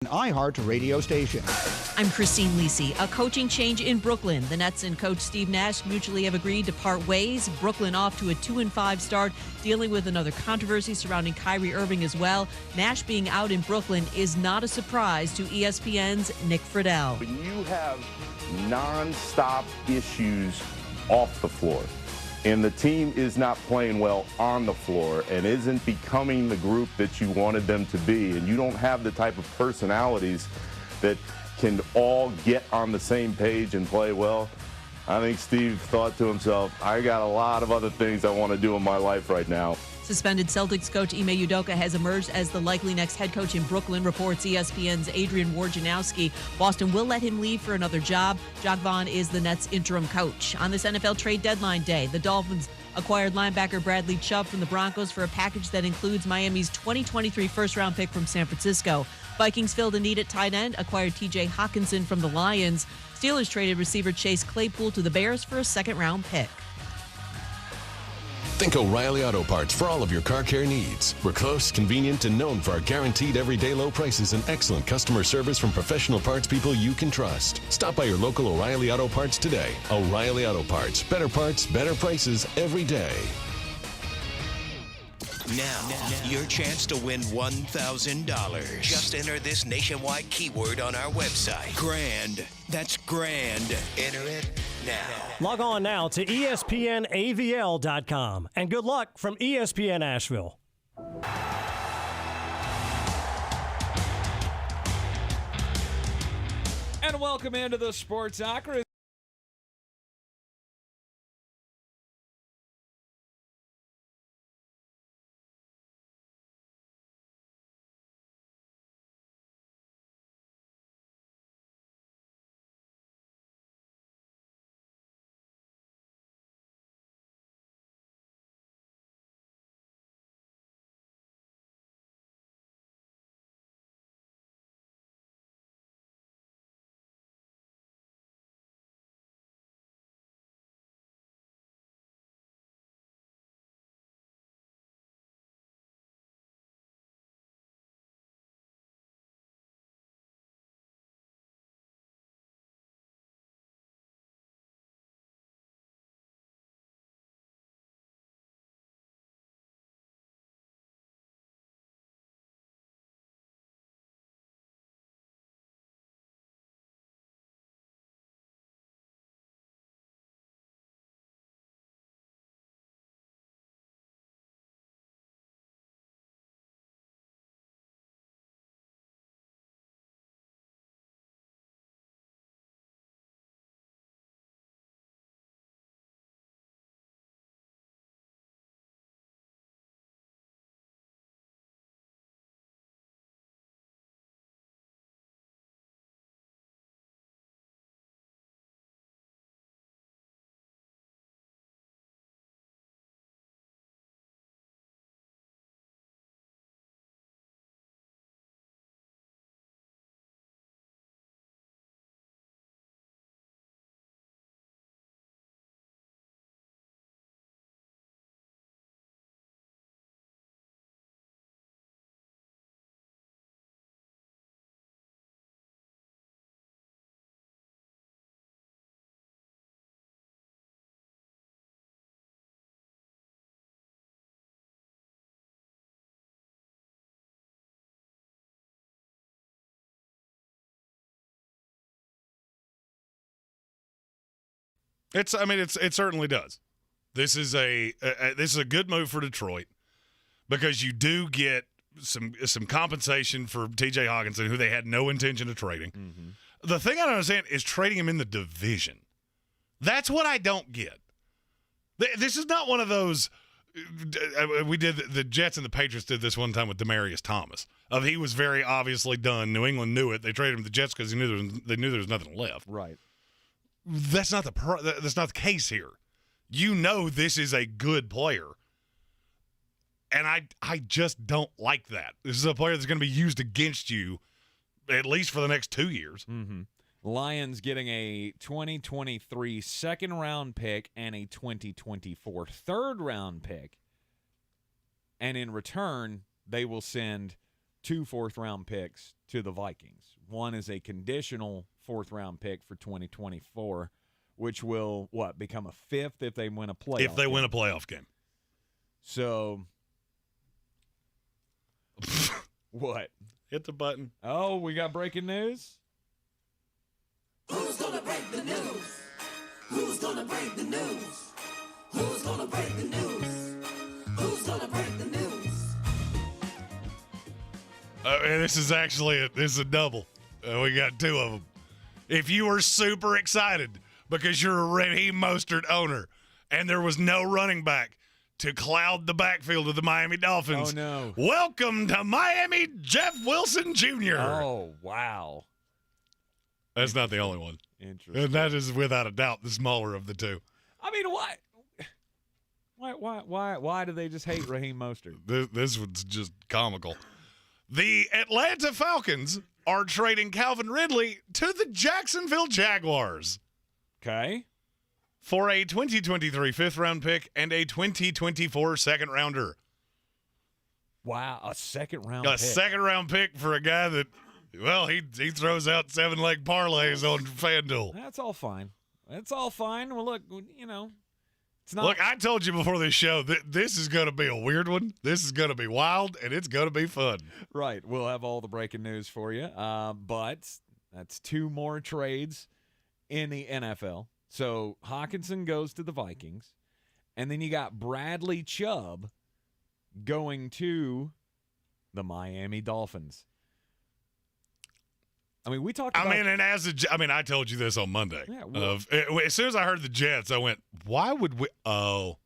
An iHeart radio station. I'm Christine Lisi. A coaching change in Brooklyn. The Nets and coach Steve Nash mutually have agreed to part ways. Brooklyn off to a 2-5 start, dealing with another controversy surrounding Kyrie Irving as well. Nash being out in Brooklyn is not a surprise to ESPN's Nick Friedel. When you have nonstop issues off the floor, and the team is not playing well on the floor and isn't becoming the group that you wanted them to be, and you don't have the type of personalities that can all get on the same page and play well, I think Steve thought to himself, I got a lot of other things I want to do in my life right now. Suspended Celtics coach Ime Udoka has emerged as the likely next head coach in Brooklyn, reports ESPN's Adrian Wojnarowski. Boston will let him leave for another job. Jacques Vaughn is the Nets' interim coach. On this NFL trade deadline day, the Dolphins acquired linebacker Bradley Chubb from the Broncos for a package that includes Miami's 2023 first-round pick from San Francisco. Vikings filled a need at tight end, acquired TJ Hockenson from the Lions. Steelers traded receiver Chase Claypool to the Bears for a second-round pick. Think O'Reilly Auto Parts for all of your car care needs. We're close, convenient, and known for our guaranteed everyday low prices and excellent customer service from professional parts people you can trust. Stop by your local O'Reilly Auto Parts today. O'Reilly Auto Parts. Better parts, better prices every day. Now, your chance to win $1,000. Just enter this nationwide keyword on our website. Grand. That's grand. Enter it now. Log on now to ESPNAVL.com. And good luck from ESPN Asheville. And welcome into the Sports Acro. It certainly does. This is a good move for Detroit because you do get some compensation for TJ Hockenson, who they had no intention of trading. Mm-hmm. The thing I don't understand is trading him in the division. That's what I don't get. This is not one of those. We did the Jets and the Patriots did this one time with Demaryius Thomas. He was very obviously done. New England knew it. They traded him to the Jets because they knew there was nothing left. Right. That's not the case here. You know this is a good player. And I just don't like that. This is a player that's going to be used against you at least for the next 2 years. Mm-hmm. Lions getting a 2023 second-round pick and a 2024 third-round pick. And in return, they will send 2 4th-round picks to the Vikings. One is a conditional 4th-round pick for 2024, which will, become a 5th if they win a playoff If they win a playoff game. So, what? Hit the button. Oh, we got breaking news? Who's gonna break the news? Who's gonna break the news? Who's gonna break the news? Who's gonna break the news? This is actually a double. We got 2 of them. If you were super excited because you're a Raheem Mostert owner and there was no running back to cloud the backfield of the Miami Dolphins, oh no! Welcome to Miami, Jeff Wilson Jr. Oh wow! That's not the only one. Interesting. And that is without a doubt the smaller of the 2. I mean, why do they just hate Raheem Mostert? This one's just comical. The Atlanta Falcons are trading Calvin Ridley to the Jacksonville Jaguars. Okay. For a 2023 5th-round pick and a 2024 second-rounder. Wow, a second-round pick. A second-round pick for a guy that, well, he throws out 7-leg parlays on FanDuel. That's all fine. That's all fine. Well, look, it's not. Look, I told you before this show that this is going to be a weird one. This is going to be wild, and it's going to be fun. Right. We'll have all the breaking news for you. But that's 2 more trades in the NFL. So Hockenson goes to the Vikings, and then you got Bradley Chubb going to the Miami Dolphins. I mean, we talked about... I told you this on Monday. Yeah, as soon as I heard the Jets, I went, why would we... Oh,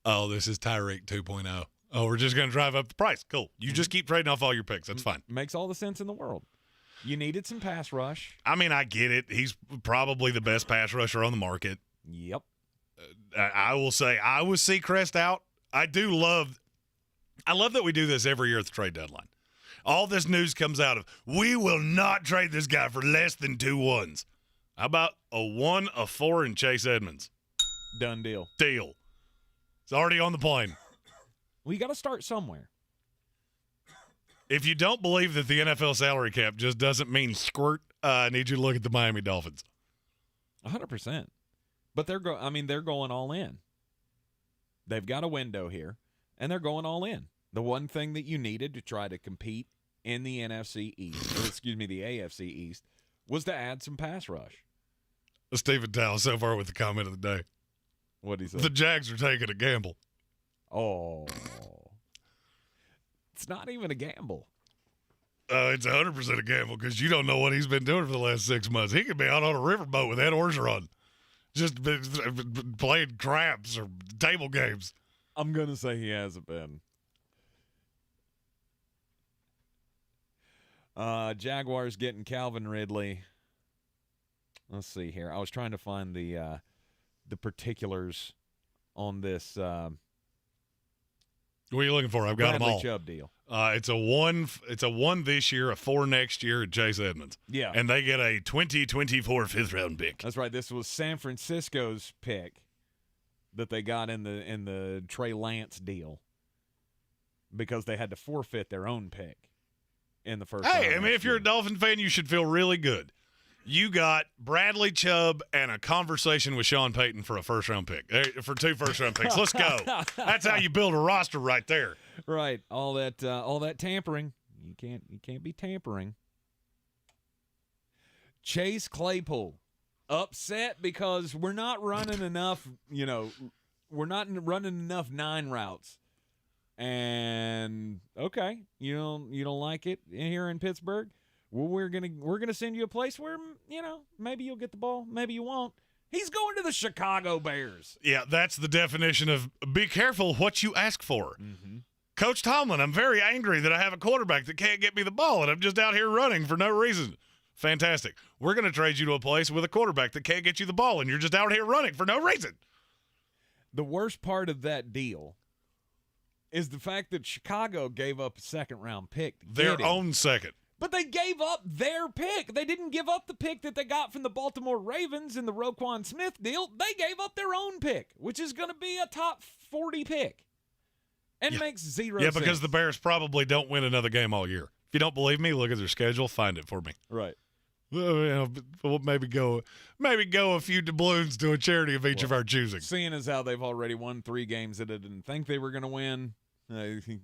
this is Tyreek 2.0. Oh, we're just going to drive up the price. Cool. You just keep trading off all your picks. That's fine. Makes all the sense in the world. You needed some pass rush. I mean, I get it. He's probably the best pass rusher on the market. Yep. I will say, I was Seacrest out. I love that we do this every year at the trade deadline. All this news comes out of, we will not trade this guy for less than 2 1s. How about a 1, a 4, and Chase Edmonds? Done deal. Deal. It's already on the plane. Well, you got to start somewhere. If you don't believe that the NFL salary cap just doesn't mean squirt, I need you to look at the Miami Dolphins. 100%. But they're going all in. They've got a window here, and they're going all in. The one thing that you needed to try to compete in the NFC East, the AFC East, was to add some pass rush. Stephen Towle so far with the comment of the day. What'd he say? The Jags are taking a gamble. Oh. It's not even a gamble. It's 100% a gamble because you don't know what he's been doing for the last 6 months. He could be out on a riverboat with Ed Orgeron, just playing craps or table games. I'm going to say he hasn't been. Jaguars getting Calvin Ridley. Let's see here. I was trying to find the particulars on this. What are you looking for? I've got Bradley them all. Chubb deal. It's a 1 this year, a 4 next year at Chase Edmonds. Yeah. And they get a 2024 5th-round pick. That's right. This was San Francisco's pick that they got in the Trey Lance deal because they had to forfeit their own pick in the first round. Hey, I mean, if you're a Dolphin fan, you should feel really good. You got Bradley Chubb and a conversation with Sean Payton for a first-round pick, for 2 first-round picks. Let's go. That's how you build a roster right there. Right. All that tampering. You can't be tampering. Chase Claypool upset because we're not running enough, we're not running enough 9 routes. And okay, you don't like it here in Pittsburgh? Well, we're gonna send you a place where maybe you'll get the ball, maybe you won't. He's going to the Chicago Bears. Yeah, that's the definition of be careful what you ask for. Mm-hmm. Coach Tomlin, I'm very angry that I have a quarterback that can't get me the ball, and I'm just out here running for no reason. Fantastic. We're going to trade you to a place with a quarterback that can't get you the ball, and you're just out here running for no reason. The worst part of that deal is the fact that Chicago gave up a second-round pick. Their own second. But they gave up their pick. They didn't give up the pick that they got from the Baltimore Ravens in the Roquan Smith deal. They gave up their own pick, which is going to be a top 40 pick. And makes zero sense. sense. Yeah, because the Bears probably don't win another game all year. If you don't believe me, look at their schedule. Find it for me. Right. Well, we'll maybe go a few doubloons to a charity of each of our choosing. Seeing as how they've already won 3 games that I didn't think they were going to win, you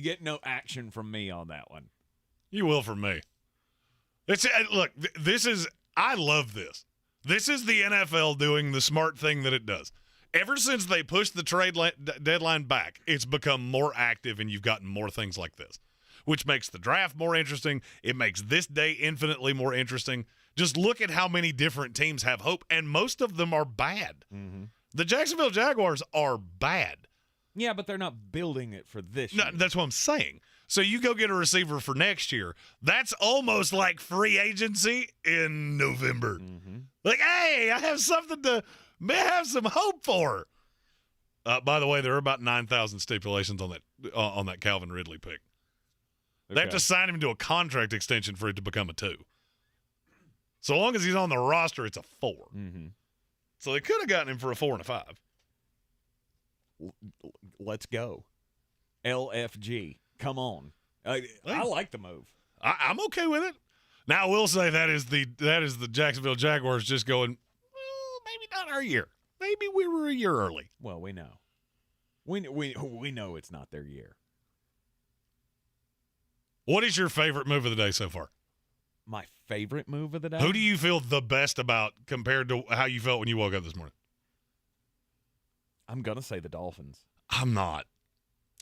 get no action from me on that one. You will from me. Look, I love this. This is the NFL doing the smart thing that it does. Ever since they pushed the trade deadline back, it's become more active, and you've gotten more things like this, which makes the draft more interesting. It makes this day infinitely more interesting. Just look at how many different teams have hope, and most of them are bad. Mm-hmm. The Jacksonville Jaguars are bad. Yeah, but they're not building it for this year. No, that's what I'm saying. So you go get a receiver for next year. That's almost like free agency in November. Mm-hmm. Like, hey, I have something to have some hope for. By the way, there are about 9,000 stipulations on that Calvin Ridley pick. Okay. They have to sign him to a contract extension for it to become a 2. So long as he's on the roster, it's a 4. Mm-hmm. So they could have gotten him for a 4 and a 5. Let's go. LFG. Come on. I like the move. I'm okay with it. Now, I will say that is the Jacksonville Jaguars just going, well, maybe not our year. Maybe we were a year early. Well, we know. We know it's not their year. What is your favorite move of the day so far? My favorite move of the day? Who do you feel the best about compared to how you felt when you woke up this morning? I'm going to say the Dolphins. I'm not.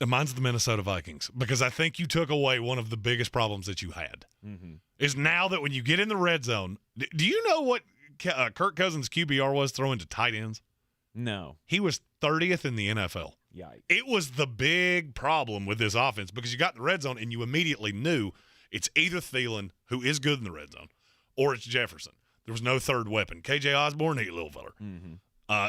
Mine's the Minnesota Vikings, because I think you took away one of the biggest problems that you had. Mm-hmm. Is now that when you get in the red zone, do you know what Kirk Cousins' QBR was throwing to tight ends? No. He was 30th in the NFL. Yikes. It was the big problem with this offense, because you got in the red zone and you immediately knew it's either Thielen, who is good in the red zone, or it's Jefferson. There was no third weapon. KJ Osborne, neat little feller. Mm-hmm.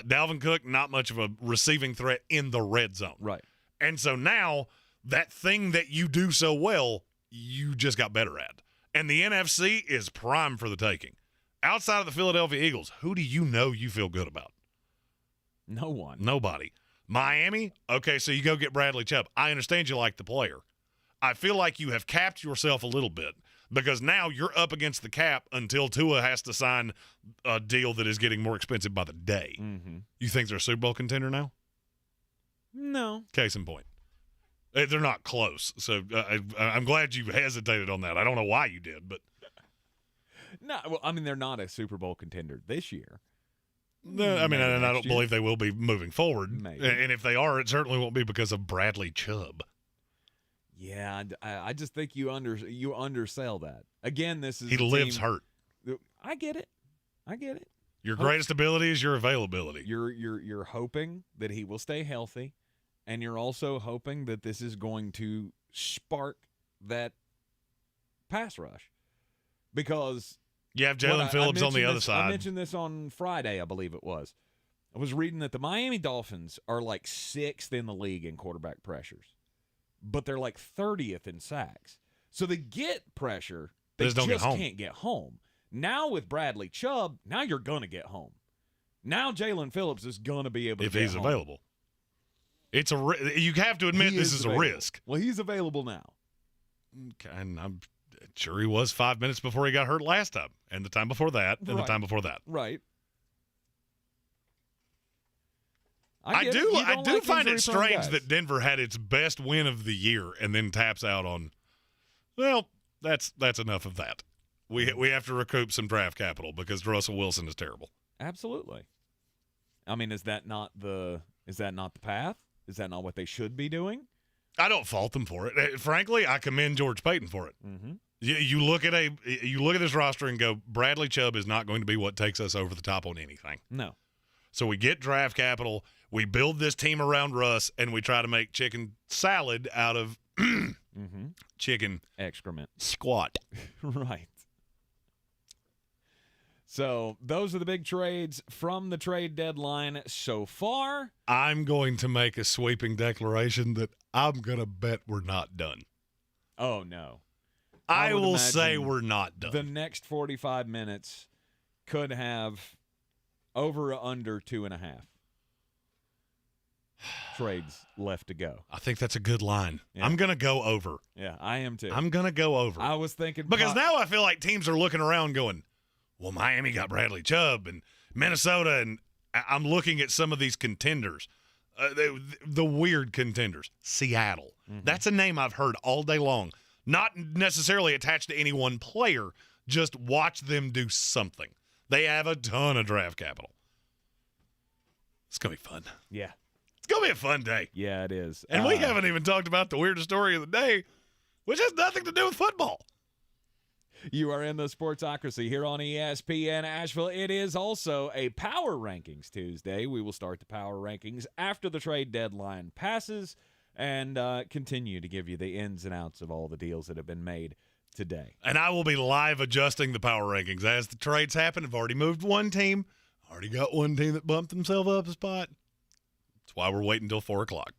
Dalvin Cook, not much of a receiving threat in the red zone. Right. And so now that thing that you do so well, you just got better at. And the NFC is prime for the taking. Outside of the Philadelphia Eagles, who do you know you feel good about? No one. Nobody. Miami, okay, so you go get Bradley Chubb. I understand you like the player. I feel like you have capped yourself a little bit, because now you're up against the cap until Tua has to sign a deal that is getting more expensive by the day. Mm-hmm. You think they're a Super Bowl contender now? No. Case in point. They're not close. So I'm glad you hesitated on that. I don't know why you did, but. No, well, I mean, they're not a Super Bowl contender this year. No, I mean, and I don't believe they will be moving forward. Maybe. And if they are, it certainly won't be because of Bradley Chubb. Yeah, I just think you undersell that. Again, this is he lives hurt. I get it. Your greatest ability is your availability. You're hoping that he will stay healthy, and you're also hoping that this is going to spark that pass rush, because you have Jalen Phillips on the other side. I mentioned this on Friday, I believe it was. I was reading that the Miami Dolphins are like 6th in the league in quarterback pressures, but they're like 30th in sacks. So they get pressure, they just can't get home. Now with Bradley Chubb, now you're going to get home. Now Jalen Phillips is going to be able to if get he's home. available. It's you have to admit this is available. A risk. Well, he's available now. Okay, and I'm sure he was 5 minutes before he got hurt last time, and the time before that, and the time before that. Right. I do find it strange that Denver had its best win of the year and then taps out on. Well, that's enough of that. We have to recoup some draft capital because Russell Wilson is terrible. Absolutely. I mean, is that not the path? Is that not what they should be doing? I don't fault them for it. Frankly, I commend George Payton for it. Mm-hmm. You look at this roster and go, Bradley Chubb is not going to be what takes us over the top on anything. No. So we get draft capital, we build this team around Russ, and we try to make chicken salad out of chicken excrement. Squat. Right. So those are the big trades from the trade deadline so far. I'm going to make a sweeping declaration that I'm going to bet we're not done. Oh, no. I will say we're not done. The next 45 minutes could have over or under 2.5. trades left to go. I think that's a good line. Yeah. I'm going to go over. Yeah, I am too. I'm going to go over. I was thinking because now I feel like teams are looking around going, well, Miami got Bradley Chubb and Minnesota, and I'm looking at some of these contenders, the weird contenders. Seattle. Mm-hmm. That's a name I've heard all day long. Not necessarily attached to any one player, just watch them do something. They have a ton of draft capital. It's going to be fun. Yeah. It's going to be a fun day. Yeah, it is. And we haven't even talked about the weirdest story of the day, which has nothing to do with football. You are in the Sportsocracy here on ESPN Asheville. It is also a Power Rankings Tuesday. We will start the Power Rankings after the trade deadline passes and continue to give you the ins and outs of all the deals that have been made today. And I will be live adjusting the Power Rankings as the trades happen. I've already moved one team. Already got one team that bumped themselves up a spot. That's why we're waiting until 4 o'clock.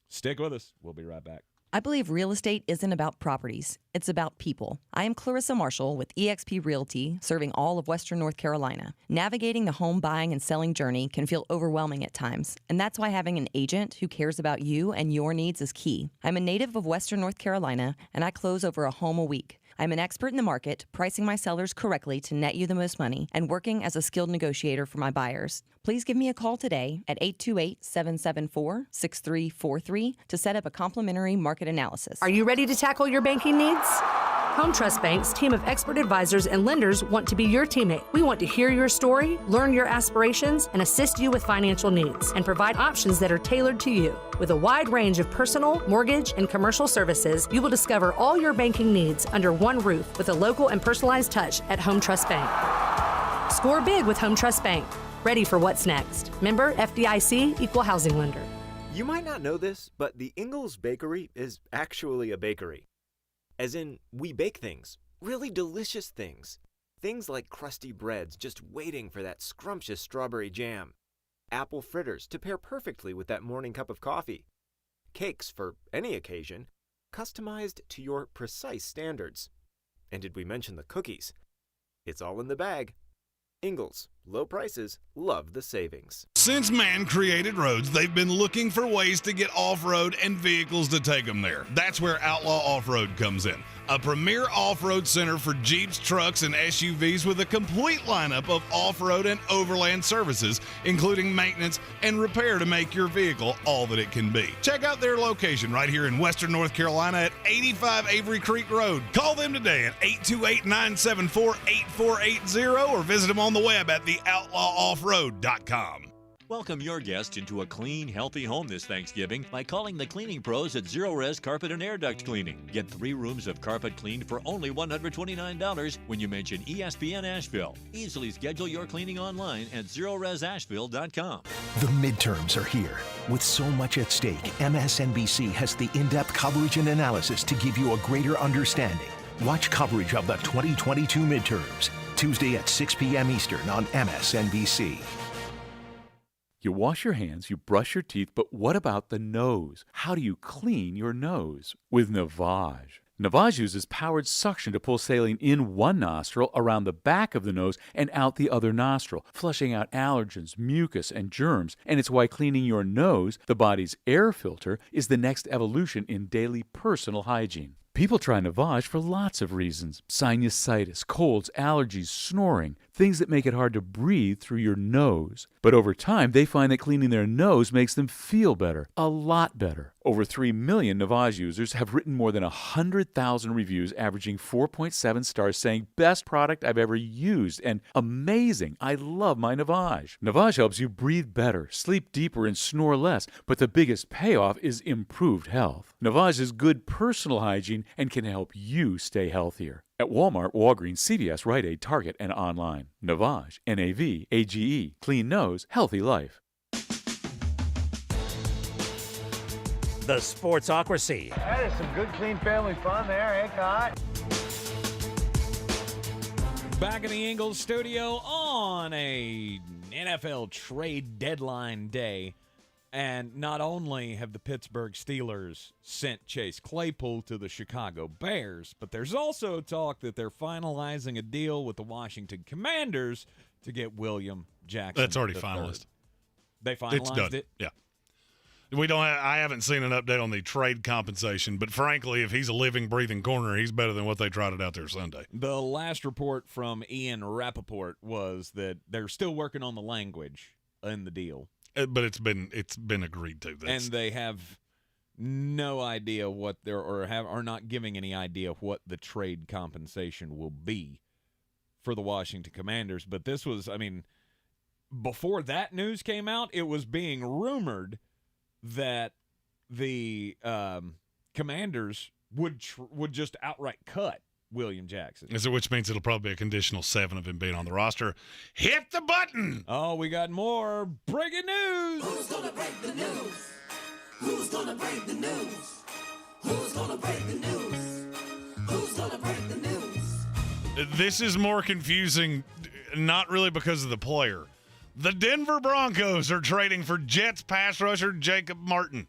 Stick with us. We'll be right back. I believe real estate isn't about properties. It's about people. I am Clarissa Marshall with eXp Realty, serving all of Western North Carolina. Navigating the home buying and selling journey can feel overwhelming at times, and that's why having an agent who cares about you and your needs is key. I'm a native of Western North Carolina, and I close over a home a week. I'm an expert in the market, pricing my sellers correctly to net you the most money, and working as a skilled negotiator for my buyers. Please give me a call today at 828-774-6343 to set up a complimentary market analysis. Are you ready to tackle your banking needs? Home Trust Bank's team of expert advisors and lenders want to be your teammate. We want to hear your story, learn your aspirations, and assist you with financial needs, and provide options that are tailored to you. With a wide range of personal, mortgage, and commercial services, you will discover all your banking needs under one roof with a local and personalized touch at Home Trust Bank. Score big with Home Trust Bank. Ready for what's next. Member FDIC, Equal Housing Lender. You might not know this, but the Ingles Bakery is actually a bakery. As in, we bake things, really delicious things. Things like crusty breads just waiting for that scrumptious strawberry jam. Apple fritters to pair perfectly with that morning cup of coffee. Cakes for any occasion, customized to your precise standards. And did we mention the cookies? It's all in the bag. Ingles, low prices, love the savings. Since man created roads, they've been looking for ways to get off-road and vehicles to take them there. That's where Outlaw Off-Road comes in. A premier off-road center for Jeeps, trucks, and SUVs with a complete lineup of off-road and overland services, including maintenance and repair to make your vehicle all that it can be. Check out their location right here in Western North Carolina at 85 Avery Creek Road. Call them today at 828-974-8480 or visit them on the web at theoutlawoffroad.com. Welcome your guests into a clean, healthy home this Thanksgiving by calling the cleaning pros at Zero Res Carpet and Air Duct Cleaning. Get 3 rooms of carpet cleaned for only $129 when you mention ESPN Asheville. Easily schedule your cleaning online at ZeroResAsheville.com. The midterms are here. With so much at stake, MSNBC has the in-depth coverage and analysis to give you a greater understanding. Watch coverage of the 2022 midterms, Tuesday at 6 p.m. Eastern on MSNBC. You wash your hands, you brush your teeth, but what about the nose? How do you clean your nose? With Navage. Navage uses powered suction to pull saline in one nostril, around the back of the nose, and out the other nostril, flushing out allergens, mucus, and germs. And it's why cleaning your nose, the body's air filter, is the next evolution in daily personal hygiene. People try Navage for lots of reasons. Sinusitis, colds, allergies, snoring, things that make it hard to breathe through your nose. But over time, they find that cleaning their nose makes them feel better, a lot better. Over 3 million Navage users have written more than 100,000 reviews, averaging 4.7 stars, saying, best product I've ever used, and amazing, I love my Navage. Navage helps you breathe better, sleep deeper, and snore less, but the biggest payoff is improved health. Navage is good personal hygiene and can help you stay healthier. At Walmart, Walgreens, CVS, Rite Aid, Target, and online. Navage, N-A-V-A-G-E. Clean nose, healthy life. The Sportsocracy. That is some good, clean family fun there, eh, Cott? Back in the Ingles studio on a NFL trade deadline day. And not only have the Pittsburgh Steelers sent Chase Claypool to the Chicago Bears, but there's also talk that they're finalizing a deal with the Washington Commanders to get William Jackson. That's already finalized. They finalized it's done. it? Yeah. I haven't seen an update on the trade compensation, but frankly, if he's a living, breathing corner, he's better than what they trotted out there Sunday. The last report from Ian Rappaport was that they're still working on the language in the deal. But it's been agreed to. And they have no idea what are not giving any idea what the trade compensation will be for the Washington Commanders. But this was, before that news came out, it was being rumored that the Commanders would just outright cut William Jackson. Which means it'll probably be a conditional 7 of him being on the roster. Hit the button! Oh, we got more breaking news! Who's gonna break the news? Who's gonna break the news? Who's gonna break the news? Who's gonna break the news? This is more confusing, not really because of the player. The Denver Broncos are trading for Jets pass rusher Jacob Martin.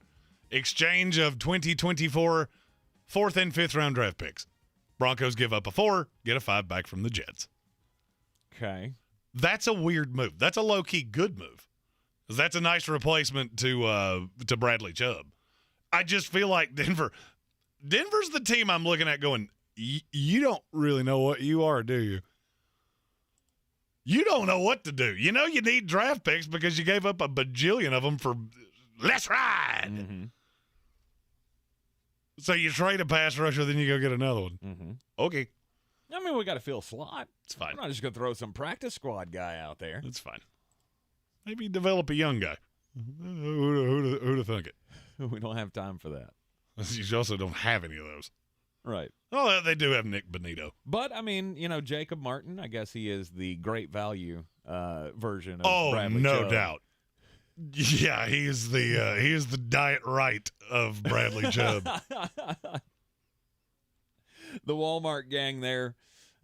Exchange of 2024 4th and 5th round draft picks. Broncos give up a 4, get a 5 back from the Jets. Okay. That's a weird move. That's a low-key good move. That's a nice replacement to Bradley Chubb. I just feel like Denver's the team I'm looking at going, you don't really know what you are, do you? You don't know what to do. You know you need draft picks because you gave up a bajillion of them for let's ride. Mm-hmm. So you trade a pass rusher, then you go get another one. Mm-hmm. Okay. We got to fill a slot. It's fine. We're not just going to throw some practice squad guy out there. It's fine. Maybe develop a young guy. Who'd have thunk it? We don't have time for that. You also don't have any of those. Right. Oh, they do have Nick Bonito. But, Jacob Martin, I guess he is the great value version of Bradley no Chubb. doubt. Yeah, he is the diet right of Bradley Chubb. The Walmart gang there,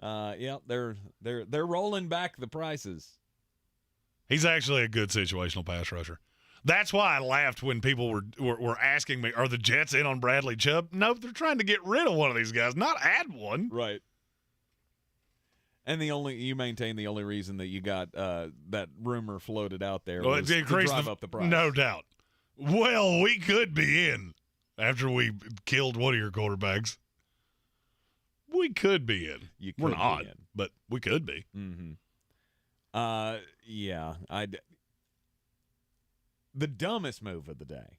they're rolling back the prices. He's actually a good situational pass rusher. That's why I laughed when people were asking me, are the Jets in on Bradley Chubb? No, they're trying to get rid of one of these guys, not add one. Right. And you maintain the only reason that you got that rumor floated out there was to drive up the price. No doubt. Well, we could be in after we killed one of your quarterbacks. We could be in. We're not, but we could be. Mm-hmm. Yeah. The dumbest move of the day.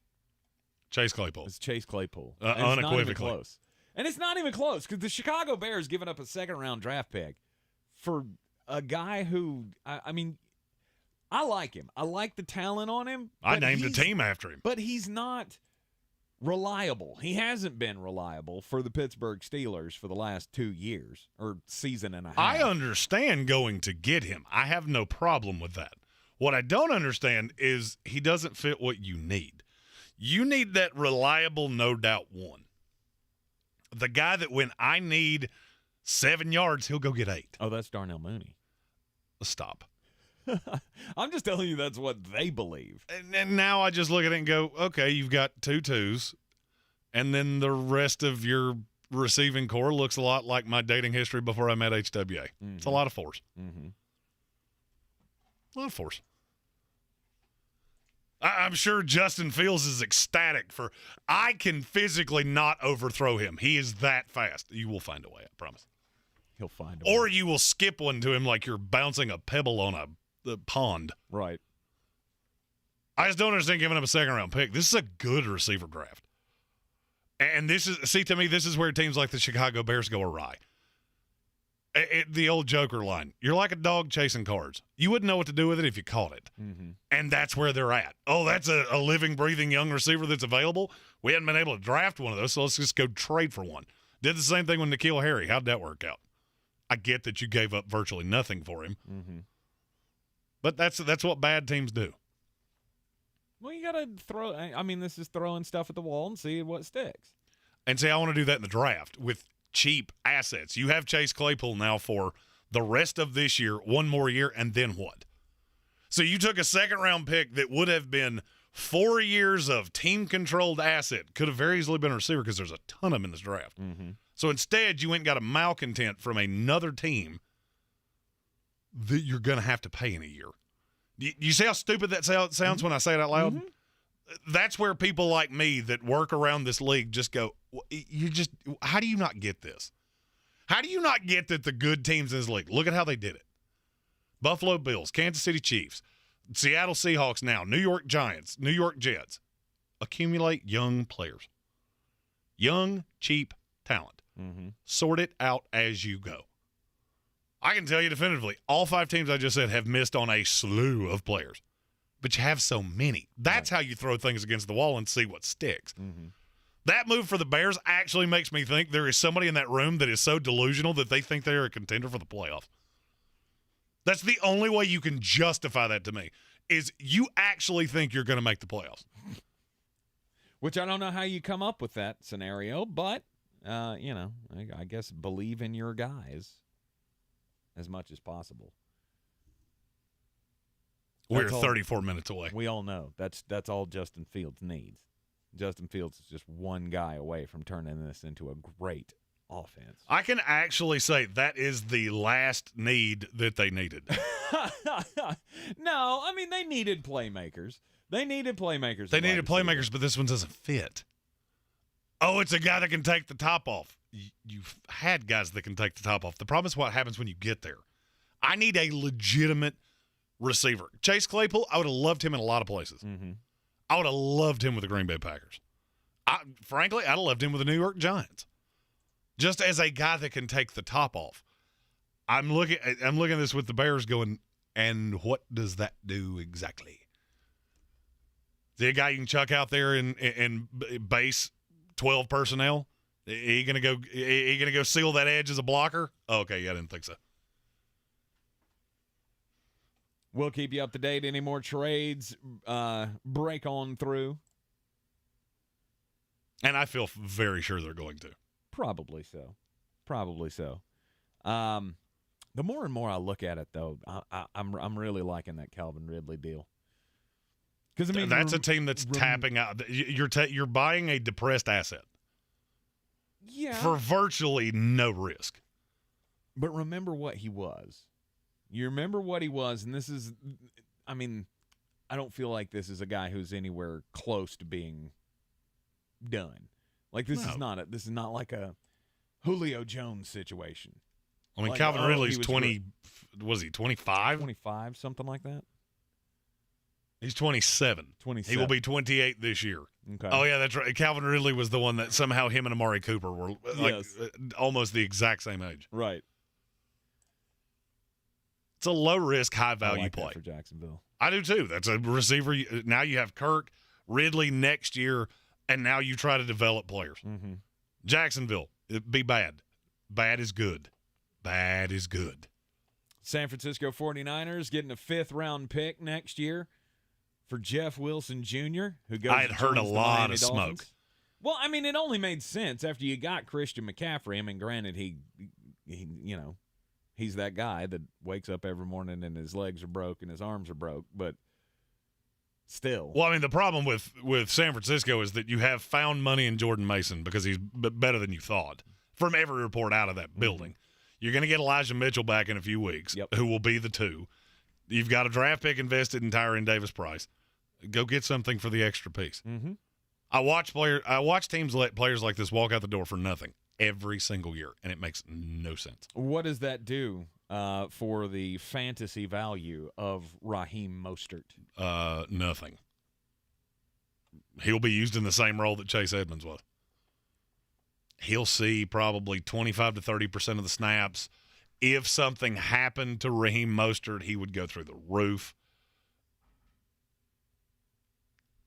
Chase Claypool. It's Chase Claypool. Unequivocally. It's not even close. And it's not even close because the Chicago Bears giving up a second-round draft pick for a guy who, I like him. I like the talent on him. I named a team after him. But he's not reliable. He hasn't been reliable for the Pittsburgh Steelers for the last 2 years or season and a half. I understand going to get him. I have no problem with that. What I don't understand is he doesn't fit what you need. You need that reliable, no doubt one. The guy that when I need 7 yards, he'll go get 8. Oh, that's Darnell Mooney. Stop. I'm just telling you that's what they believe. And now I just look at it and go, okay, you've got 2 2s, and then the rest of your receiving core looks a lot like my dating history before I met HWA. Mm-hmm. It's a lot of 4s. Mm-hmm. A lot of 4s. I'm sure Justin Fields is ecstatic for I can physically not overthrow him. He is that fast. You will find a way, I promise. He'll find a way. Or you will skip one to him like you're bouncing a pebble on a pond. Right. I just don't understand giving him a second-round pick. This is a good receiver draft. And to me, this is where teams like the Chicago Bears go awry. The old Joker line. You're like a dog chasing cards. You wouldn't know what to do with it if you caught it. Mm-hmm. And that's where they're at. Oh, that's a living, breathing young receiver that's available. We hadn't been able to draft one of those, so let's just go trade for one. Did the same thing with N'Keal Harry. How'd that work out? I get that you gave up virtually nothing for him. Mm-hmm. But that's what bad teams do. Well, you got to throw – this is throwing stuff at the wall and see what sticks. And see, I want to do that in the draft with cheap assets. You have Chase Claypool now for the rest of this year, one more year, and then what? So you took a second-round pick that would have been 4 years of team-controlled asset. Could have very easily been a receiver because there's a ton of them in this draft. Mm-hmm. So instead, you went and got a malcontent from another team that you're going to have to pay in a year. You see how stupid that sounds when I say it out loud? Mm-hmm. that's where people like me that work around this league just go, how do you not get this? How do you not get that the good teams in this league, look at how they did it. Buffalo Bills, Kansas City Chiefs, Seattle Seahawks now, New York Giants, New York Jets. Accumulate young players. Young, cheap talent. Sort it out as you go. I can tell you definitively, all 5 teams I just said have missed on a slew of players. But you have so many. That's how you throw things against the wall and see what sticks. That move for the Bears actually makes me think there is somebody in that room that is so delusional that they think they're a contender for the playoffs. That's the only way you can justify that to me, is you actually think you're going to make the playoffs. Which I don't know how you come up with that scenario, but, I guess believe in your guys as much as possible. We're 34 minutes away. We all know that's all Justin Fields needs. Justin Fields is just one guy away from turning this into a great offense. I can actually say that is the last need that they needed. No, I mean, they needed playmakers. They needed playmakers. They needed playmakers, but this one doesn't fit. Oh, it's a guy that can take the top off. You've had guys that can take the top off. The problem is what happens when you get there. I need a legitimate receiver. Chase Claypool, I would have loved him in a lot of places. I would have loved him with the Green Bay Packers. Frankly, I'd have loved him with the New York Giants. Just as a guy that can take the top off. I'm looking at this with the Bears going, and what does that do exactly? Is he a guy you can chuck out there and base 12 personnel? Are you gonna go seal that edge as a blocker? Oh, okay, yeah, I didn't think so. We'll keep you up to date. Any more trades break on through? And I feel very sure they're going to. Probably so. The more and more I look at it, though, I'm really liking that Calvin Ridley deal. Because I mean, that's a team that's tapping out. You're buying a depressed asset. Yeah. For virtually no risk. But remember what he was. You remember what he was, and this is, I mean, I don't feel like this is a guy who's anywhere close to being done. Like this is not like a Julio Jones situation. I mean, like, Calvin Ridley's 20. Was he 25? 25, something like that. He's 27. 27. He will be 28 this year. Okay. Oh, yeah, that's right. Calvin Ridley was the one that somehow him and Amari Cooper were like almost the exact same age. Right. It's a low-risk, high-value play. That for Jacksonville. I do, too. That's a receiver. Now you have Kirk, Ridley next year, and now you try to develop players. Jacksonville, it'd be bad. Bad is good. Bad is good. San Francisco 49ers getting a 5th-round pick next year for Jeff Wilson Jr., who goes. I had heard a lot of smoke. Well, I mean, it only made sense after you got Christian McCaffrey. I mean, granted, he he's that guy that wakes up every morning and his legs are broke and his arms are broke, but still. Well, I mean, the problem with San Francisco is that you have found money in Jordan Mason because he's better than you thought from every report out of that building. You're going to get Elijah Mitchell back in a few weeks, who will be the 2. You've got a draft pick invested in Tyrion Davis-Price. Go get something for the extra piece. I watch teams let players like this walk out the door for nothing every single year, and it makes no sense. What does that do for the fantasy value of Raheem Mostert? Nothing. He'll be used in the same role that Chase Edmonds was. He'll see probably 25 to 30% of the snaps. If something happened to Raheem Mostert, he would go through the roof.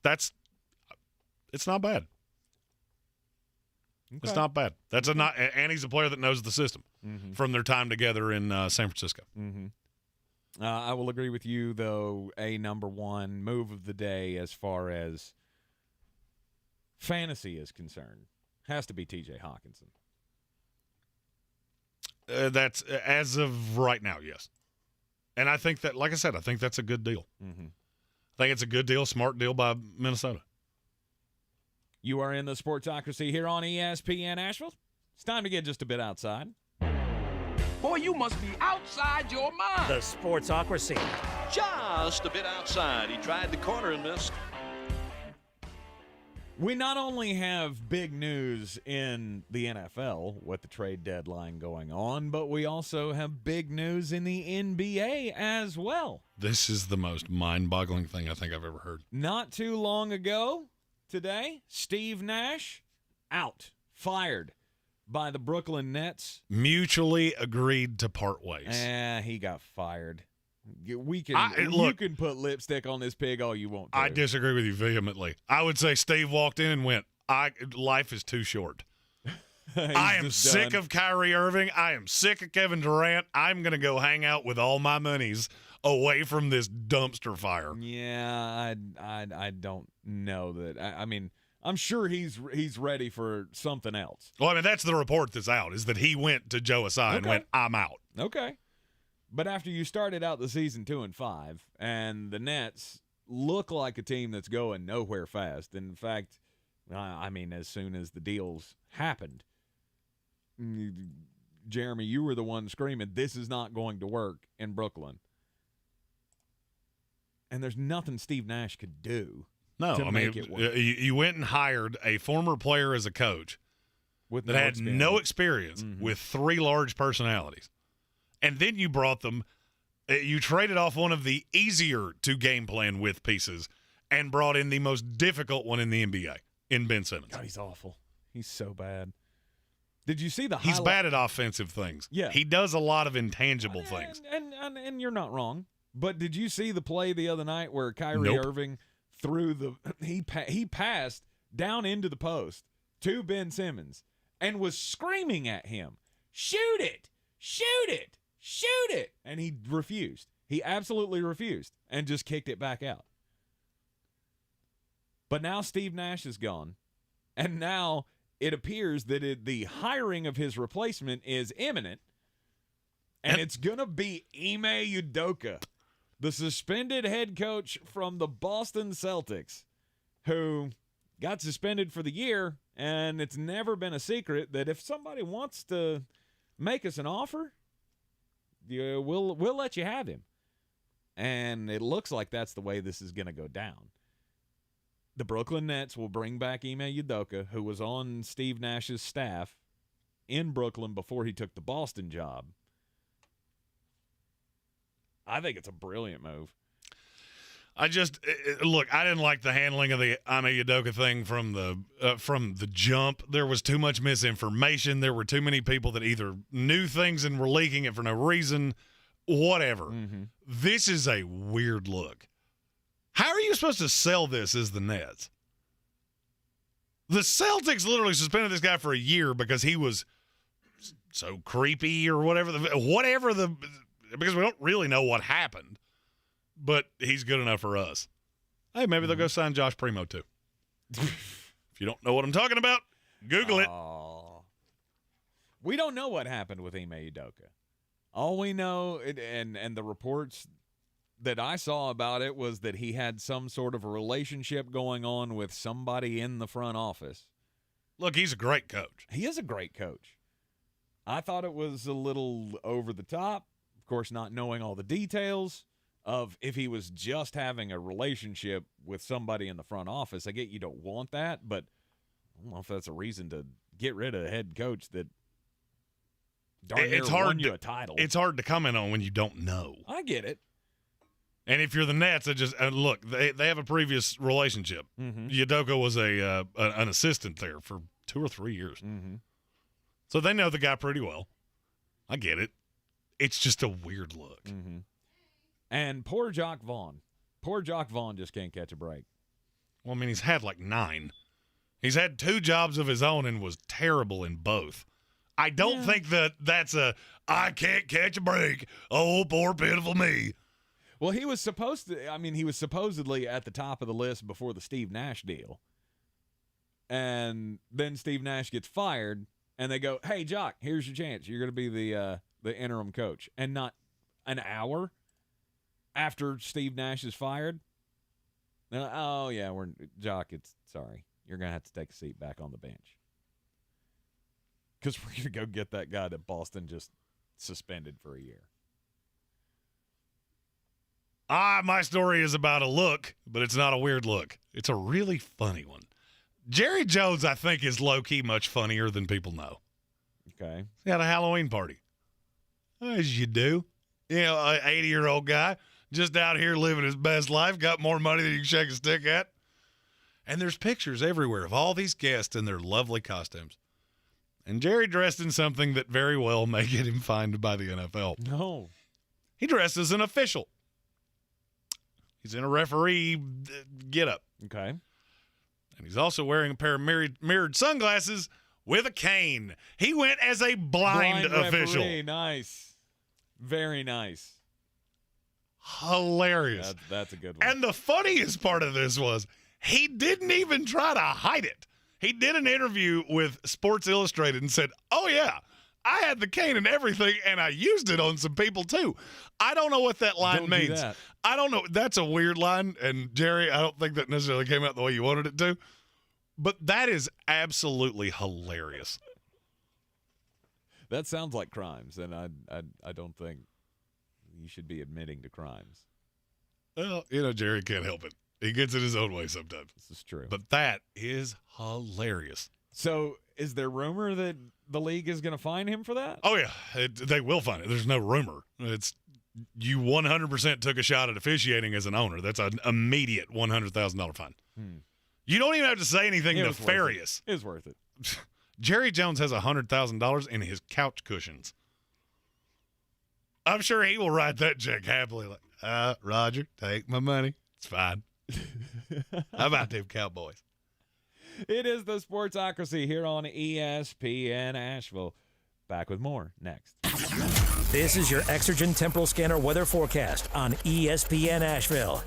It's not bad. Okay. It's not bad. And he's a player that knows the system from their time together in San Francisco. I will agree with you, though. A number one move of the day as far as fantasy is concerned has to be TJ Hockenson. That's as of right now, yes. And I think that, like I said, I think that's a good deal. I think it's a good deal, smart deal by Minnesota. You are in the Sportsocracy here on ESPN Asheville. It's time to get just a bit outside. Boy, you must be outside your mind. The Sportsocracy. Just a bit outside. He tried the corner and missed. We not only have big news in the NFL with the trade deadline going on, but we also have big news in the NBA as well. This is the most mind-boggling thing I think I've ever heard. Not too long ago today, Steve Nash fired by the Brooklyn Nets. Mutually agreed to part ways. He got fired. You can put lipstick on this pig all you want to. I disagree with you vehemently. I would say Steve walked in and went, life is too short. I am sick of Kyrie Irving. I am sick of Kevin Durant. I'm going to go hang out with all my monies away from this dumpster fire. Yeah, I don't know that. I mean, I'm sure he's ready for something else. Well, I mean, that's the report that's out, is that he went to Joe Asai and went, I'm out. Okay. But after you started out the season 2-5, and the Nets look like a team that's going nowhere fast. In fact, I mean, as soon as the deals happened, Jeremy, you were the one screaming, this is not going to work in Brooklyn. And there's nothing Steve Nash could do to make it work. You went and hired a former player as a coach that had no experience with 3 large personalities. And then you brought them, you traded off one of the easier to game plan with pieces and brought in the most difficult one in the NBA, in Ben Simmons. God, he's awful. He's so bad. Did you see the He's bad at offensive things. Yeah. He does a lot of intangible things. And you're not wrong. But did you see the play the other night where Kyrie Irving threw he passed down into the post to Ben Simmons and was screaming at him, shoot it, shoot it. Shoot it! And he refused. He absolutely refused and just kicked it back out. But now Steve Nash is gone, and now it appears that the hiring of his replacement is imminent, and it's going to be Ime Udoka, the suspended head coach from the Boston Celtics, who got suspended for the year, and it's never been a secret that if somebody wants to make us an offer, we'll let you have him. And it looks like that's the way this is going to go down. The Brooklyn Nets will bring back Ime Udoka, who was on Steve Nash's staff in Brooklyn before he took the Boston job. I think it's a brilliant move. I didn't like the handling of the Ime Udoka thing from the jump. There was too much misinformation. There were too many people that either knew things and were leaking it for no reason, whatever. Mm-hmm. This is a weird look. How are you supposed to sell this as the Nets? The Celtics literally suspended this guy for a year because he was so creepy or whatever. Because we don't really know what happened. But he's good enough for us. Hey, maybe they'll go sign Josh Primo, too. If you don't know what I'm talking about, Google it. We don't know what happened with Ime Udoka. All we know, and the reports that I saw about it, was that he had some sort of a relationship going on with somebody in the front office. Look, he's a great coach. He is a great coach. I thought it was a little over the top. Of course, not knowing all the details of if he was just having a relationship with somebody in the front office. I get you don't want that, but I don't know if that's a reason to get rid of a head coach that darn near won you a title. It's hard to comment on when you don't know. I get it. And if you're the Nets, look, they have a previous relationship. Mm-hmm. Udoka was an assistant there for 2 or 3 years. Mm-hmm. So they know the guy pretty well. I get it. It's just a weird look. Mm-hmm. And poor Jock Vaughn. Poor Jock Vaughn just can't catch a break. Well, I mean, he's had like 9. He's had 2 jobs of his own and was terrible in both. I don't think that's I can't catch a break. Oh, poor pitiful me. Well, he was supposedly at the top of the list before the Steve Nash deal. And then Steve Nash gets fired, and they go, hey, Jock, here's your chance. You're going to be the interim coach. And not an hour after Steve Nash is fired, oh, yeah, Jock, sorry. You're going to have to take a seat back on the bench. Because we're going to go get that guy that Boston just suspended for a year. My story is about a look, but it's not a weird look. It's a really funny one. Jerry Jones, I think, is low-key much funnier than people know. Okay. He had a Halloween party. As you do. You know, an 80-year-old guy just out here living his best life, got more money than you can shake a stick at. And there's pictures everywhere of all these guests in their lovely costumes. And Jerry dressed in something that very well may get him fined by the NFL. No. He dressed as an official. He's in a referee getup. Okay. And he's also wearing a pair of mirrored sunglasses with a cane. He went as a blind official. Referee. Nice. Very nice. Hilarious. That's a good one. And the funniest part of this was he didn't even try to hide it. He did an interview with Sports Illustrated and said, oh, yeah, I had the cane and everything, and I used it on some people, too. I don't know what that line means. That. I don't know. That's a weird line, and, Jerry, I don't think that necessarily came out the way you wanted it to. But that is absolutely hilarious. That sounds like crimes, and I don't think you should be admitting to crimes. Well, you know, Jerry can't help it. He gets it his own way sometimes. This is true. But that is hilarious. So is there rumor that the league is going to fine him for that? Oh, yeah. They will fine it. There's no rumor. It's you 100% took a shot at officiating as an owner. That's an immediate $100,000 fine. You don't even have to say anything nefarious. It was worth it. Jerry Jones has $100,000 in his couch cushions. I'm sure he will write that check happily. Like, Roger, take my money. It's fine. How about them Cowboys? It is the Sportsocracy here on ESPN Asheville. Back with more next. This is your Exergen Temporal Scanner weather forecast on ESPN Asheville.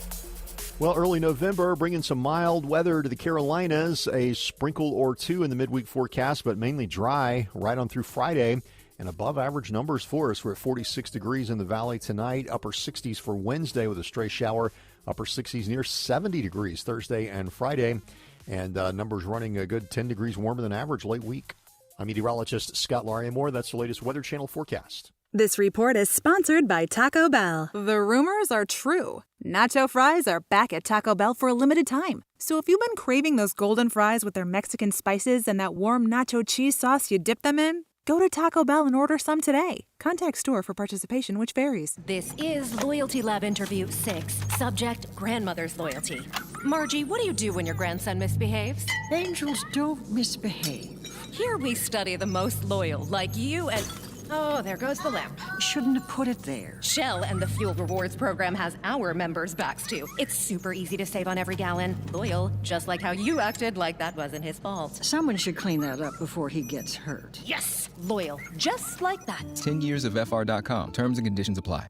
Well, early November, bringing some mild weather to the Carolinas. A sprinkle or two in the midweek forecast, but mainly dry right on through Friday. And above average numbers for us. We're at 46 degrees in the valley tonight. Upper 60s for Wednesday with a stray shower. Upper 60s near 70 degrees Thursday and Friday. And numbers running a good 10 degrees warmer than average late week. I'm meteorologist Scott Larimore. That's the latest Weather Channel forecast. This report is sponsored by Taco Bell. The rumors are true. Nacho fries are back at Taco Bell for a limited time. So if you've been craving those golden fries with their Mexican spices and that warm nacho cheese sauce you dip them in, go to Taco Bell and order some today. Contact store for participation, which varies. This is Loyalty Lab Interview 6. Subject, grandmother's loyalty. Margie, what do you do when your grandson misbehaves? Angels don't misbehave. Here we study the most loyal, like you and... Oh, there goes the lamp. Shouldn't have put it there. Shell and the Fuel Rewards program has our members' backs, too. It's super easy to save on every gallon. Loyal, just like how you acted like that wasn't his fault. Someone should clean that up before he gets hurt. Yes! Loyal, just like that. 10 years of FR.com. Terms and conditions apply.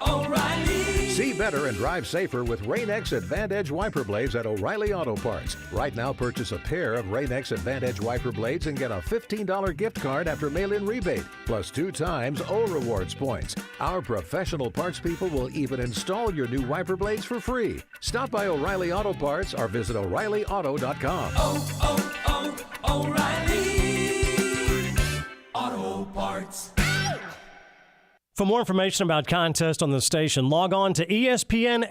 O'Reilly. See better and drive safer with Rain-X Advantage wiper blades at O'Reilly Auto Parts. Right now, purchase a pair of Rain-X Advantage wiper blades and get a $15 gift card after mail-in rebate, plus 2 times O Rewards points. Our professional parts people will even install your new wiper blades for free. Stop by O'Reilly Auto Parts or visit O'ReillyAuto.com. O'Reilly Auto Parts. For more information about contests on the station, log on to ESPNAVL.com.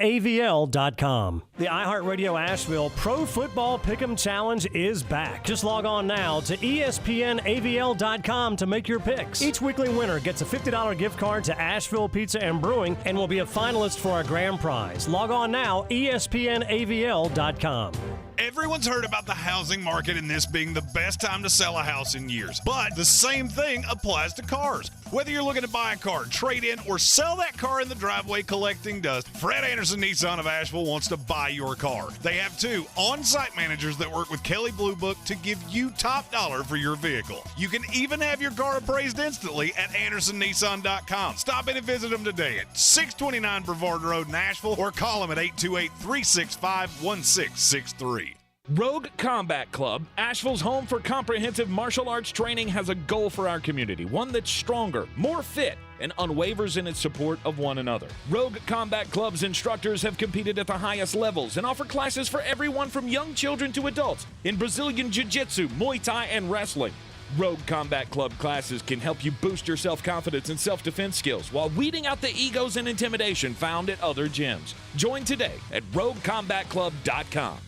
The iHeartRadio Asheville Pro Football Pick'em Challenge is back. Just log on now to ESPNAVL.com to make your picks. Each weekly winner gets a $50 gift card to Asheville Pizza and Brewing and will be a finalist for our grand prize. Log on now, ESPNAVL.com. Everyone's heard about the housing market and this being the best time to sell a house in years. But the same thing applies to cars. Whether you're looking to buy a car, trade in, or sell that car in the driveway collecting dust, Fred Anderson Nissan of Asheville wants to buy your car. They have 2 on-site managers that work with Kelley Blue Book to give you top dollar for your vehicle. You can even have your car appraised instantly at AndersonNissan.com. Stop in and visit them today at 629 Brevard Road in Asheville or call them at 828-365-1663. Rogue Combat Club, Asheville's home for comprehensive martial arts training, has a goal for our community, one that's stronger, more fit, and unwavers in its support of one another. Rogue Combat Club's instructors have competed at the highest levels and offer classes for everyone from young children to adults in Brazilian Jiu-Jitsu, Muay Thai, and wrestling. Rogue Combat Club classes can help you boost your self-confidence and self-defense skills while weeding out the egos and intimidation found at other gyms. Join today at RogueCombatClub.com.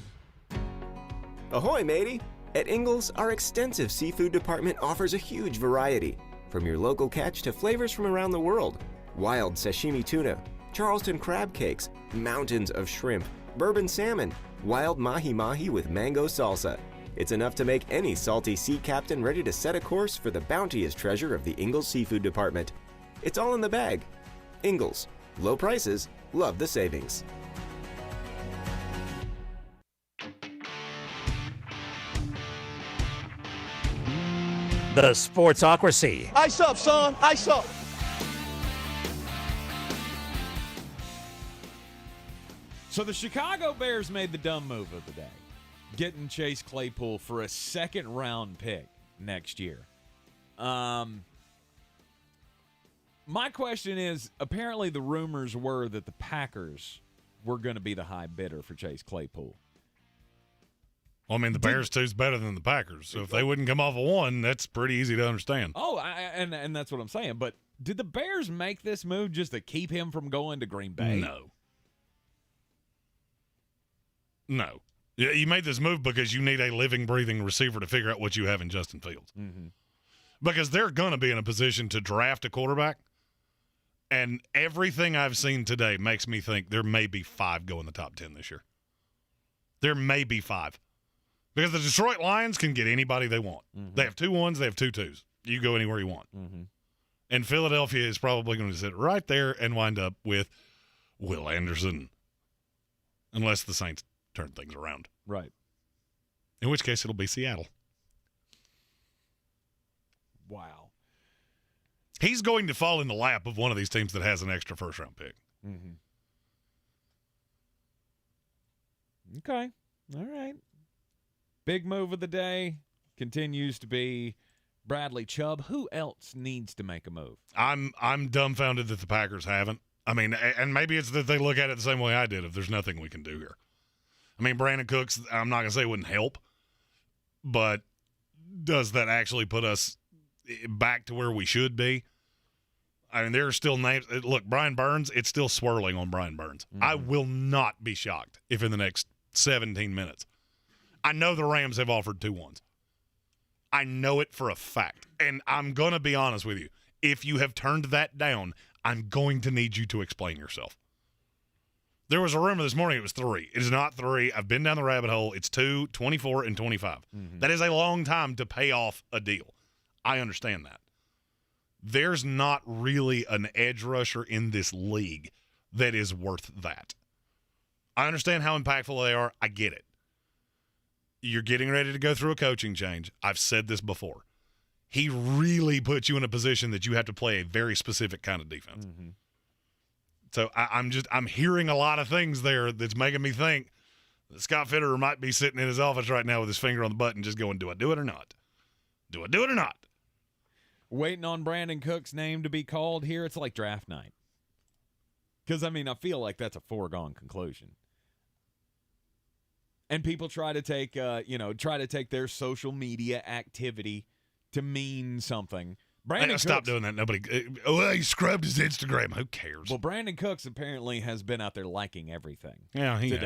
Ahoy, matey! At Ingles, our extensive seafood department offers a huge variety, from your local catch to flavors from around the world. Wild sashimi tuna, Charleston crab cakes, mountains of shrimp, bourbon salmon, wild mahi-mahi with mango salsa. It's enough to make any salty sea captain ready to set a course for the bounteous treasure of the Ingles Seafood Department. It's all in the bag. Ingles. Low prices, love the savings. The Sportsocracy. Ice up, son. Ice up. So the Chicago Bears made the dumb move of the day, getting Chase Claypool for a second-round pick next year. My question is, apparently the rumors were that the Packers were going to be the high bidder for Chase Claypool. Well, I mean, the Bears two's better than the Packers, so if they wouldn't come off of one, that's pretty easy to understand. Oh, and that's what I'm saying. But did the Bears make this move just to keep him from going to Green Bay? No. You made this move because you need a living, breathing receiver to figure out what you have in Justin Fields. Mm-hmm. Because they're going to be in a position to draft a quarterback, and everything I've seen today makes me think there may be 5 go in the top 10 this year. There may be 5. Because the Detroit Lions can get anybody they want. Mm-hmm. They have 2 1s, they have 2 2s. You go anywhere you want. Mm-hmm. And Philadelphia is probably going to sit right there and wind up with Will Anderson. Unless the Saints turn things around. Right. In which case, it'll be Seattle. Wow. He's going to fall in the lap of one of these teams that has an extra first-round pick. Mm-hmm. Okay. All right. Big move of the day continues to be Bradley Chubb. Who else needs to make a move? I'm dumbfounded that the Packers haven't. I mean, and maybe it's that they look at it the same way I did, if there's nothing we can do here. I mean, Brandon Cooks, I'm not going to say wouldn't help, but does that actually put us back to where we should be? I mean, there are still names. Look, Brian Burns, it's still swirling on Brian Burns. Mm-hmm. I will not be shocked if in the next 17 minutes. I know the Rams have offered 2 1s. I know it for a fact. And I'm going to be honest with you. If you have turned that down, I'm going to need you to explain yourself. There was a rumor this morning it was 3. It is not 3. I've been down the rabbit hole. It's 2, 24, and 25. Mm-hmm. That is a long time to pay off a deal. I understand that. There's not really an edge rusher in this league that is worth that. I understand how impactful they are. I get it. You're getting ready to go through a coaching change. I've said this before. He really puts you in a position that you have to play a very specific kind of defense. Mm-hmm. So I'm hearing a lot of things there that's making me think that Scott Fitterer might be sitting in his office right now with his finger on the button just going, do I do it or not? Do I do it or not? Waiting on Brandon Cook's name to be called here. It's like draft night. Because, I mean, I feel like that's a foregone conclusion. And people try to take, their social media activity to mean something. Brandon Cooks, stop doing that. Nobody. He scrubbed his Instagram. Who cares? Well, Brandon Cooks apparently has been out there liking everything. Yeah, he today.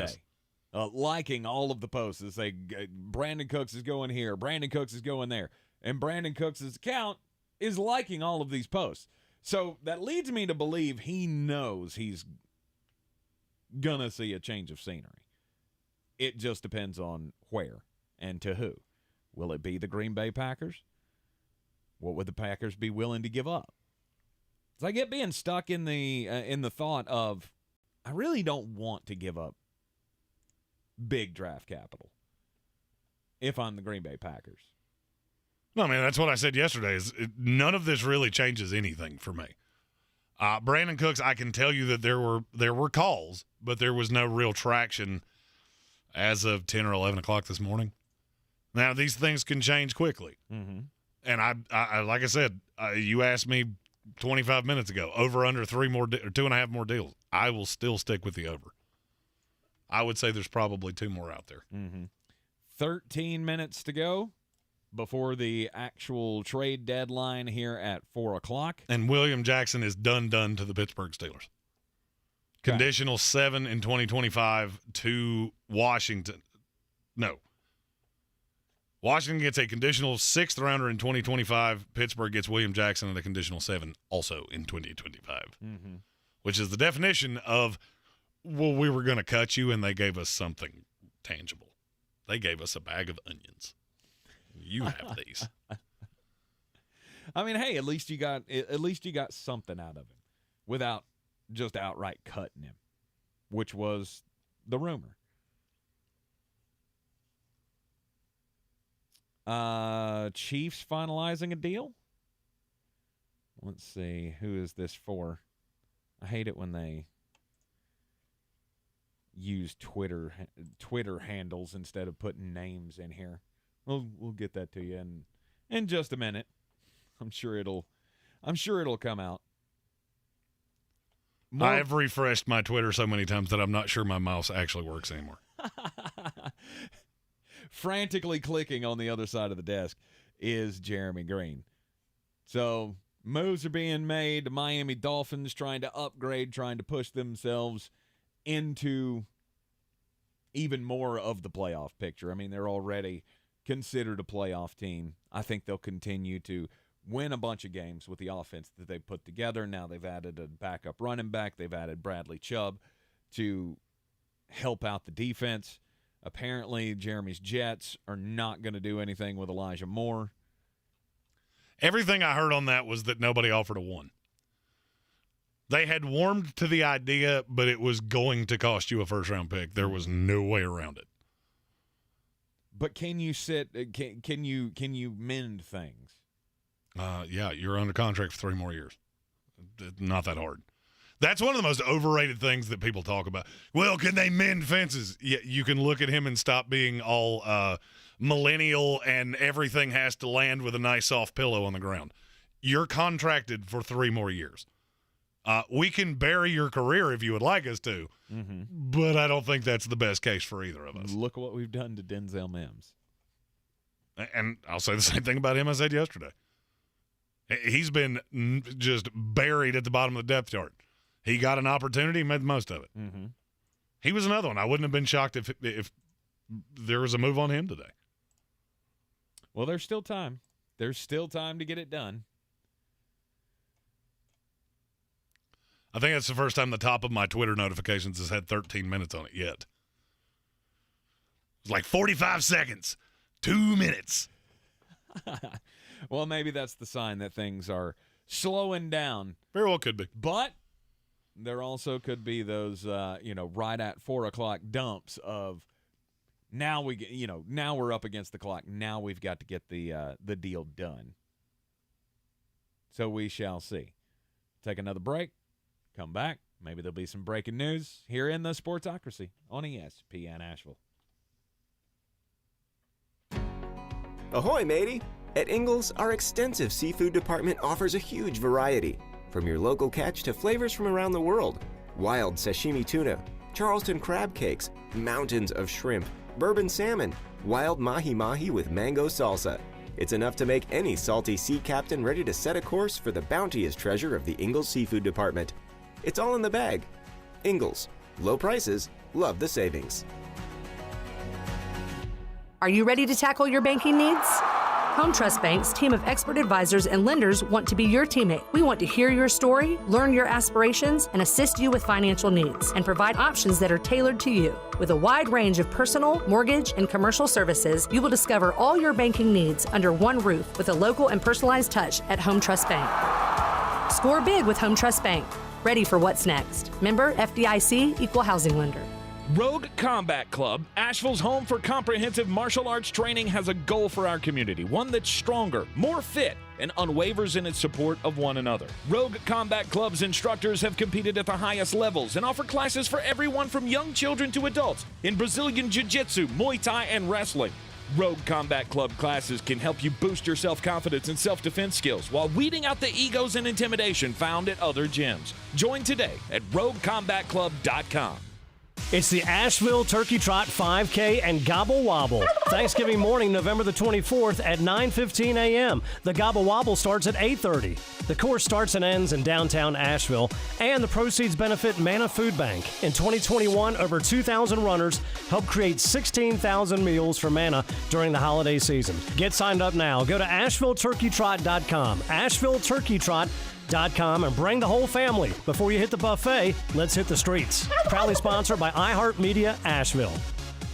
has. Liking all of the posts. They say Brandon Cooks is going here. Brandon Cooks is going there. And Brandon Cooks' account is liking all of these posts. So that leads me to believe he knows he's going to see a change of scenery. It just depends on where and to who. Will it be the Green Bay Packers? What would the Packers be willing to give up? So I get being stuck in the thought of, I really don't want to give up big draft capital if I'm the Green Bay Packers. No, I mean, that's what I said yesterday. None of this really changes anything for me. Brandon Cooks, I can tell you that there were calls, but there was no real traction as of 10 or 11 o'clock this morning. Now, these things can change quickly. Mm-hmm. And I like I said, you asked me 25 minutes ago, over under 3 more or 2.5 more deals. I will still stick with the over. I would say there's probably 2 more out there. Mm-hmm. 13 minutes to go before the actual trade deadline here at 4 o'clock. And William Jackson is done to the Pittsburgh Steelers. Okay. Conditional 7 in 2025 to Washington. No. Washington gets a conditional 6th rounder in 2025. Pittsburgh gets William Jackson and a conditional 7 also in 2025, which is the definition of, well, we were going to cut you, and they gave us something tangible. They gave us a bag of onions. You have these. I mean, hey, at least you got something out of him without just outright cutting him, which was the rumor. Chiefs finalizing a deal. Let's see, who is this for? I hate it when they use Twitter handles instead of putting names in here. We'll get that to you in just a minute. I'm sure it'll come out. I have refreshed my Twitter so many times that I'm not sure my mouse actually works anymore. Frantically clicking on the other side of the desk is Jeremy Greene. So moves are being made. The Miami Dolphins trying to upgrade, trying to push themselves into even more of the playoff picture. I mean, they're already considered a playoff team. I think they'll continue to win a bunch of games with the offense that they put together. Now they've added a backup running back. They've added Bradley Chubb to help out the defense. Apparently, Jeremy's Jets are not going to do anything with Elijah Moore. Everything I heard on that was that nobody offered a 1. They had warmed to the idea, but it was going to cost you a first-round pick. There was no way around it. But can you can you mend things? Yeah, you're under contract for 3 more years. Not that hard. That's one of the most overrated things that people talk about. Well, can they mend fences? Yeah, you can look at him and stop being all millennial and everything has to land with a nice soft pillow on the ground. You're contracted for 3 more years. We can bury your career if you would like us to, but I don't think that's the best case for either of us. Look what we've done to Denzel Mims. And I'll say the same thing about him I said yesterday. He's been just buried at the bottom of the depth chart. He got an opportunity, made the most of it. He was another one. I wouldn't have been shocked if there was a move on him today. Well, there's still time. There's still time to get it done. I think that's the first time the top of my Twitter notifications has had 13 minutes on it yet. It's like 45 seconds, 2 minutes. Well, maybe that's the sign that things are slowing down. Very well could be. But there also could be those, right at 4 o'clock dumps of now we're up against the clock. Now we've got to get the deal done. So we shall see. Take another break. Come back. Maybe there'll be some breaking news here in the Sportsocracy on ESPN Asheville. Ahoy, matey! At Ingles, our extensive seafood department offers a huge variety. From your local catch to flavors from around the world. Wild sashimi tuna, Charleston crab cakes, mountains of shrimp, bourbon salmon, wild mahi-mahi with mango salsa. It's enough to make any salty sea captain ready to set a course for the bounteous treasure of the Ingles Seafood Department. It's all in the bag. Ingles. Low prices, love the savings. Are you ready to tackle your banking needs? Home Trust Bank's team of expert advisors and lenders want to be your teammate. We want to hear your story, learn your aspirations, and assist you with financial needs, and provide options that are tailored to you. With a wide range of personal, mortgage, and commercial services, you will discover all your banking needs under one roof with a local and personalized touch at Home Trust Bank. Score big with Home Trust Bank. Ready for what's next. Member FDIC, Equal Housing Lender. Rogue Combat Club, Asheville's home for comprehensive martial arts training, has a goal for our community, one that's stronger, more fit, and unwavers in its support of one another. Rogue Combat Club's instructors have competed at the highest levels and offer classes for everyone from young children to adults in Brazilian Jiu-Jitsu, Muay Thai, and wrestling. Rogue Combat Club classes can help you boost your self-confidence and self-defense skills while weeding out the egos and intimidation found at other gyms. Join today at roguecombatclub.com. It's the Asheville Turkey Trot 5K and Gobble Wobble. Thanksgiving morning, November the 24th at 9:15 a.m. The Gobble Wobble starts at 8:30. The course starts and ends in downtown Asheville, and the proceeds benefit Manna Food Bank. In 2021, over 2,000 runners helped create 16,000 meals for Manna during the holiday season. Get signed up now. Go to AshevilleTurkeyTrot.com. AshevilleTurkeyTrot.com and bring the whole family. Before you hit the buffet, let's hit the streets. Proudly sponsored by iHeartMedia Asheville.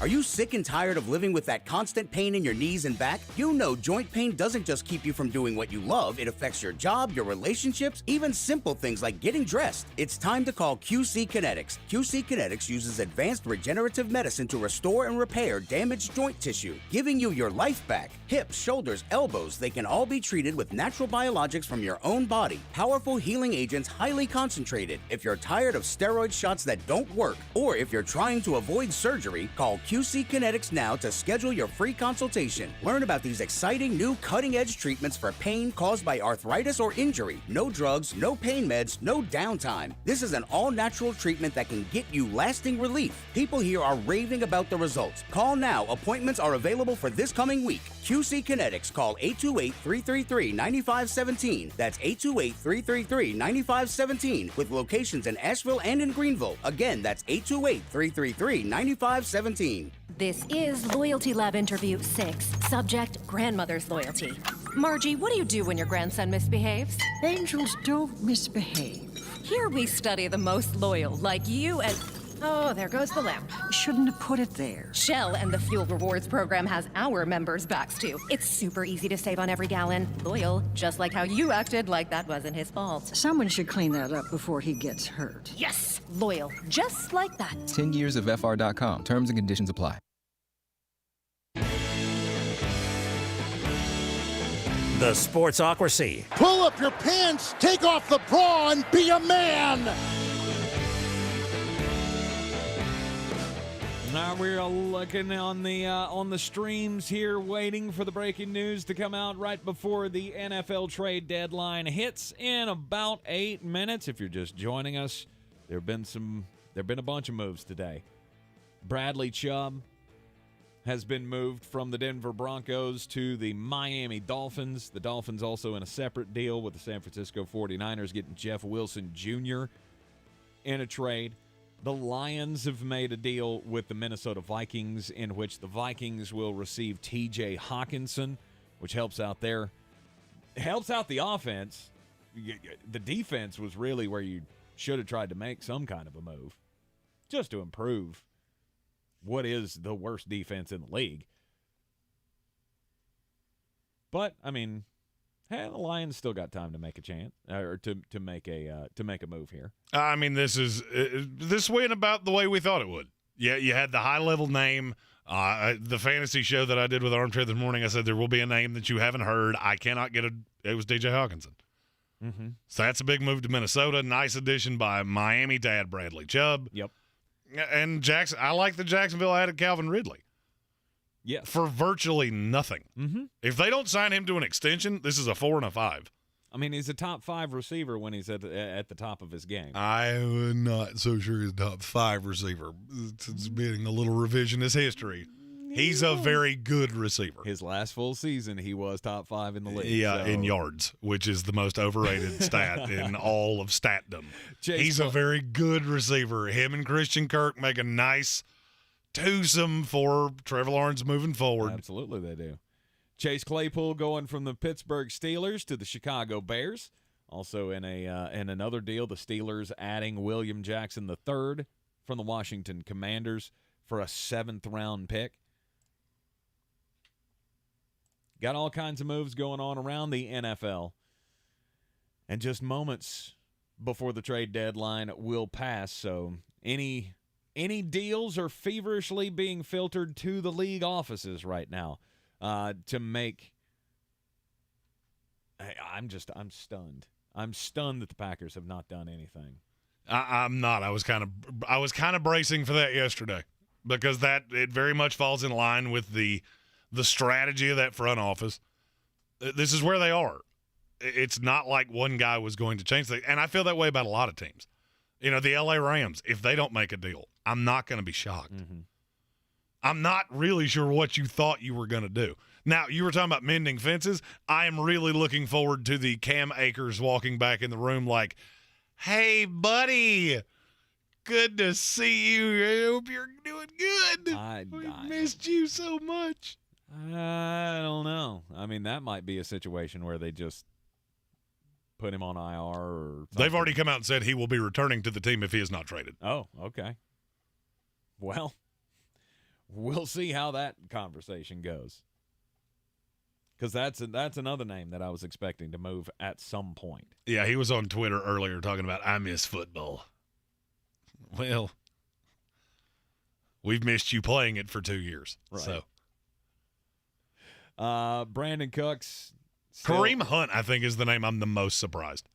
Are you sick and tired of living with that constant pain in your knees and back? You know joint pain doesn't just keep you from doing what you love. It affects your job, your relationships, even simple things like getting dressed. It's time to call QC Kinetics. QC Kinetics uses advanced regenerative medicine to restore and repair damaged joint tissue, giving you your life back. Hips, shoulders, elbows, they can all be treated with natural biologics from your own body. Powerful healing agents, highly concentrated. If you're tired of steroid shots that don't work, or if you're trying to avoid surgery, call QC Kinetics now to schedule your free consultation. Learn about these exciting new cutting-edge treatments for pain caused by arthritis or injury. No drugs, no pain meds, no downtime. This is an all-natural treatment that can get you lasting relief. People here are raving about the results. Call now. Appointments are available for this coming week. QC Kinetics. Call 828-333-9517. That's 828-333-9517 with locations in Asheville and in Greenville. Again, that's 828-333-9517. This is Loyalty Lab Interview 6. Subject, grandmother's loyalty. Margie, what do you do when your grandson misbehaves? Angels don't misbehave. Here we study the most loyal, like you and... Oh, there goes the lamp. Shouldn't have put it there. Shell and the Fuel Rewards program has our members' backs, too. It's super easy to save on every gallon. Loyal, just like how you acted like that wasn't his fault. Someone should clean that up before he gets hurt. Yes! Loyal, just like that. 10 years of FR.com. Terms and conditions apply. The Sportsocracy. Pull up your pants, take off the bra, and be a man! Now we're looking on the streams here, waiting for the breaking news to come out right before the NFL trade deadline hits in about 8 minutes. If you're just joining us, there've been a bunch of moves today. Bradley Chubb has been moved from the Denver Broncos to the Miami Dolphins. The Dolphins also in a separate deal with the San Francisco 49ers, getting Jeff Wilson Jr. in a trade. The Lions have made a deal with the Minnesota Vikings in which the Vikings will receive TJ Hockenson, which helps out the offense. The defense was really where you should have tried to make some kind of a move just to improve what is the worst defense in the league. But I mean, the Lions still got time to make a chance or to make a move here. I mean, this went about the way we thought it would. Yeah, you had the high-level name. The fantasy show that I did with Armchair this morning, I said there will be a name that you haven't heard. I cannot get it was TJ Hockenson. Mm-hmm. So that's a big move to Minnesota. Nice addition by Miami to add Bradley Chubb. Yep. And I like that Jacksonville added Calvin Ridley. Yes. For virtually nothing. Mm-hmm. If they don't sign him to an extension, this is a 4 and a 5. I mean, he's a top 5 receiver when he's at the top of his game. I'm not so sure he's a top 5 receiver. It's being a little revisionist history. He's a very good receiver. His last full season, he was top 5 in the league. Yeah, in yards, which is the most overrated stat in all of statdom. He's a very good receiver. Him and Christian Kirk make a nice twosome for Trevor Lawrence moving forward. Absolutely, they do. Chase Claypool going from the Pittsburgh Steelers to the Chicago Bears. Also in another deal, the Steelers adding William Jackson III from the Washington Commanders for a 7th-round pick. Got all kinds of moves going on around the NFL. And just moments before the trade deadline will pass, so any deals are feverishly being filtered to the league offices right now to make. I'm stunned. I'm stunned that the Packers have not done anything. I'm not. I was kind of bracing for that yesterday because it very much falls in line with the strategy of that front office. This is where they are. It's not like one guy was going to change things, and I feel that way about a lot of teams. You know, the LA Rams, if they don't make a deal, I'm not going to be shocked. Mm-hmm. I'm not really sure what you thought you were going to do. Now, you were talking about mending fences. I am really looking forward to the Cam Akers walking back in the room like, hey, buddy, good to see you. I hope you're doing good. I missed you so much. I don't know. I mean, that might be a situation where they just put him on IR or something. They've already come out and said he will be returning to the team if he is not traded. Oh, okay. Well, we'll see how that conversation goes. Because that's another name that I was expecting to move at some point. Yeah, he was on Twitter earlier talking about, I miss football. Well, we've missed you playing it for 2 years. Right. So, Brandon Cooks. Kareem Hunt, I think, is the name I'm the most surprised.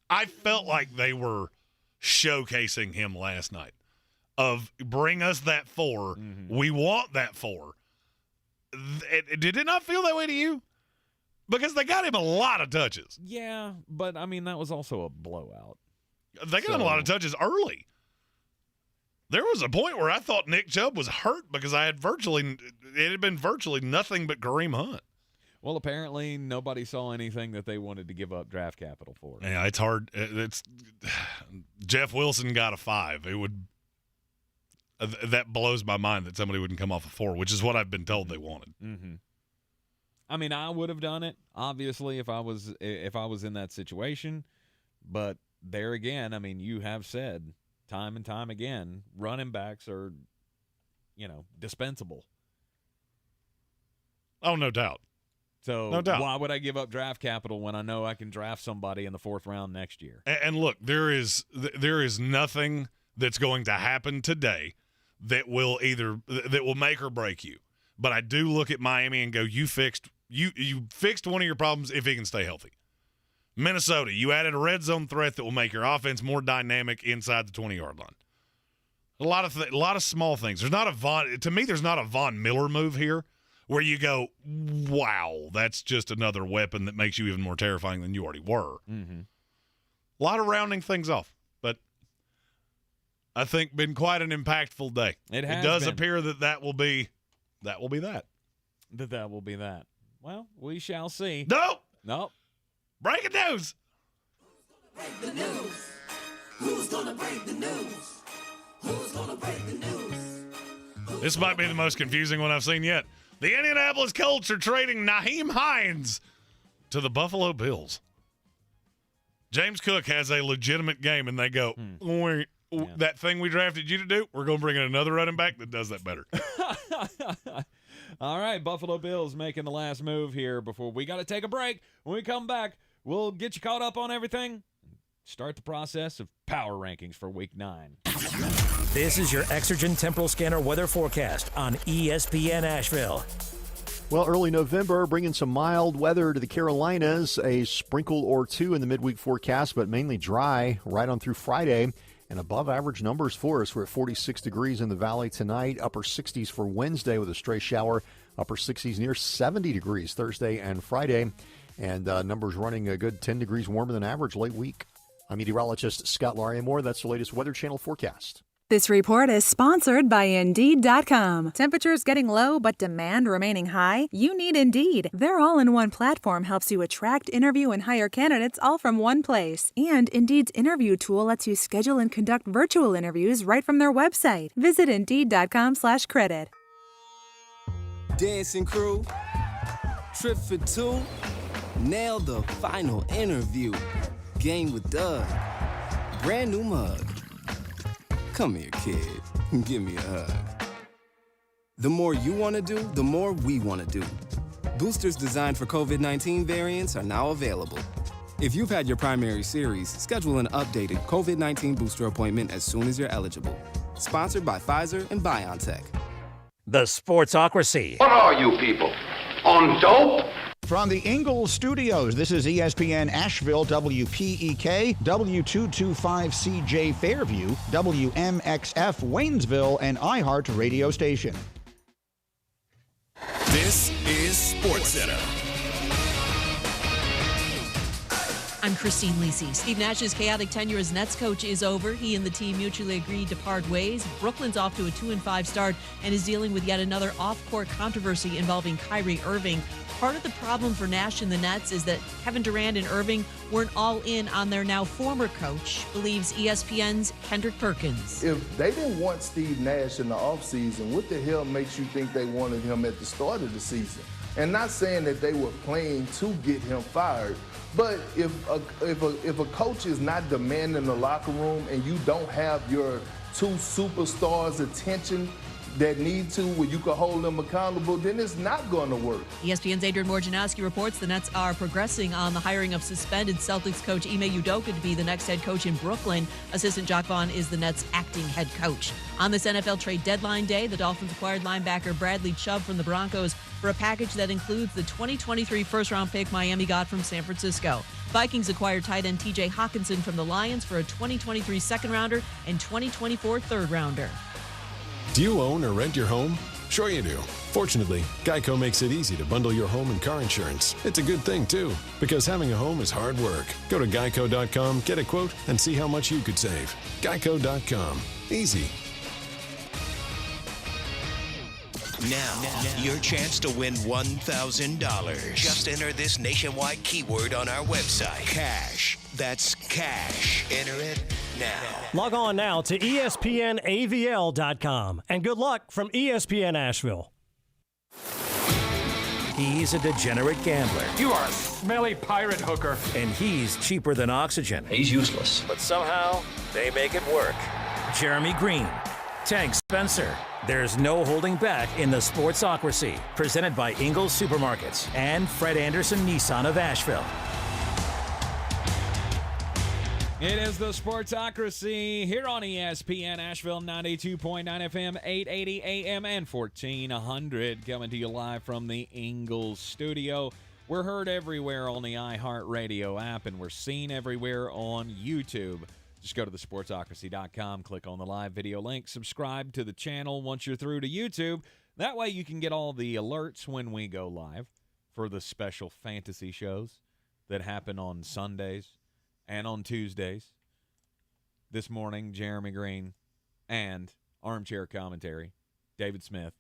I felt like they were showcasing him last night. Of bring us that 4. Mm-hmm. We want that 4. Did it not feel that way to you? Because they got him a lot of touches. Yeah, but, I mean, that was also a blowout. They got him a lot of touches early. There was a point where I thought Nick Chubb was hurt because it had been virtually nothing but Kareem Hunt. Well, apparently nobody saw anything that they wanted to give up draft capital for. Yeah, it's hard. Jeff Wilson got a 5. That blows my mind that somebody wouldn't come off a 4, which is what I've been told they wanted. Mm-hmm. I mean, I would have done it, obviously, if I was in that situation. But there again, I mean, you have said time and time again, running backs are, dispensable. Oh, no doubt. So no doubt. Why would I give up draft capital when I know I can draft somebody in the 4th round next year? And look, there is nothing that's going to happen today that will make or break you. But I do look at Miami and go, you fixed one of your problems if he can stay healthy. Minnesota, you added a red zone threat that will make your offense more dynamic inside the 20-yard line. A lot of small things. There's not a Von Miller move here where you go, wow, that's just another weapon that makes you even more terrifying than you already were. Mm-hmm. A lot of rounding things off, but I think been quite an impactful day. It does appear that will be that. That will be that. Well, we shall see. Nope. Breaking news. Break the news. Who's gonna break the news? Who's gonna break the news? This might be the most confusing one I've seen yet. The Indianapolis Colts are trading Nyheim Hines to the Buffalo Bills. James Cook has a legitimate game, and they go, wait, that thing we drafted you to do, we're going to bring in another running back that does that better. All right, Buffalo Bills making the last move here before we got to take a break. When we come back, we'll get you caught up on everything. Start the process of power rankings for Week 9. This is your Exergen Temporal Scanner weather forecast on ESPN Asheville. Well, early November, bringing some mild weather to the Carolinas. A sprinkle or 2 in the midweek forecast, but mainly dry right on through Friday. And above average numbers for us. We're at 46 degrees in the valley tonight. Upper 60s for Wednesday with a stray shower. Upper 60s near 70 degrees Thursday and Friday. And numbers running a good 10 degrees warmer than average late week. I'm meteorologist Scott Larimore. That's the latest Weather Channel forecast. This report is sponsored by Indeed.com. Temperatures getting low but demand remaining high? You need Indeed. Their all-in-one platform helps you attract, interview, and hire candidates all from one place. And Indeed's interview tool lets you schedule and conduct virtual interviews right from their website. Visit Indeed.com/credit. Dancing crew, trip for 2, nailed the final interview. Game with Doug, brand new mug. Come here, kid. Give me a hug. The more you want to do, the more we want to do. Boosters designed for COVID-19 variants are now available. If you've had your primary series, schedule an updated COVID-19 booster appointment as soon as you're eligible. Sponsored by Pfizer and BioNTech. The Sportsocracy. What are you people? On dope? From the Ingles Studios, this is ESPN Asheville, WPEK, W225CJ Fairview, WMXF Waynesville, and iHeart radio station. This is SportsCenter. I'm Christine Lisi. Steve Nash's chaotic tenure as Nets coach is over. He and the team mutually agreed to part ways. Brooklyn's off to a 2-5 start and is dealing with yet another off-court controversy involving Kyrie Irving. Part of the problem for Nash and the Nets is that Kevin Durant and Irving weren't all in on their now former coach, believes ESPN's Kendrick Perkins. If they didn't want Steve Nash in the offseason, what the hell makes you think they wanted him at the start of the season? And not saying that they were playing to get him fired, but if a coach is not demanding the locker room and you don't have your two superstars' attention that need to, where you can hold them accountable, then it's not going to work. ESPN's Adrian Wojnarowski reports the Nets are progressing on the hiring of suspended Celtics coach Ime Udoka to be the next head coach in Brooklyn. Assistant Jacques Vaughn is the Nets' acting head coach. On this NFL trade deadline day, the Dolphins acquired linebacker Bradley Chubb from the Broncos for a package that includes the 2023 first-round pick Miami got from San Francisco. Vikings acquired tight end TJ Hockenson from the Lions for a 2023 second-rounder and 2024 third-rounder. Do you own or rent your home? Sure you do. Fortunately, Geico makes it easy to bundle your home and car insurance. It's a good thing, too, because having a home is hard work. Go to geico.com, get a quote, and see how much you could save. Geico.com. Easy. Now, your chance to win $1,000. Just enter this nationwide keyword on our website. Cash. That's cash. Enter it now. Log on now to ESPNAVL.com. And good luck from ESPN Asheville. He's a degenerate gambler. You are a smelly pirate hooker. And he's cheaper than oxygen. He's useless. But somehow, they make it work. Jeremy Greene. Tank Spencer. There's no holding back in the Sportsocracy. Presented by Ingles Supermarkets and Fred Anderson Nissan of Asheville. It is the Sportsocracy here on ESPN Asheville, 92.9 FM, 880 AM, and 1400. Coming to you live from the Ingles Studio. We're heard everywhere on the iHeartRadio app, and we're seen everywhere on YouTube. Just go to thesportsocracy.com, click on the live video link, subscribe to the channel once you're through to YouTube. That way you can get all the alerts when we go live for the special fantasy shows that happen on Sundays and on Tuesdays. This morning, Jeremy Greene and armchair commentary, David Smith,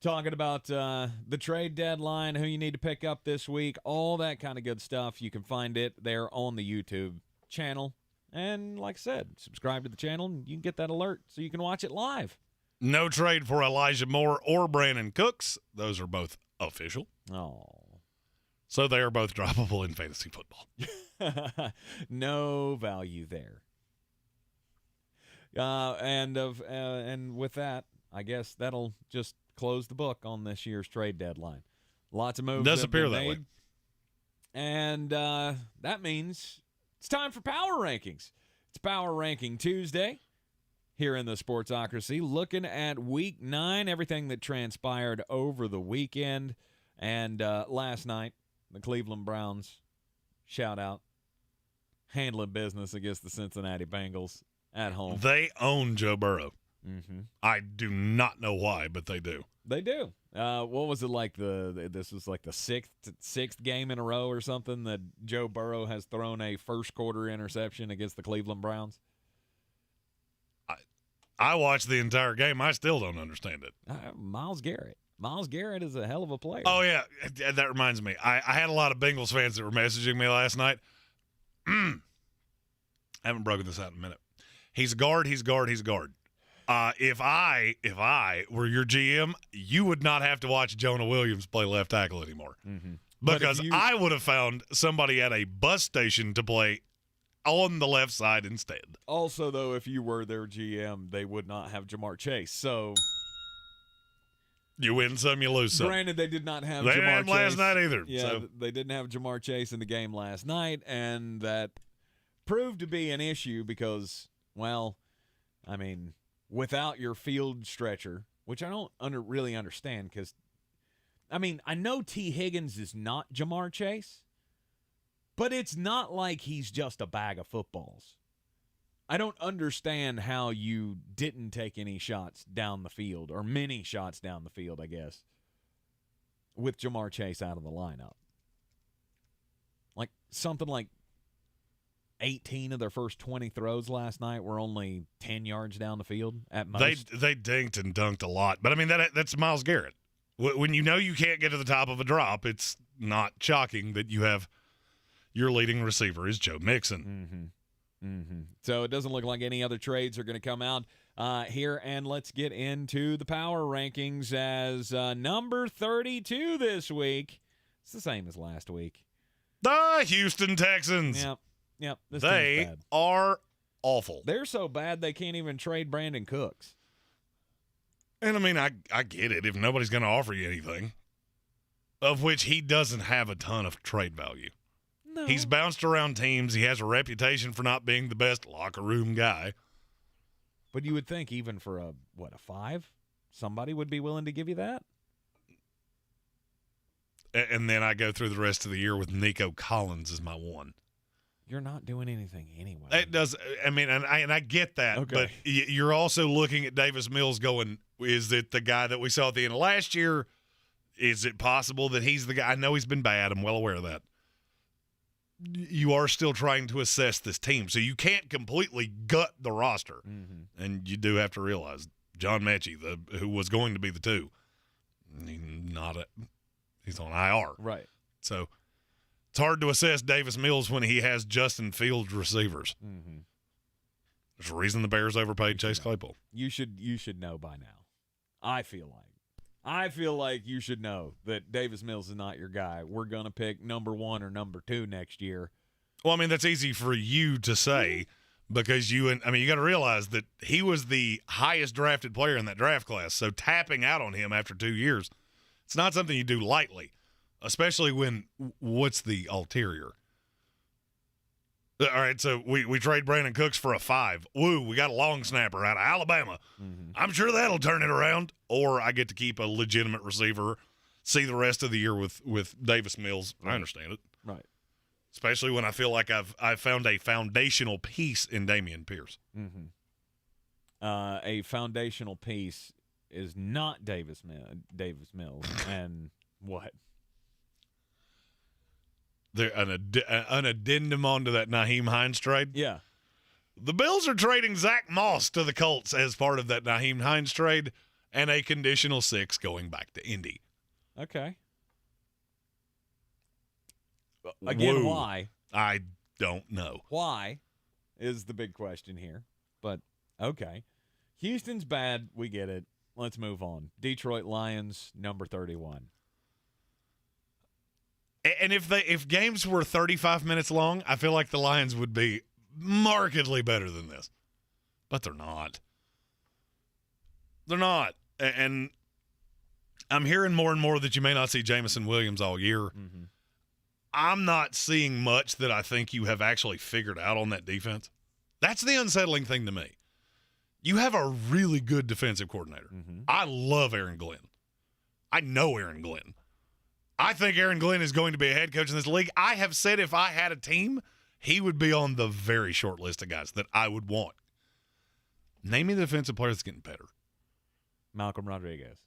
talking about the trade deadline, who you need to pick up this week, all that kind of good stuff. You can find it there on the YouTube channel. And like I said, subscribe to the channel, and you can get that alert so you can watch it live. No trade for Elijah Moore or Brandon Cooks. Those are both official. Oh. So they are both droppable in fantasy football. No value there. And with that, I guess that'll just close the book on this year's trade deadline. Lots of moves Does have appear been that made. way. And that means it's time for Power Rankings. It's Power Ranking Tuesday here in the Sportsocracy, looking at Week 9, everything that transpired over the weekend. And last night, the Cleveland Browns, shout out, handling business against the Cincinnati Bengals at home. They own Joe Burrow. Mm-hmm. I do not know why, but they do. They do. What was it like? This was like the sixth game in a row or something that Joe Burrow has thrown a first quarter interception against the Cleveland Browns. I watched the entire game. I still don't understand it. Myles Garrett. Myles Garrett is a hell of a player. Oh, yeah. That reminds me. I had a lot of Bengals fans that were messaging me last night. I haven't broken this out in a minute. He's a guard. He's a guard. He's a guard. If I were your GM, you would not have to watch Jonah Williams play left tackle anymore. Mm-hmm. Because I would have found somebody at a bus station to play on the left side instead. Also, though, if you were their GM, they would not have Jamar Chase. So you win some, you lose some. Granted, they did not have Jamar Chase. They didn't last night either. Yeah, so. They didn't have Jamar Chase in the game last night, and that proved to be an issue because, well, I mean, without your field stretcher, which I don't really understand because, I mean, I know T. Higgins is not Jamar Chase, but it's not like he's just a bag of footballs. I don't understand how you didn't take any shots down the field, or many shots down the field, I guess, with Jamar Chase out of the lineup. Like something like 18 of their first 20 throws last night were only 10 yards down the field at most. They dinked and dunked a lot. But, I mean, that's Myles Garrett. When you know you can't get to the top of a drop, it's not shocking that you have your leading receiver is Joe Mixon. So it doesn't look like any other trades are going to come out here. And let's get into the power rankings as number 32 this week. It's the same as last week. The Houston Texans. Yep. They are awful. They're so bad they can't even trade Brandon Cooks. And, I mean, I get it if nobody's going to offer you anything, of which he doesn't have a ton of trade value. No. He's bounced around teams. He has a reputation for not being the best locker room guy. But you would think even for a 5, somebody would be willing to give you that? And then I go through the rest of the year with Nico Collins as my 1. You're not doing anything anyway. It does. I mean, and I get that, Okay. but you're also looking at Davis Mills going, is it the guy that we saw at the end of last year? Is it possible that he's the guy? I know he's been bad. I'm well aware of that. You are still trying to assess this team, so you can't completely gut the roster. And you do have to realize John Mechie, who was going to be the 2, he's on IR. Right. So it's hard to assess Davis Mills when he has Justin Fields receivers. There's a reason the Bears overpaid Chase Claypool. You should know by now. I feel like you should know that Davis Mills is not your guy. We're going to pick number 1 or number 2 next year. Well, I mean, that's easy for you to say because you got to realize that he was the highest drafted player in that draft class. So tapping out on him after 2 years, it's not something you do lightly, especially when what's the ulterior? All right, so we trade Brandon Cooks for a 5. Woo, we got a long snapper out of Alabama. I'm sure that'll turn it around. Or I get to keep a legitimate receiver, see the rest of the year with Davis Mills. I understand it. Right. Especially when I feel like I've found a foundational piece in Dameon Pierce. A foundational piece is not Davis Mills. And what? An addendum onto that Nyheim Hines trade? Yeah. The Bills are trading Zach Moss to the Colts as part of that Nyheim Hines trade and a conditional 6 going back to Indy. Okay. Again, Whoa. why? I don't know. Why is the big question here. But, okay. Houston's bad. We get it. Let's move on. Detroit Lions, number 31. And if games were 35 minutes long, I feel like the Lions would be markedly better than this. But they're not. They're not. And I'm hearing more and more that you may not see Jamison Williams all year. I'm not seeing much that I think you have actually figured out on that defense. That's the unsettling thing to me. You have a really good defensive coordinator. I love Aaron Glenn. I know Aaron Glenn. I think Aaron Glenn is going to be a head coach in this league. I have said if I had a team, he would be on the very short list of guys that I would want. Name me the defensive player that's getting better. Malcolm Rodriguez.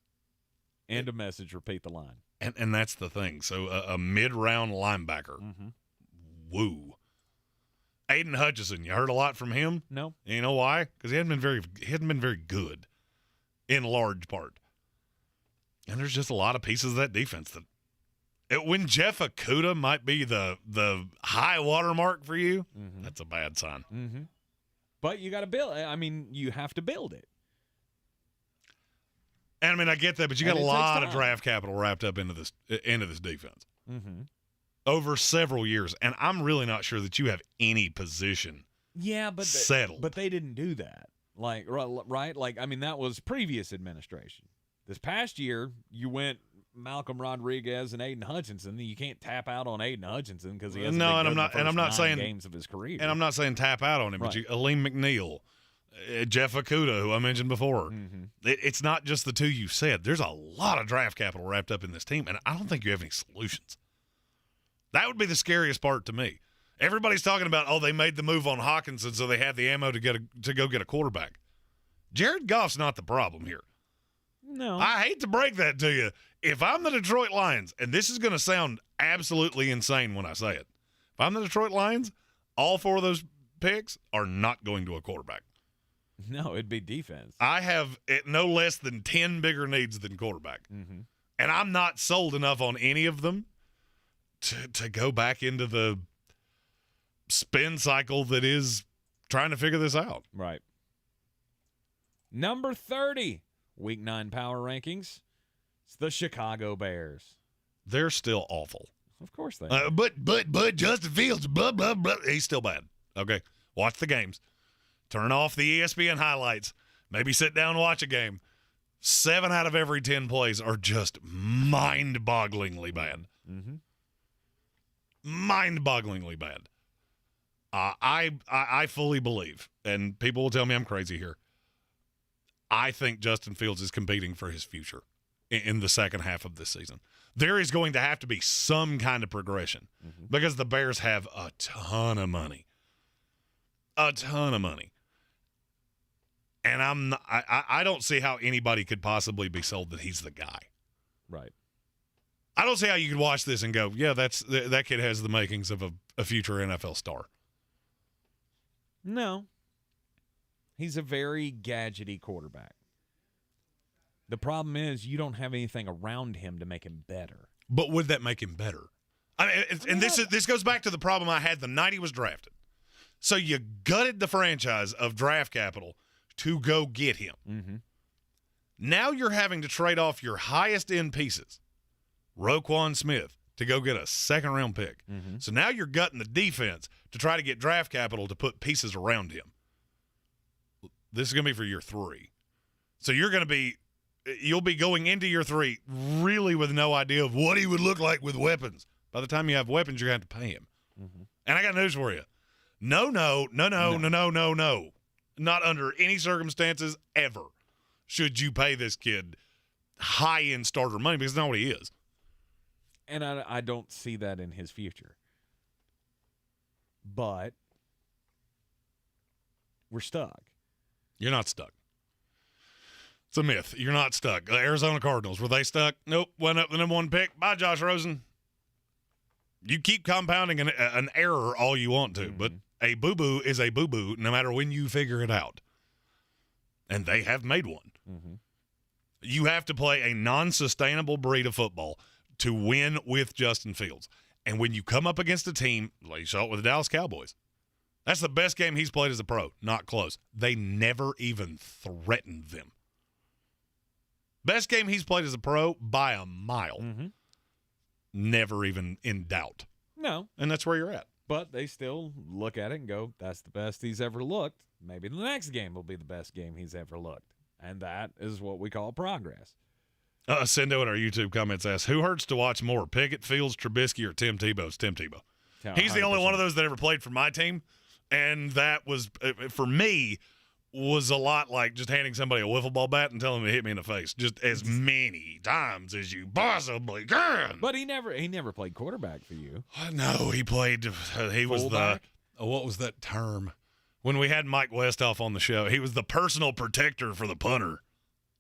End of message. Repeat the line. And that's the thing. So a mid-round linebacker. Woo. Aiden Hutchinson. You heard a lot from him? No. You know why? Because he hadn't been very good in large part. And there's just a lot of pieces of that defense that when Jeff Okudah might be the high water mark for you, that's a bad sign. But you got to build. I mean, you have to build it. And I mean, I get that, but you got a lot of draft capital wrapped up into this defense over several years, and I'm really not sure that you have any position. Settled. But they didn't do that. Like, right? Like, I mean, that was previous administration. This past year, you went Malcolm Rodriguez and Aiden Hutchinson. You can't tap out on Aiden Hutchinson because he hasn't been good in the first 9 games of his career. And I'm not saying tap out on him, but Aleem McNeil, Jeff Okudah, who I mentioned before. It's not just the 2 you said. There's a lot of draft capital wrapped up in this team, and I don't think you have any solutions. That would be the scariest part to me. Everybody's talking about, they made the move on Hockenson so they had the ammo to go get a quarterback. Jared Goff's not the problem here. No. I hate to break that to you. If I'm the Detroit Lions, and this is going to sound absolutely insane when I say it, if I'm the Detroit Lions, all 4 of those picks are not going to a quarterback. No, it'd be defense. I have no less than 10 bigger needs than quarterback. Mm-hmm. And I'm not sold enough on any of them to go back into the spin cycle that is trying to figure this out. Right. Number 30, Week 9 power rankings. It's the Chicago Bears. They're still awful. Of course they are. But Justin Fields, blah, blah, blah. He's still bad. Okay. Watch the games. Turn off the ESPN highlights. Maybe sit down and watch a game. 7 out of every 10 plays are just mind-bogglingly bad. Mm-hmm. Mind-bogglingly bad. I fully believe, and people will tell me I'm crazy here, I think Justin Fields is competing for his future in the second half of this season. There is going to have to be some kind of progression because the Bears have a ton of money. A ton of money. And I don't see how anybody could possibly be sold that he's the guy. Right. I don't see how you could watch this and go, yeah, that kid has the makings of a future NFL star. No. He's a very gadgety quarterback. The problem is you don't have anything around him to make him better. But would that make him better? This goes back to the problem I had the night he was drafted. So you gutted the franchise of draft capital to go get him. Mm-hmm. Now you're having to trade off your highest-end pieces, Roquan Smith, to go get a second-round pick. Mm-hmm. So now you're gutting the defense to try to get draft capital to put pieces around him. This is going to be for year 3. So you'll be going into year 3 really with no idea of what he would look like with weapons. By the time you have weapons, you're going to have to pay him. Mm-hmm. And I got news for you. No. Not under any circumstances ever should you pay this kid high-end starter money because that's not what he is. And I don't see that in his future. But we're stuck. You're not stuck. It's a myth. You're not stuck. The Arizona Cardinals, were they stuck? Nope. Went up the number 1 pick. Bye, Josh Rosen. You keep compounding an error all you want to, but a boo-boo is a boo-boo no matter when you figure it out. And they have made one. Mm-hmm. You have to play a non-sustainable breed of football to win with Justin Fields. And when you come up against a team, like you saw it with the Dallas Cowboys, that's the best game he's played as a pro. Not close. They never even threatened them. Best game he's played as a pro by a mile. Mm-hmm. Never even in doubt. No. And that's where you're at. But they still look at it and go, that's the best he's ever looked. Maybe the next game will be the best game he's ever looked. And that is what we call progress. Sendo in our YouTube comments asks, who hurts to watch more, Pickett, Fields, Trubisky, or Tim Tebow? It's Tim Tebow. He's the only one of those that ever played for my team. And that was, for me, was a lot like just handing somebody a wiffle ball bat and telling them to hit me in the face just as many times as you possibly can. But he never played quarterback for you. No, he played. He was Fullback? what was that term? When we had Mike Westhoff on the show, he was the personal protector for the punter.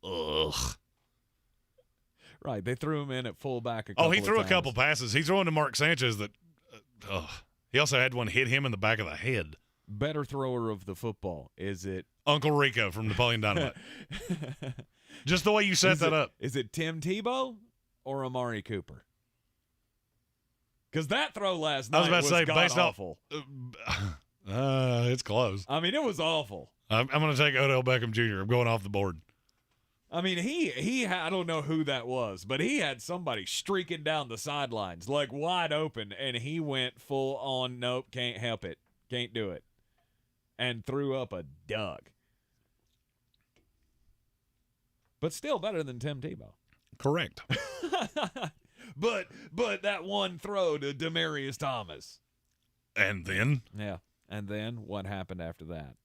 Ugh. Right, they threw him in at fullback. He threw a couple passes. He threw into Mark Sanchez that. He also had one hit him in the back of the head. Better thrower of the football, is it Uncle Rico from Napoleon Dynamite? Just the way you set that up. Is it Tim Tebow or Amari Cooper? Because that throw last night was based awful. It's close. I mean, it was awful. I'm going to take Odell Beckham Jr. I'm going off the board. I mean, he I don't know who that was, but he had somebody streaking down the sidelines, like wide open, and he went full on, nope, can't help it, can't do it, and threw up a duck. But still better than Tim Tebow. Correct. But that one throw to Demaryius Thomas. And then? Yeah. And then what happened after that?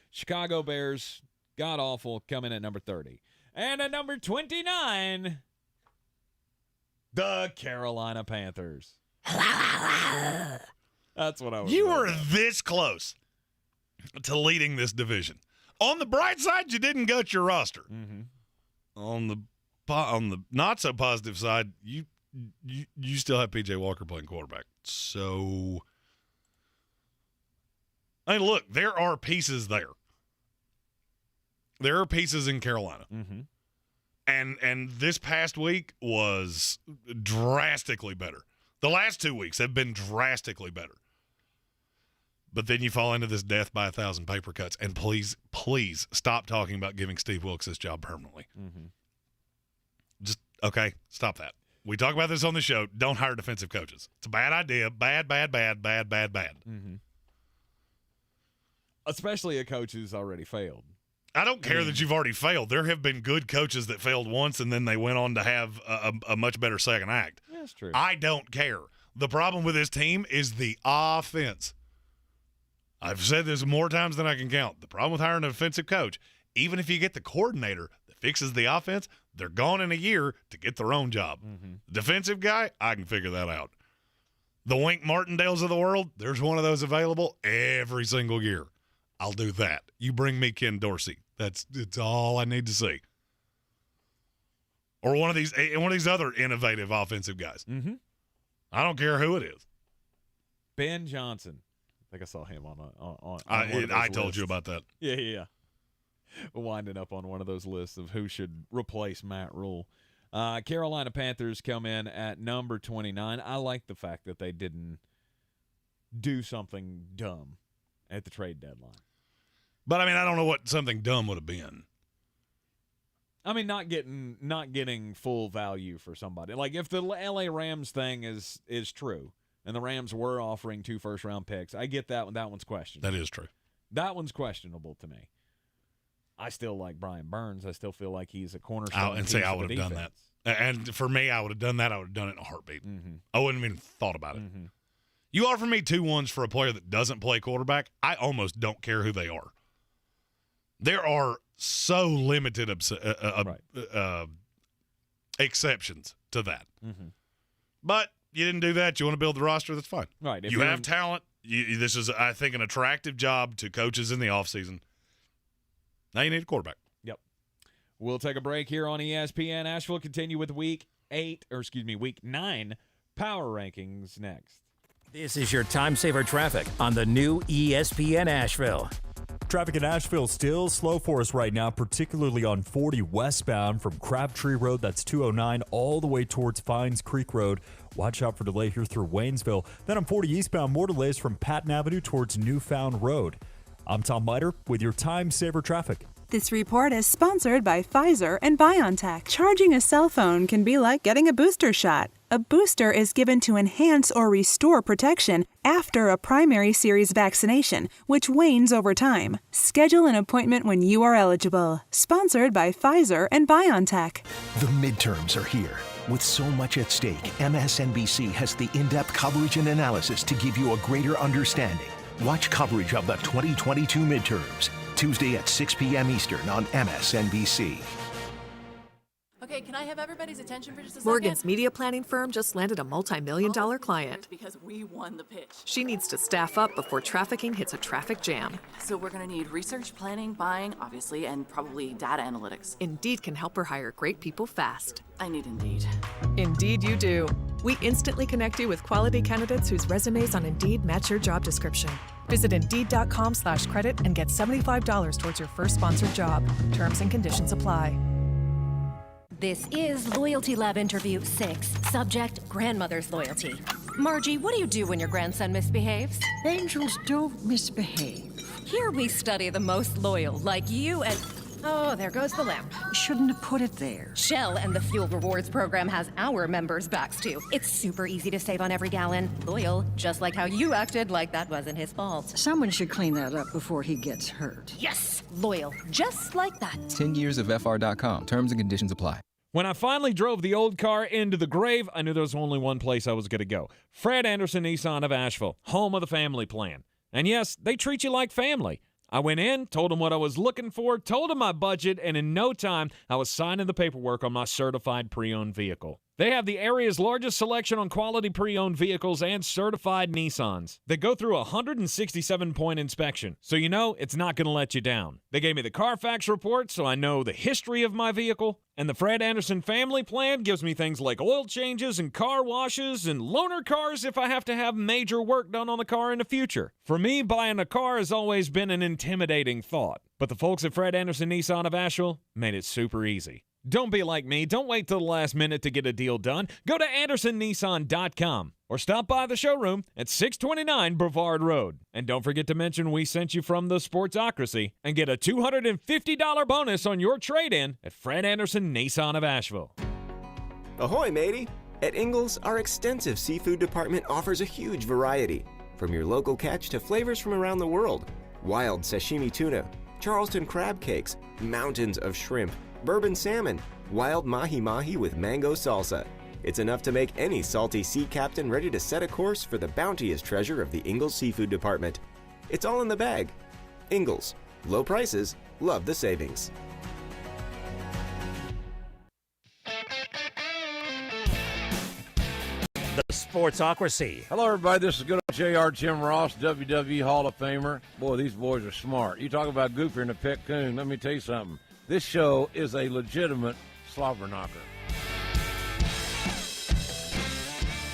Chicago Bears, god-awful, coming at number 30. And at number 29, the Carolina Panthers. That's what I was You were this close to leading this division. On the bright side, you didn't gut your roster. Mm-hmm. On the not so positive side, you still have PJ Walker playing quarterback. So I mean, look, there are pieces there. There are pieces in Carolina. Mm-hmm. And this past week was drastically better. The last 2 weeks have been drastically better. But then you fall into this death by 1,000 paper cuts. And please, please stop talking about giving Steve Wilkes this job permanently. Mm-hmm. Just, okay, stop that. We talk about this on the show. Don't hire defensive coaches. It's a bad idea. Bad. Mm-hmm. Especially a coach who's already failed. I don't care that you've already failed. There have been good coaches that failed once, and then they went on to have a much better second act. Yeah, that's true. I don't care. The problem with this team is the offense. I've said this more times than I can count. The problem with hiring an offensive coach, even if you get the coordinator that fixes the offense, they're gone in a year to get their own job. Mm-hmm. Defensive guy, I can figure that out. The Wink Martindales of the world, there's one of those available every single year. I'll do that. You bring me Ken Dorsey. It's all I need to see. Or one of these other innovative offensive guys. Mm-hmm. I don't care who it is. Ben Johnson. I think I saw him on I told you about that. Yeah. Winding up on one of those lists of who should replace Matt Rule. Carolina Panthers come in at number 29. I like the fact that they didn't do something dumb at the trade deadline. But, I mean, I don't know what something dumb would have been. I mean, not getting full value for somebody. Like, if the L.A. Rams thing is true, and the Rams were offering 2 first-round picks, I get that one. That one's questionable. That is true. That one's questionable to me. I still like Brian Burns. I still feel like he's a cornerstone. And say I would have done that. And for me, I would have done that. I would have done it in a heartbeat. Mm-hmm. I wouldn't have even thought about it. Mm-hmm. You offer me 2 ones for a player that doesn't play quarterback, I almost don't care who they are. There are so limited exceptions to that. Mm-hmm. But you didn't do that. You want to build the roster, that's fine. Right. You have talent. This is, I think, an attractive job to coaches in the offseason. Now you need a quarterback. Yep. We'll take a break here on ESPN Asheville. Continue with week 9 power rankings next. This is your time saver traffic on the new ESPN Asheville. Traffic in Asheville still slow for us right now, particularly on 40 westbound from Crabtree Road, that's 209, all the way towards Fines Creek Road. Watch out for delay here through Waynesville. Then on 40 eastbound, more delays from Patton Avenue towards Newfound Road. I'm Tom Miter with your time saver traffic. This report is sponsored by Pfizer and BioNTech. Charging a cell phone can be like getting a booster shot. A booster is given to enhance or restore protection after a primary series vaccination, which wanes over time. Schedule an appointment when you are eligible. Sponsored by Pfizer and BioNTech. The midterms are here. With so much at stake, MSNBC has the in-depth coverage and analysis to give you a greater understanding. Watch coverage of the 2022 midterms, Tuesday at 6 p.m. Eastern on MSNBC. Okay, can I have everybody's attention for just a second? Morgan's media planning firm just landed a multi-million-dollar client. Because we won the pitch. She needs to staff up before trafficking hits a traffic jam. So we're going to need research, planning, buying, obviously, and probably data analytics. Indeed can help her hire great people fast. I need Indeed. Indeed you do. We instantly connect you with quality candidates whose resumes on Indeed match your job description. Visit Indeed.com/credit and get $75 towards your first sponsored job. Terms and conditions apply. This is Loyalty Lab Interview 6. Subject, grandmother's loyalty. Margie, what do you do when your grandson misbehaves? Angels don't misbehave. Here we study the most loyal, like you and... Oh, there goes the lamp. Shouldn't have put it there. Shell and the Fuel Rewards program has our members' backs, too. It's super easy to save on every gallon. Loyal, just like how you acted like that wasn't his fault. Someone should clean that up before he gets hurt. Yes! Loyal, just like that. 10 years of FR.com. Terms and conditions apply. When I finally drove the old car into the grave, I knew there was only one place I was going to go. Fred Anderson Nissan of Asheville, home of the family plan. And yes, they treat you like family. I went in, told them what I was looking for, told them my budget, and in no time, I was signing the paperwork on my certified pre-owned vehicle. They have the area's largest selection on quality pre-owned vehicles and certified Nissans. They go through a 167-point inspection, so you know it's not going to let you down. They gave me the Carfax report, so I know the history of my vehicle. And the Fred Anderson family plan gives me things like oil changes and car washes and loaner cars if I have to have major work done on the car in the future. For me, buying a car has always been an intimidating thought. But the folks at Fred Anderson Nissan of Asheville made it super easy. Don't be like me. Don't wait till the last minute to get a deal done. Go to AndersonNissan.com or stop by the showroom at 629 Brevard Road. And don't forget to mention we sent you from the Sportsocracy and get a $250 bonus on your trade-in at Fred Anderson Nissan of Asheville. Ahoy, matey! At Ingles, our extensive seafood department offers a huge variety. From your local catch to flavors from around the world. Wild sashimi tuna, Charleston crab cakes, mountains of shrimp, bourbon salmon, wild mahi-mahi with mango salsa. It's enough to make any salty sea captain ready to set a course for the bounteous treasure of the Ingles Seafood Department. It's all in the bag. Ingles. Low prices, love the savings. The Sportsocracy. Hello, everybody. This is good old J.R. Jim Ross, WWE Hall of Famer. Boy, these boys are smart. You talk about goofier than a pet coon. Let me tell you something. This show is a legitimate slobber knocker.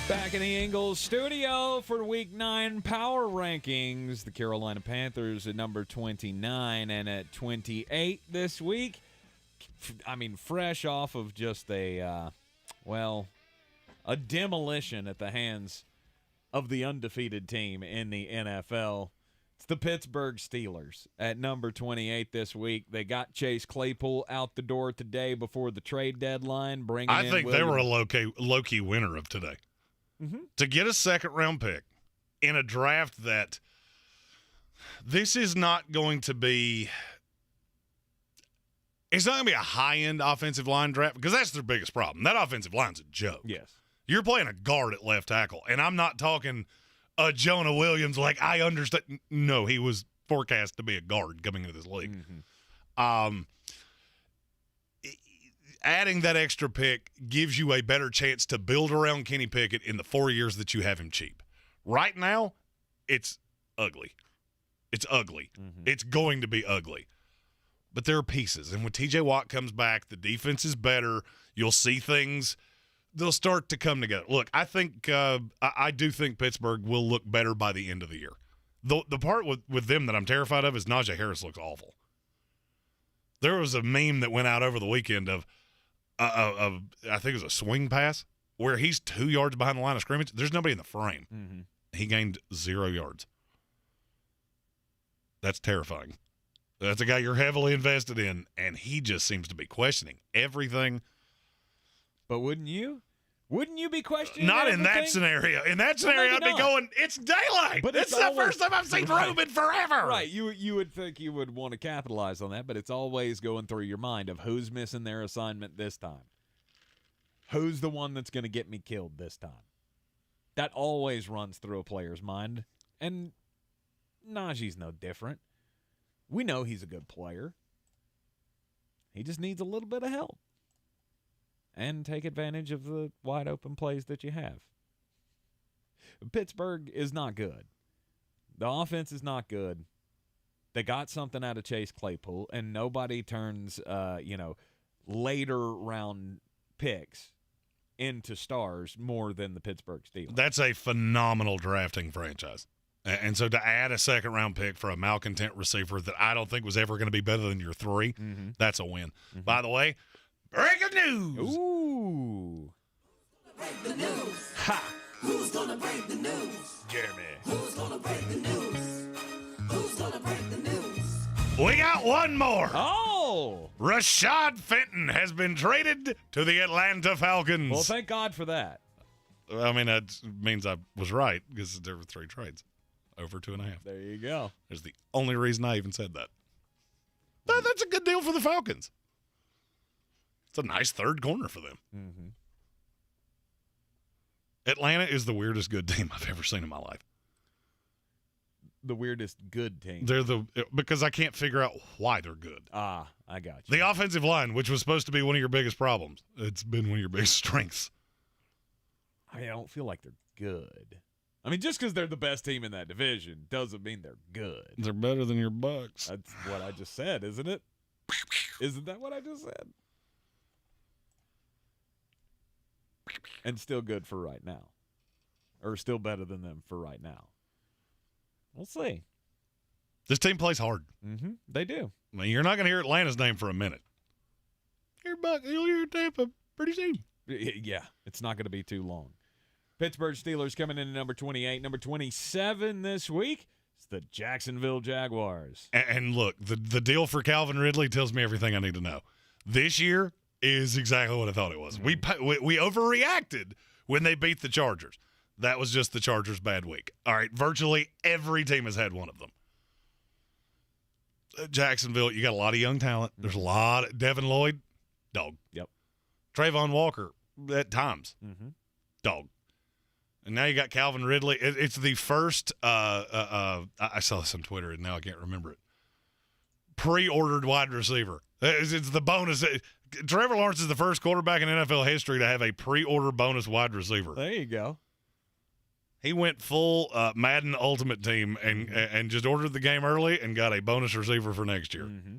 Back in the Ingles studio for Week 9 Power Rankings. The Carolina Panthers at number 29 and at 28 this week. I mean, fresh off of just a demolition at the hands of the undefeated team in the NFL. It's the Pittsburgh Steelers at number 28 this week. They got Chase Claypool out the door today before the trade deadline. I think they were a low-key winner of today. Mm-hmm. To get a second-round pick in a draft that this is not going to be – it's not going to be a high-end offensive line draft because that's their biggest problem. That offensive line's a joke. Yes. You're playing a guard at left tackle, and I'm not talking Jonah Williams like I understand. No, he was forecast to be a guard coming into this league. Mm-hmm. Adding that extra pick gives you a better chance to build around Kenny Pickett in the 4 years that you have him cheap. Right now, it's ugly. It's ugly. Mm-hmm. It's going to be ugly. But there are pieces, and when TJ Watt comes back, the defense is better. You'll see things. They'll start to come together. Look, I think I do think Pittsburgh will look better by the end of the year. The part with them that I'm terrified of is Najee Harris looks awful. There was a meme that went out over the weekend of I think it was a swing pass where he's 2 yards behind the line of scrimmage. There's nobody in the frame. Mm-hmm. He gained 0 yards. That's terrifying. That's a guy you're heavily invested in, and he just seems to be questioning everything. But wouldn't you? Wouldn't you be questioning Not everything? in that scenario. In that scenario, I'd be going, it's daylight. But it's the first time I've seen Ruben forever. Right. You would think you would want to capitalize on that, but it's always going through your mind of who's missing their assignment this time. Who's the one that's going to get me killed this time? That always runs through a player's mind. And Najee's no different. We know he's a good player. He just needs a little bit of help. And take advantage of the wide open plays that you have. Pittsburgh is not good. The offense is not good. They got something out of Chase Claypool, and nobody turns, later round picks into stars more than the Pittsburgh Steelers. That's a phenomenal drafting franchise. And so to add a second-round pick for a malcontent receiver that I don't think was ever going to be better than your 3, that's a win. Mm-hmm. By the way, breaking news! Ooh. Break the news. Ha! Who's gonna break the news? Jeremy. Who's gonna break the news? Who's gonna break the news? We got one more. Oh! Rashad Fenton has been traded to the Atlanta Falcons. Well, thank God for that. I mean, that means I was right because there were 3 trades. Over 2.5. There you go. There's the only reason I even said that. That's a good deal for the Falcons. It's a nice third corner for them. Mm-hmm. Atlanta is the weirdest good team I've ever seen in my life. The weirdest good team. They're because I can't figure out why they're good. Ah, I got you. The offensive line, which was supposed to be one of your biggest problems, it's been one of your biggest strengths. I mean, I don't feel like they're good. I mean, just because they're the best team in that division doesn't mean they're good. They're better than your Bucks. That's what I just said, isn't it? Isn't that what I just said? And still good for right now. Or still better than them for right now. We'll see. This team plays hard. Mm-hmm. They do. I mean, you're not going to hear Atlanta's name for a minute. You'll hear Tampa pretty soon. Yeah, it's not going to be too long. Pittsburgh Steelers coming in at number 28. Number 27 this week is the Jacksonville Jaguars. And look, the deal for Calvin Ridley tells me everything I need to know. This year is exactly what I thought it was. We overreacted when they beat the Chargers. That was just the Chargers' bad week. All right, virtually every team has had one of them. Jacksonville, you got a lot of young talent. There's a lot of Devin Lloyd, dog. Yep. Trayvon Walker, at times, dog. And now you got Calvin Ridley. It's the first, I saw this on Twitter, and now I can't remember it, pre-ordered wide receiver. It's the bonus. Trevor Lawrence is the first quarterback in NFL history to have a pre-order bonus wide receiver. There you go. He went full Madden Ultimate Team and just ordered the game early and got a bonus receiver for next year. Mm-hmm.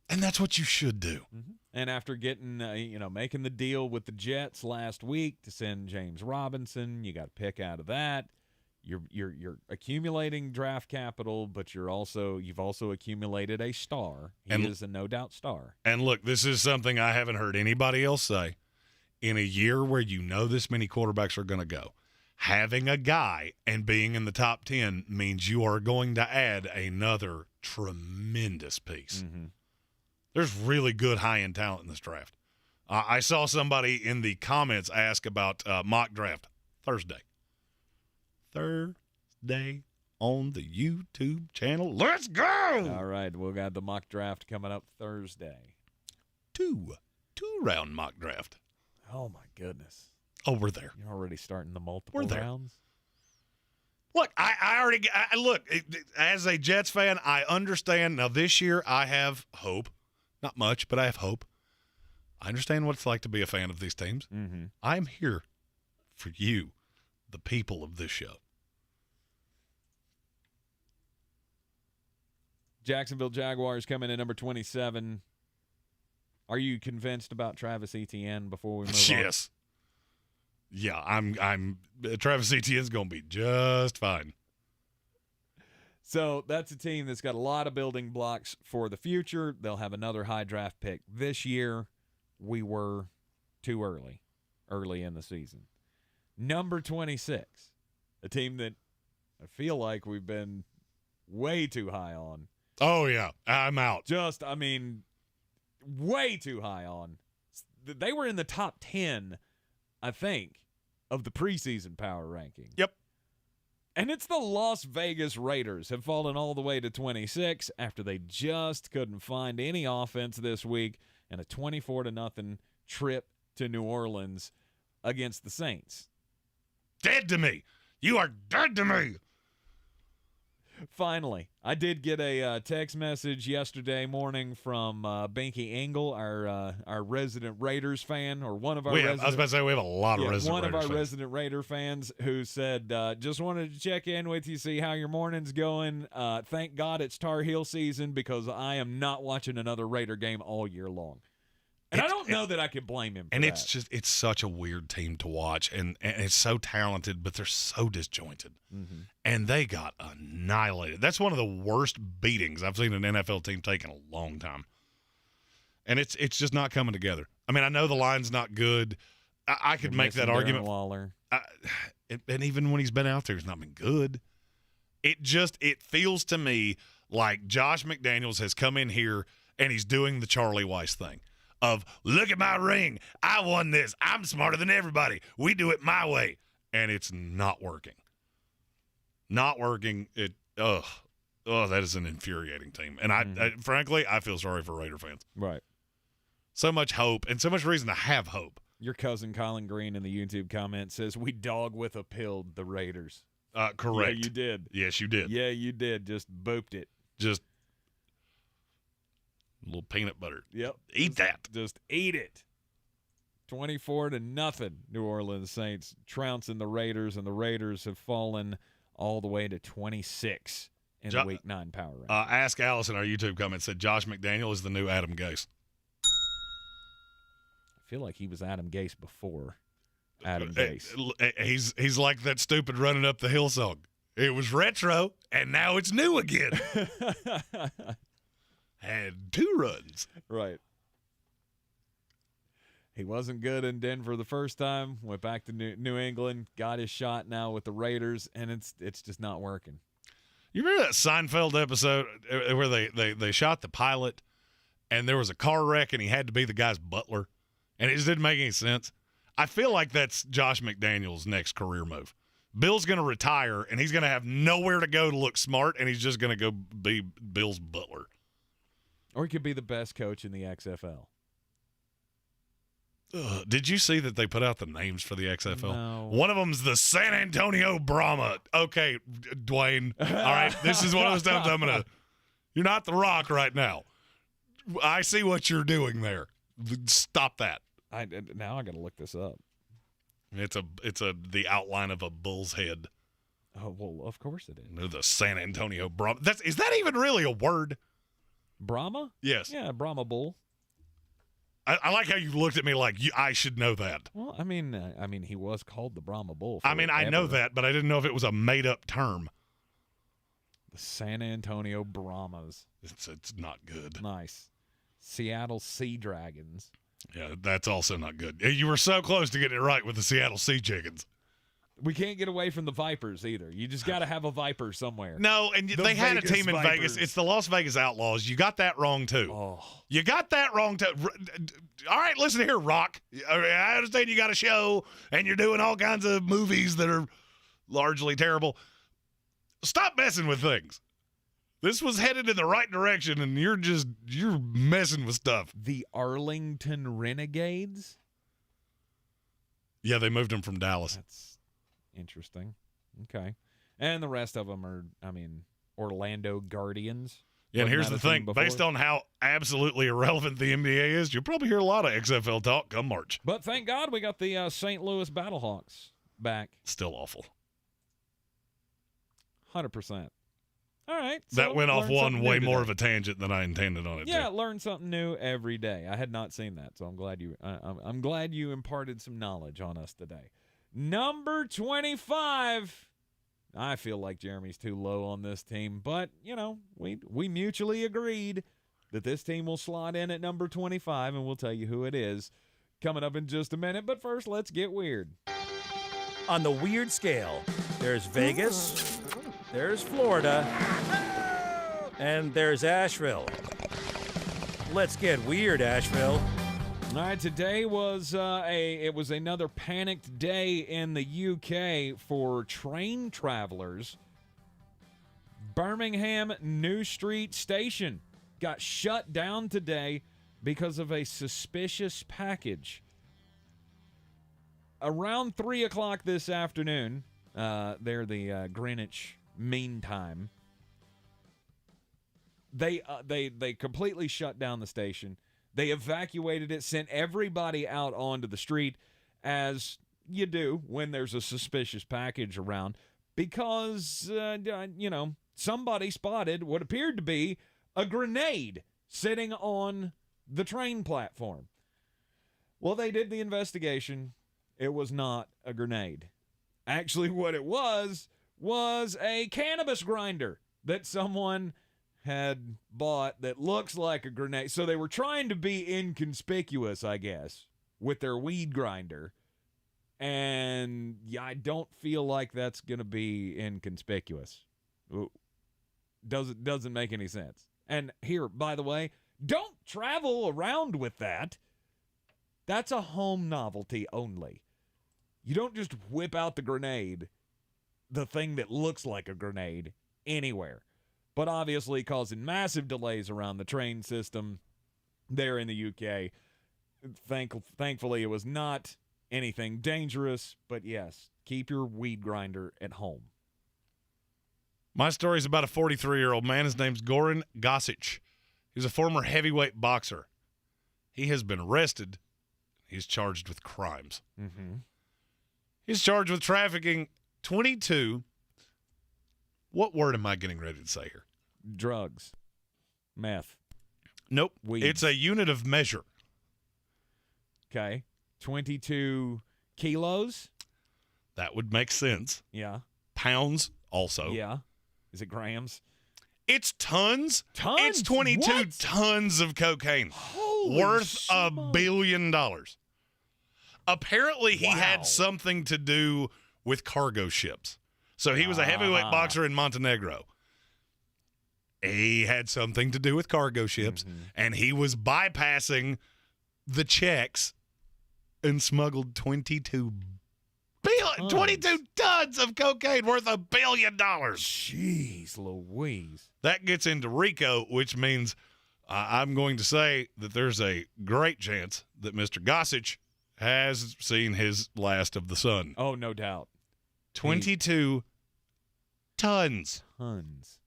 And that's what you should do. Mm-hmm. And after getting, making the deal with the Jets last week to send James Robinson, you got a pick out of that. You're accumulating draft capital, but you've also accumulated a star. He is a no doubt star. And look, this is something I haven't heard anybody else say. In a year where you know this many quarterbacks are going to go, having a guy and being in the top 10 means you are going to add another tremendous piece. Mm-hmm. There's really good high-end talent in this draft. I saw somebody in the comments ask about mock draft Thursday on the YouTube channel. Let's go! All right, we'll got the mock draft coming up Thursday. Two-round mock draft. Oh, my goodness. Oh, we're there. You're already starting the multiple rounds? Look, look, as a Jets fan, I understand. Now, this year, I have hope. Not much, but I have hope. I understand what it's like to be a fan of these teams. Mm-hmm. I'm here for you, the people of this show. Jacksonville Jaguars coming in number 27. Are you convinced about Travis Etienne before we move on? Yes. Yeah, I'm Travis Etienne's going to be just fine. So that's a team that's got a lot of building blocks for the future. They'll have another high draft pick this year. We were too early in the season. Number 26, a team that I feel like we've been way too high on. Oh, yeah, I'm out. Way too high on. They were in the top 10, I think, of the preseason power ranking. Yep. And it's the Las Vegas Raiders have fallen all the way to 26 after they just couldn't find any offense this week and a 24-0 trip to New Orleans against the Saints. Dead to me. You are dead to me. Finally, I did get a text message yesterday morning from Binky Engel, our resident Raiders fan, or one of our I was about to say we have a lot of resident one Raiders of our fans. resident Raider fans who said, just wanted to check in with you, see how your morning's going. Thank God it's Tar Heel season because I am not watching another Raider game all year long. And I don't know that I can blame him for And that. it's such a weird team to watch, and it's so talented, but they're so disjointed. Mm-hmm. And they got annihilated. That's one of the worst beatings I've seen an NFL team take in a long time. And it's just not coming together. I mean, I know the line's not good. I could make that argument. Waller. And even when he's been out there, he's not been good. It feels to me like Josh McDaniels has come in here and he's doing the Charlie Weiss thing. Of, look at my ring. I won this. I'm smarter than everybody. We do it my way. And it's not working. Not working. That is an infuriating team. And I frankly, I feel sorry for Raider fans. Right. So much hope and so much reason to have hope. Your cousin Colin Greene in the YouTube comment says, we dog with a pilled the Raiders. Correct. Yeah, you did. Yes, you did. Yeah, you did. Just booped it. Just a little peanut butter. Yep. Eat that. Just eat it. 24-0. New Orleans Saints trouncing the Raiders, and the Raiders have fallen all the way to 26 in the Week 9 power ranking. Ask Alice in our YouTube comment said Josh McDaniel is the new Adam Gase. I feel like he was Adam Gase before Adam Gase. He's like that stupid running up the hill song. It was retro, and now it's new again. Had 2 runs. Right. He wasn't good in Denver the first time, went back to New England, got his shot now with the Raiders, and it's just not working. You remember that Seinfeld episode where they shot the pilot and there was a car wreck and he had to be the guy's butler, and it just didn't make any sense? I feel like that's Josh McDaniel's next career move. Bill's going to retire, and he's going to have nowhere to go to look smart, and he's just going to go be Bill's butler. Or he could be the best coach in the XFL. Did you see that they put out the names for the XFL? No. One of them's the San Antonio Brahma. Okay, Dwayne. All right, this is one of those times I'm going to – you're not The Rock right now. I see what you're doing there. Stop that. Now I got to look this up. It's the outline of a bull's head. Oh, well, of course it is. The San Antonio Brahma. Is that even really a word? Brahma? Yes. Yeah, Brahma bull. I like how you looked at me like I should know that. Well, I mean, he was called the Brahma bull. I know that, but I didn't know if it was a made-up term. The San Antonio Brahmas. It's not good. Nice. Seattle Sea Dragons. Yeah, that's also not good. You were so close to getting it right with the Seattle Sea Chickens. We can't get away from the Vipers either. You just got to have a Viper somewhere. No, and they had a team in Vegas. It's the Las Vegas Outlaws. You got that wrong, too. Oh. You got that wrong, too. All right, listen here, Rock. I understand you got a show, and you're doing all kinds of movies that are largely terrible. Stop messing with things. This was headed in the right direction, and you're messing with stuff. The Arlington Renegades? Yeah, they moved them from Dallas. That's interesting. Okay. And the rest of them are, Orlando Guardians. Yeah, and here's the thing. Based on how absolutely irrelevant the NBA is, you'll probably hear a lot of XFL talk come March. But thank God we got the St. Louis Battlehawks back. Still awful. 100%. All right. That went off one way more of a tangent than I intended on it. Yeah, learn something new every day. I had not seen that, so I'm glad you imparted some knowledge on us today. Number 25. I feel like Jeremy's too low on this team, but we mutually agreed that this team will slot in at number 25, and we'll tell you who it is coming up in just a minute. But first, let's get weird. On the weird scale, there's Vegas, there's Florida, and there's Asheville. Let's get weird, Asheville. All right, today was another panicked day in the UK for train travelers. Birmingham New Street Station got shut down today because of a suspicious package. Around 3 o'clock this afternoon, they're the Greenwich Mean Time. They completely shut down the station. They evacuated it, sent everybody out onto the street, as you do when there's a suspicious package around, because, somebody spotted what appeared to be a grenade sitting on the train platform. Well, they did the investigation. It was not a grenade. Actually, what it was a cannabis grinder that someone had bought that looks like a grenade. So they were trying to be inconspicuous, I guess, with their weed grinder. And yeah, I don't feel like that's going to be inconspicuous. Doesn't make any sense. And here, by the way, don't travel around with that. That's a home novelty only. You don't just whip out the grenade, the thing that looks like a grenade, anywhere. But obviously causing massive delays around the train system there in the UK. Thankfully, it was not anything dangerous, but yes, keep your weed grinder at home. My story is about a 43-year-old man. His name's Goran Gosic. He's a former heavyweight boxer. He has been arrested. He's charged with crimes. Mm-hmm. He's charged with trafficking 22. What word am I getting ready to say here? Drugs. Meth. Nope. Weed. It's a unit of measure. Okay. 22 kilos? That would make sense. Yeah. Pounds also. Yeah. Is it grams? It's tons. Tons? It's 22 What? tons of cocaine. Holy worth $1 smoke. billion. Apparently, he Wow. had something to do with cargo ships. So he was a heavyweight boxer in Montenegro. He had something to do with cargo ships, and he was bypassing the checks and smuggled 22 tons of cocaine worth $1 billion. Jeez Louise. That gets into RICO, which means I'm going to say that there's a great chance that Mr. Gossage has seen his last of the sun. Oh, no doubt. 22 tons. Tons.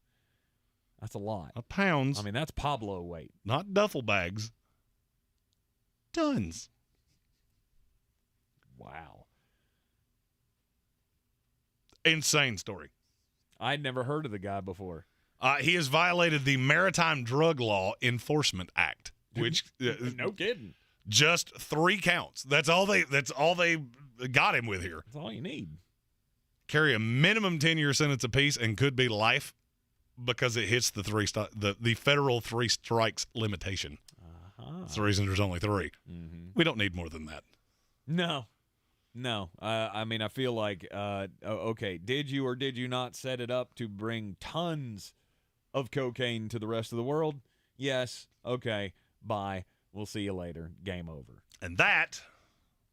That's a lot. Pounds. I mean, that's Pablo weight. Not duffel bags. Tons. Wow. Insane story. I'd never heard of the guy before. He has violated the Maritime Drug Law Enforcement Act, which No kidding. just 3 counts. That's all they got him with here. That's all you need. Carry a minimum 10-year sentence apiece and could be life because it hits the federal 3 strikes limitation. That's the reason there's only 3. Mm-hmm. We don't need more than that. No. I mean, I feel like, okay, did you or did you not set it up to bring tons of cocaine to the rest of the world? Yes. Okay. Bye. We'll see you later. Game over. And that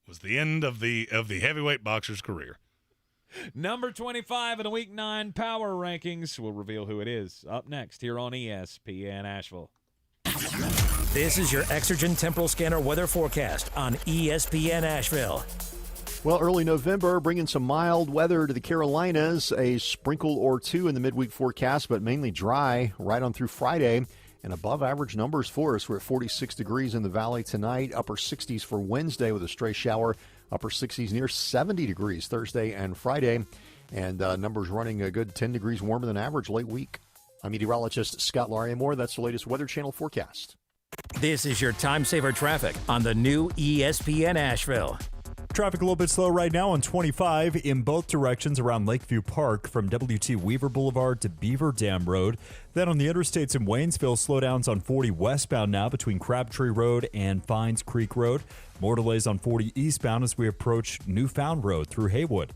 was the end of the heavyweight boxer's career. Number 25 in the Week 9 Power Rankings. We'll reveal who it is up next here on ESPN Asheville. This is your Exergen Temporal Scanner weather forecast on ESPN Asheville. Well, early November, bringing some mild weather to the Carolinas. A sprinkle or 2 in the midweek forecast, but mainly dry right on through Friday. And above average numbers for us. We're at 46 degrees in the valley tonight. Upper 60s for Wednesday with a stray shower. Upper 60s near 70 degrees Thursday and Friday. And numbers running a good 10 degrees warmer than average late week. I'm meteorologist Scott Lauriamore. That's the latest Weather Channel forecast. This is your time saver traffic on the new ESPN Asheville. Traffic a little bit slow right now on 25 in both directions around Lakeview Park from W.T. Weaver Boulevard to Beaver Dam Road. Then on the interstates in Waynesville, slowdowns on 40 westbound now between Crabtree Road and Fines Creek Road. More delays on 40 eastbound as we approach Newfound Road through Haywood.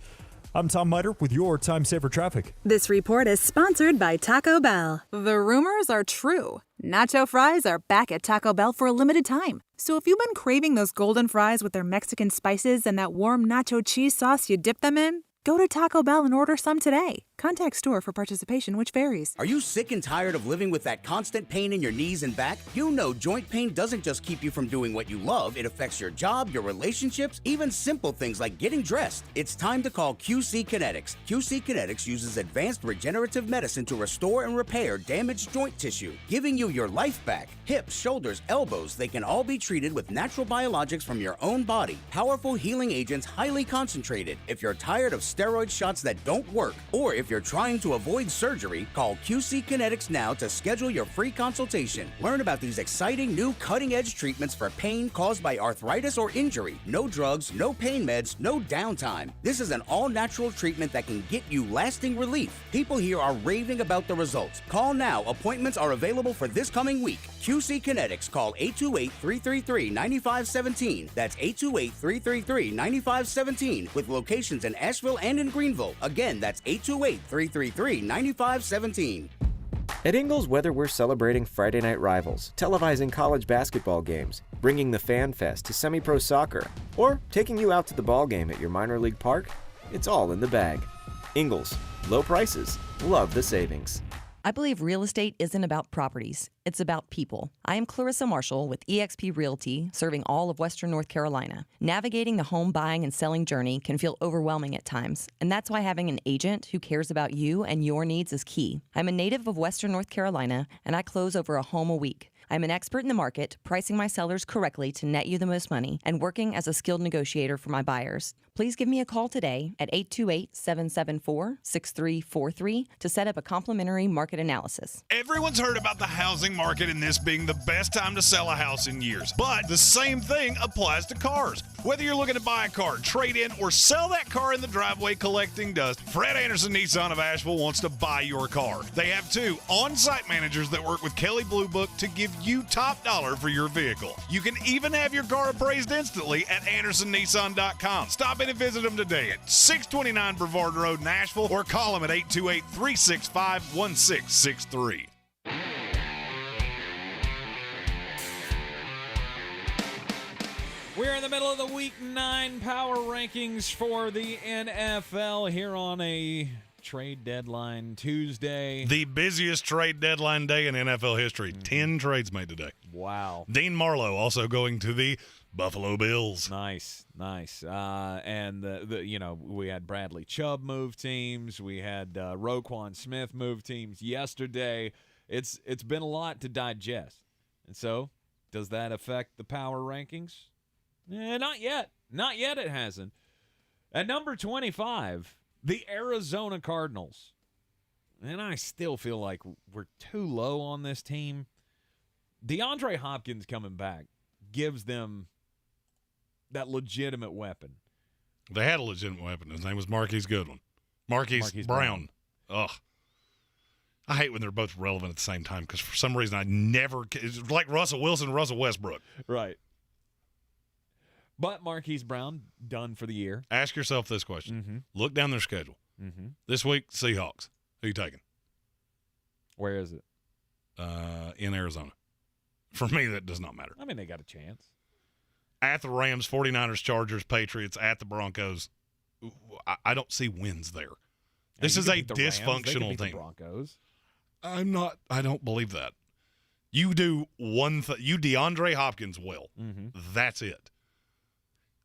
I'm Tom Miter with your Time Saver Traffic. This report is sponsored by Taco Bell. The rumors are true. Nacho fries are back at Taco Bell for a limited time. So if you've been craving those golden fries with their Mexican spices and that warm nacho cheese sauce you dip them in, go to Taco Bell and order some today. Contact store for participation, which varies. Are you sick and tired of living with that constant pain in your knees and back? You know joint pain doesn't just keep you from doing what you love. It affects your job, your relationships, even simple things like getting dressed. It's time to call QC Kinetics. QC Kinetics uses advanced regenerative medicine to restore and repair damaged joint tissue, giving you your life back. Hips, shoulders, elbows, they can all be treated with natural biologics from your own body. Powerful healing agents, highly concentrated. If you're tired of steroid shots that don't work, or if you're trying to avoid surgery, call QC Kinetics now to schedule your free consultation. Learn about these exciting new cutting-edge treatments for pain caused by arthritis or injury. No drugs, no pain meds, no downtime. This is an all-natural treatment that can get you lasting relief. People here are raving about the results. Call now. Appointments are available for this coming week. QC Kinetics. Call 828-333-9517. That's 828-333-9517 with locations in Asheville and in Greenville. Again, that's 828-333-9517. At Ingles, whether we're celebrating Friday night rivals, televising college basketball games, bringing the Fan Fest to semi-pro soccer, or taking you out to the ball game at your minor league park, it's all in the bag. Ingles, low prices, love the savings. I believe real estate isn't about properties. It's about people. I am Clarissa Marshall with eXp Realty, serving all of Western North Carolina. Navigating the home buying and selling journey can feel overwhelming at times, and that's why having an agent who cares about you and your needs is key. I'm a native of Western North Carolina, and I close over a home a week. I'm an expert in the market, pricing my sellers correctly to net you the most money, and working as a skilled negotiator for my buyers. Please give me a call today at 828-774-6343 to set up a complimentary market analysis. Everyone's heard about the housing market and this being the best time to sell a house in years. But the same thing applies to cars. Whether you're looking to buy a car, trade in, or sell that car in the driveway collecting dust, Fred Anderson Nissan of Asheville wants to buy your car. They have 2 on-site managers that work with Kelly Blue Book to give you top dollar for your vehicle. You can even have your car appraised instantly at AndersonNissan.com. Stop in and visit them today at 629 Brevard Road in Asheville or call them at 828-365-1663. We're in the middle of the Week 9 power rankings for the NFL here on a trade deadline Tuesday. The busiest trade deadline day in NFL history. 10 trades made today. Wow. Dean Marlowe also going to the Buffalo Bills. Nice. And we had Bradley Chubb move teams. We had Roquan Smith move teams yesterday. It's been a lot to digest. And so, does that affect the power rankings? Not yet. Not yet it hasn't. At number 25, the Arizona Cardinals. And I still feel like we're too low on this team. DeAndre Hopkins coming back gives them that legitimate weapon. They had a legitimate weapon. His name was Marquise Goodwin. Marquise Brown. Ugh. I hate when they're both relevant at the same time because for some reason it's like Russell Wilson and Russell Westbrook. Right. But Marquise Brown, done for the year. Ask yourself this question. Mm-hmm. Look down their schedule. Mm-hmm. This week, Seahawks. Who you taking? Where is it? In Arizona. For me, that does not matter. I mean, they got a chance. At the Rams, 49ers, Chargers, Patriots, at the Broncos. I don't see wins there. This is a dysfunctional team. Broncos. I don't believe that. You do one thing. You DeAndre Hopkins will. Mm-hmm. That's it.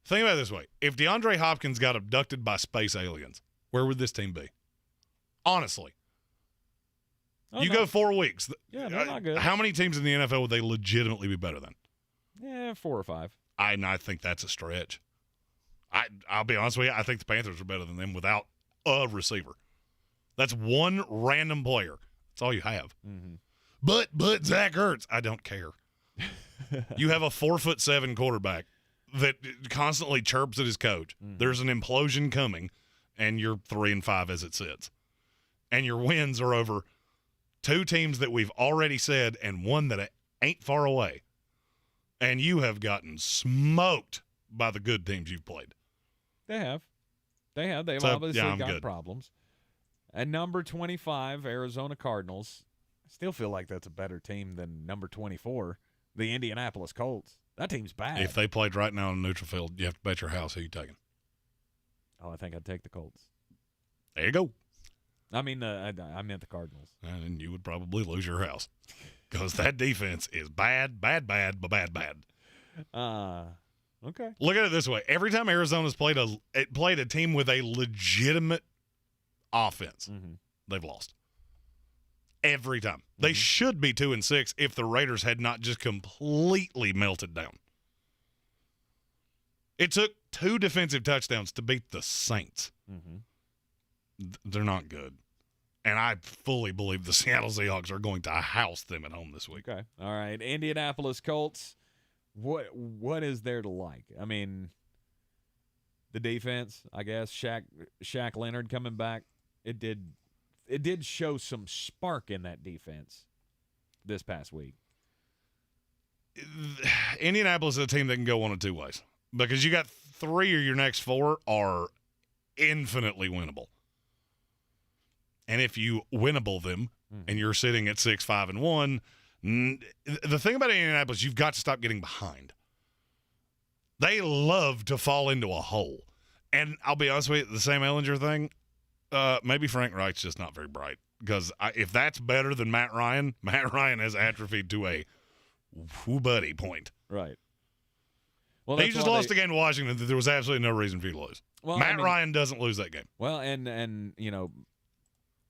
Think about it this way. If DeAndre Hopkins got abducted by space aliens, where would this team be? Honestly. Go 4 weeks. Yeah, they're not good. How many teams in the NFL would they legitimately be better than? Yeah, 4 or 5. I think that's a stretch. I'll be honest with you. I think the Panthers are better than them without a receiver. That's one random player. That's all you have. Mm-hmm. But Zach Ertz, I don't care. You have a 4'7" quarterback that constantly chirps at his coach. Mm-hmm. There's an implosion coming, and you're 3-5 as it sits. And your wins are over 2 teams that we've already said and one that ain't far away. And you have gotten smoked by the good teams you've played. They have. They've obviously got problems. At number 25, Arizona Cardinals. I still feel like that's a better team than number 24, the Indianapolis Colts. That team's bad. If they played right now on a neutral field, you have to bet your house who you taking. Oh, I think I'd take the Colts. There you go. I mean, I meant the Cardinals. And you would probably lose your house because that defense is bad. Okay. Look at it this way. Every time Arizona's played a team with a legitimate offense, mm-hmm. they've lost. Every time. Mm-hmm. They should be 2-6 if the Raiders had not just completely melted down. It took 2 defensive touchdowns to beat the Saints. Mm-hmm. They're not good. And I fully believe the Seattle Seahawks are going to house them at home this week. Okay. All right. Indianapolis Colts. What is there to like? I mean, the defense, I guess. Shaq Leonard coming back. It did show some spark in that defense this past week. Indianapolis is a team that can go one of 2 ways because you got 3 of your next 4 are infinitely winnable. And if you winnable them and you're sitting at 6-5-1, the thing about Indianapolis, you've got to stop getting behind. They love to fall into a hole. And I'll be honest with you, the Sam Ehlinger thing, maybe Frank Reich's just not very bright. Because if that's better than Matt Ryan has atrophied to a buddy point. Right. Well, he just lost the game to Washington that there was absolutely no reason for you to lose. Well, Matt Ryan doesn't lose that game. Well, and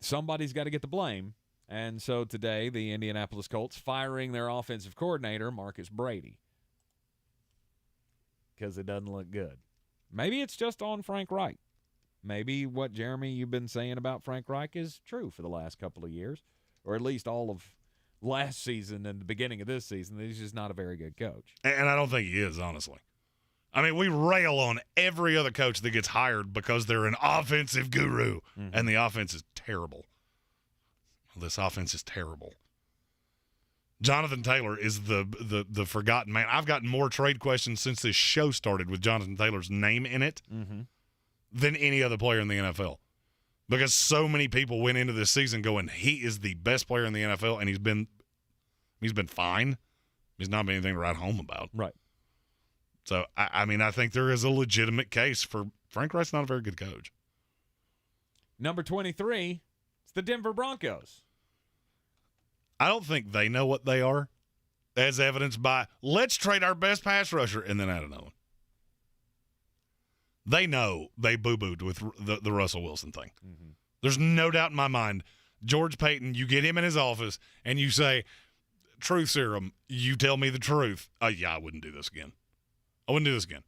somebody's got to get the blame, And so today, the Indianapolis Colts firing their offensive coordinator, Marcus Brady, because it doesn't look good. Maybe it's just on Frank Reich. Maybe what, Jeremy, you've been saying about Frank Reich is true for the last couple of years, or at least all of last season and the beginning of this season. He's just not a very good coach. And I don't think he is, honestly. I mean, we rail on every other coach that gets hired because they're an offensive guru, and the offense is terrible. This offense is terrible. Jonathan Taylor is the forgotten man. I've gotten more trade questions since this show started with Jonathan Taylor's name in it than any other player in the NFL. Because so many people went into this season going, he is the best player in the NFL, and he's been fine. He's not been anything to write home about. Right. So, I mean, I think there is a legitimate case for Frank Reich's not a very good coach. Number 23, it's the Denver Broncos. I don't think they know what they are, as evidenced by, let's trade our best pass rusher, and then add another one. They know they boo-booed with the Russell Wilson thing. There's no doubt in my mind, George Payton, you get him in his office, and you say, truth serum, you tell me the truth. Yeah, I wouldn't do this again. I wouldn't do this again.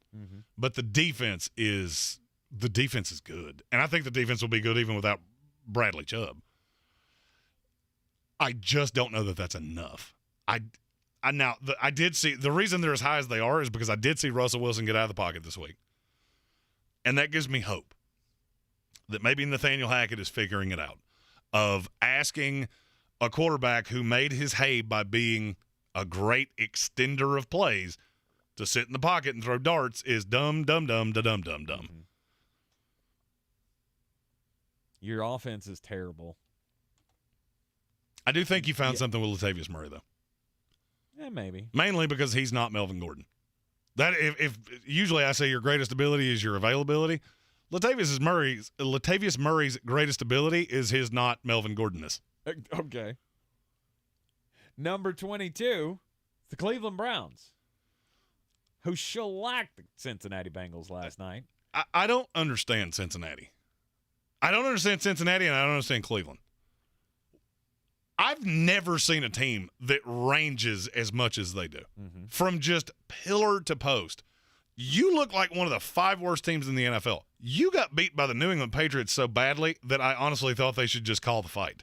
But the defense is good. And I think the defense will be good even without Bradley Chubb. I just don't know that that's enough. I did see – the reason they're as high as they are is because I did see Russell Wilson get out of the pocket this week. And that gives me hope that maybe Nathaniel Hackett is figuring it out, of asking a quarterback who made his hay by being a great extender of plays to sit in the pocket and throw darts is dumb. Your offense is terrible. I do think you found something with Latavius Murray, though. Yeah, maybe. Mainly because he's not Melvin Gordon. That if usually I say your greatest ability is your availability, Latavius Murray's greatest ability is his not Melvin Gordonness. Okay. Number 22, the Cleveland Browns, who shellacked the Cincinnati Bengals last night. I don't understand Cincinnati. I don't understand Cincinnati, and I don't understand Cleveland. I've never seen a team that ranges as much as they do. From just pillar to post. You look like one of the 5 worst teams in the NFL. You got beat by the New England Patriots so badly that I honestly thought they should just call the fight.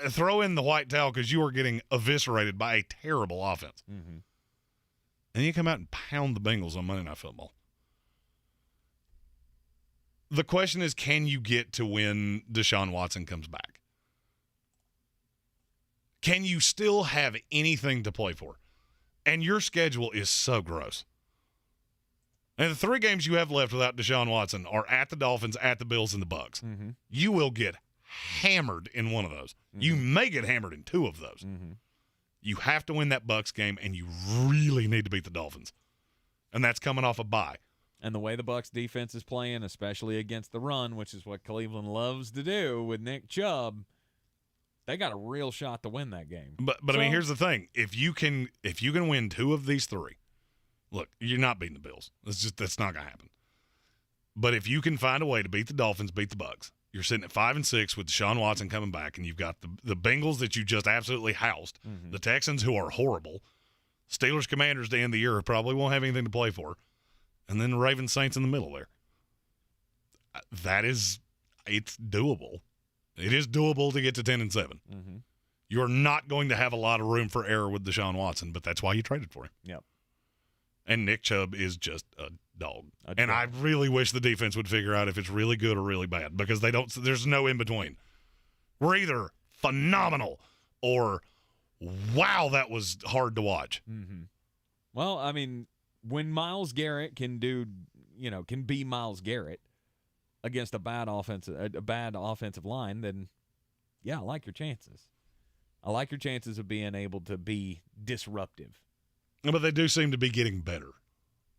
Throw in the white towel because you were getting eviscerated by a terrible offense. And you come out and pound the Bengals on Monday Night Football. The question is, can you get to when Deshaun Watson comes back? Can you still have anything to play for? And your schedule is so gross. And the 3 games you have left without Deshaun Watson are at the Dolphins, at the Bills, and the Bucs. You will get hammered in one of those. You may get hammered in 2 of those. You have to win that Bucs game, and you really need to beat the Dolphins. And that's coming off a bye. And the way the Bucs defense is playing, especially against the run, which is what Cleveland loves to do with Nick Chubb, they got a real shot to win that game. But I mean, here's the thing: if you can win 2 of these 3, look, you're not beating the Bills. That's not gonna happen. But if you can find a way to beat the Dolphins, beat the Bucs, you're sitting at 5-6 with Deshaun Watson coming back, and you've got the Bengals that you just absolutely housed, the Texans who are horrible, Steelers, Commanders to end the year who probably won't have anything to play for, and then the Ravens, Saints in the middle there. It's doable. It is doable to get to 10-7. You're not going to have a lot of room for error with Deshaun Watson, but that's why you traded for him. Yep. And Nick Chubb is just a dog. I really wish the defense would figure out if it's really good or really bad, because there's no in between. We're either phenomenal or, wow, that was hard to watch. Well, I mean, when Myles Garrett can be Myles Garrett against a bad offensive line, then yeah, I like your chances. I like your chances of being able to be disruptive. But they do seem to be getting better.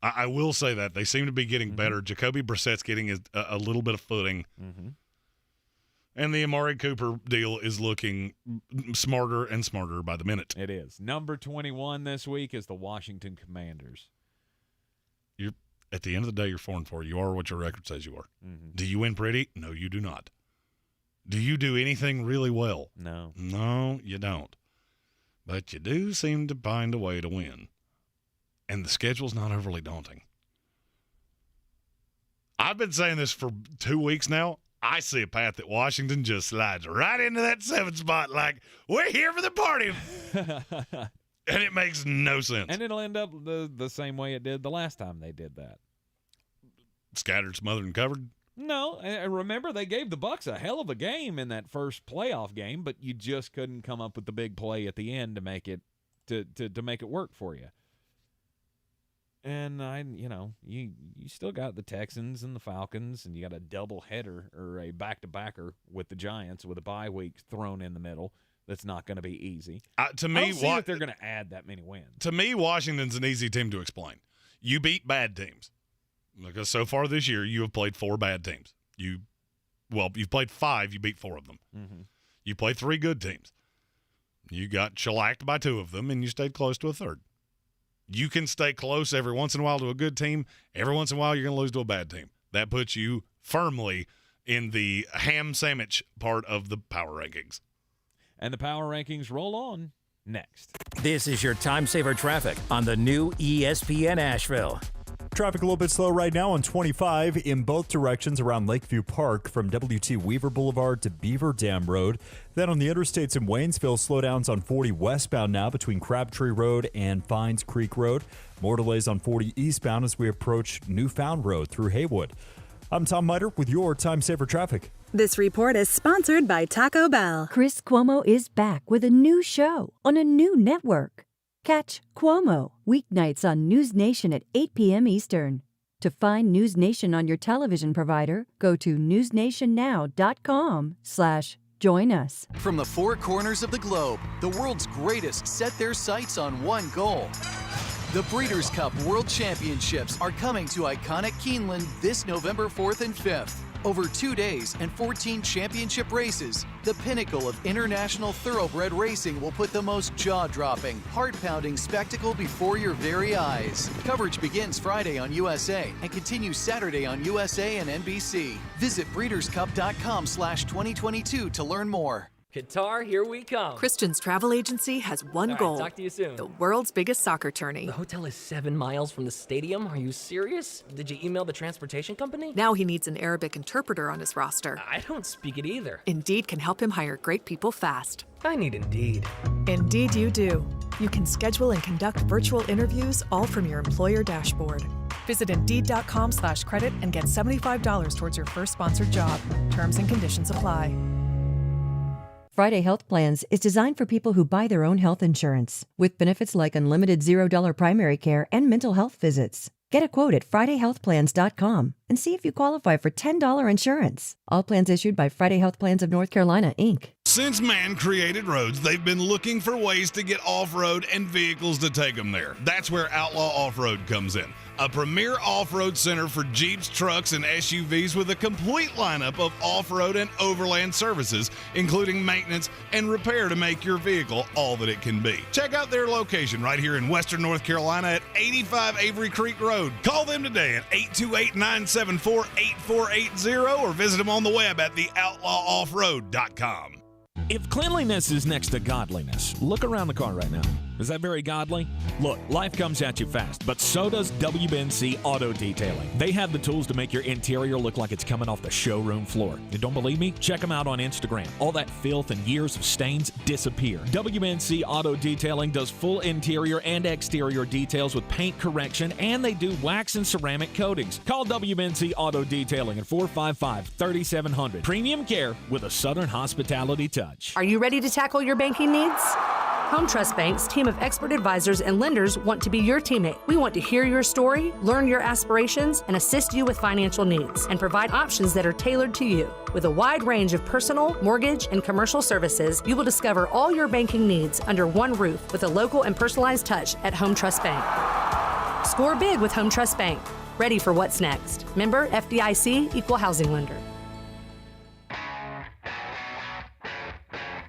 I will say that. They seem to be getting better. Jacoby Brissett's getting a little bit of footing. And the Amari Cooper deal is looking smarter and smarter by the minute. It is. Number 21 this week is the Washington Commanders. At the end of the day, you're 4-4. You are what your record says you are. Do you win pretty? No, you do not. Do you do anything really well? No. No, you don't. But you do seem to find a way to win. And the schedule's not overly daunting. I've been saying this for 2 weeks now. I see a path that Washington just slides right into that 7th spot like, we're here for the party. And it makes no sense. And it'll end up the same way it did the last time they did that. Scattered, smothered, and covered? No, and remember, they gave the Bucs a hell of a game in that first playoff game, but you just couldn't come up with the big play at the end to make it to make it work for you. And you still got the Texans and the Falcons, and you got a double header or a back-to-backer with the Giants with a bye week thrown in the middle. That's not going to be easy. To me, I don't see that they're going to add that many wins. To me, Washington's an easy team to explain. You beat bad teams. Because so far this year, you have played 4 bad teams. You've played 5. You beat 4 of them. Mm-hmm. You played 3 good teams. You got shellacked by 2 of them, and you stayed close to a third. You can stay close every once in a while to a good team. Every once in a while, you're going to lose to a bad team. That puts you firmly in the ham sandwich part of the power rankings. And the power rankings roll on next. This is your time saver traffic on the new ESPN Asheville. Traffic a little bit slow right now on 25 in both directions around Lakeview Park from W.T. Weaver Boulevard to Beaver Dam Road. Then on the interstates in Waynesville, slowdowns on 40 westbound now between Crabtree Road and Fines Creek Road. More delays on 40 eastbound as we approach Newfound Road through Haywood. I'm Tom Miter with your Time Saver Traffic. This report is sponsored by Taco Bell. Chris Cuomo is back with a new show on a new network. Catch Cuomo weeknights on News Nation at 8 p.m. Eastern. To find News Nation on your television provider, go to newsnationnow.com/join us. From the 4 corners of the globe, the world's greatest set their sights on one goal. The Breeders' Cup World Championships are coming to iconic Keeneland this November 4th and 5th. Over 2 days and 14 championship races, the pinnacle of international thoroughbred racing will put the most jaw-dropping, heart-pounding spectacle before your very eyes. Coverage begins Friday on USA and continues Saturday on USA and NBC. Visit breederscup.com/2022 to learn more. Qatar, here we come. Christian's travel agency has one goal. Talk to you soon. The world's biggest soccer tourney. The hotel is 7 miles from the stadium. Are you serious? Did you email the transportation company? Now he needs an Arabic interpreter on his roster. I don't speak it either. Indeed can help him hire great people fast. I need Indeed. Indeed you do. You can schedule and conduct virtual interviews all from your employer dashboard. Visit Indeed.com/credit and get $75 towards your first sponsored job. Terms and conditions apply. Friday Health Plans is designed for people who buy their own health insurance, with benefits like unlimited $0 primary care and mental health visits. Get a quote at FridayHealthPlans.com and see if you qualify for $10 insurance. All plans issued by Friday Health Plans of North Carolina, Inc. Since man created roads, they've been looking for ways to get off-road and vehicles to take them there. That's where Outlaw Off-Road comes in. A premier off-road center for Jeeps, trucks, and SUVs with a complete lineup of off-road and overland services, including maintenance and repair to make your vehicle all that it can be. Check out their location right here in Western North Carolina at 85 Avery Creek Road. Call them today at 828-974-8480 or visit them on the web at theoutlawoffroad.com. If cleanliness is next to godliness, look around the car right now. Is that very godly? Look, life comes at you fast, but so does WBNC Auto Detailing. They have the tools to make your interior look like it's coming off the showroom floor. You don't believe me? Check them out on Instagram. All that filth and years of stains disappear. WBNC Auto Detailing does full interior and exterior details with paint correction, and they do wax and ceramic coatings. Call WBNC Auto Detailing at 455-3700. Premium care with a Southern hospitality touch. Are you ready to tackle your banking needs? Home Trust Bank's team of expert advisors and lenders want to be your teammate. We want to hear your story, learn your aspirations, and assist you with financial needs, and provide options that are tailored to you. With a wide range of personal, mortgage, and commercial services, you will discover all your banking needs under one roof with a local and personalized touch at Home Trust Bank. Score big with Home Trust Bank. Ready for what's next. Member FDIC, Equal Housing Lender.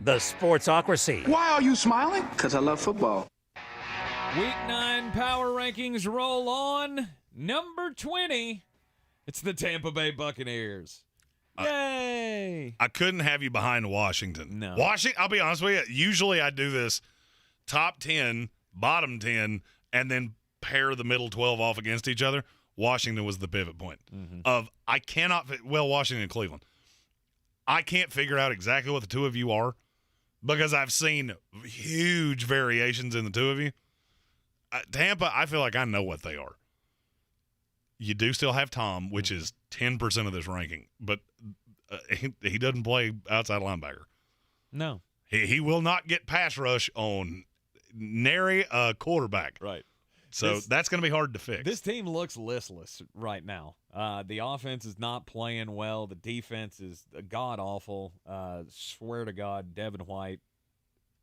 The Sportsocracy. Why are you smiling? Because I love football. Week 9 power rankings roll on. Number 20, it's the Tampa Bay Buccaneers. Yay! I couldn't have you behind Washington. No. I'll be honest with you. Usually I do this top 10, bottom 10, and then pair the middle 12 off against each other. Washington was the pivot point of Washington and Cleveland. I can't figure out exactly what the two of you are because I've seen huge variations in the two of you. Tampa, I feel like I know what they are. You do still have Tom, which is 10% of this ranking, but he doesn't play outside linebacker. No. He will not get pass rush on nary a quarterback. Right. So that's going to be hard to fix. This team looks listless right now. The offense is not playing well. The defense is god-awful. Swear to God, Devin White,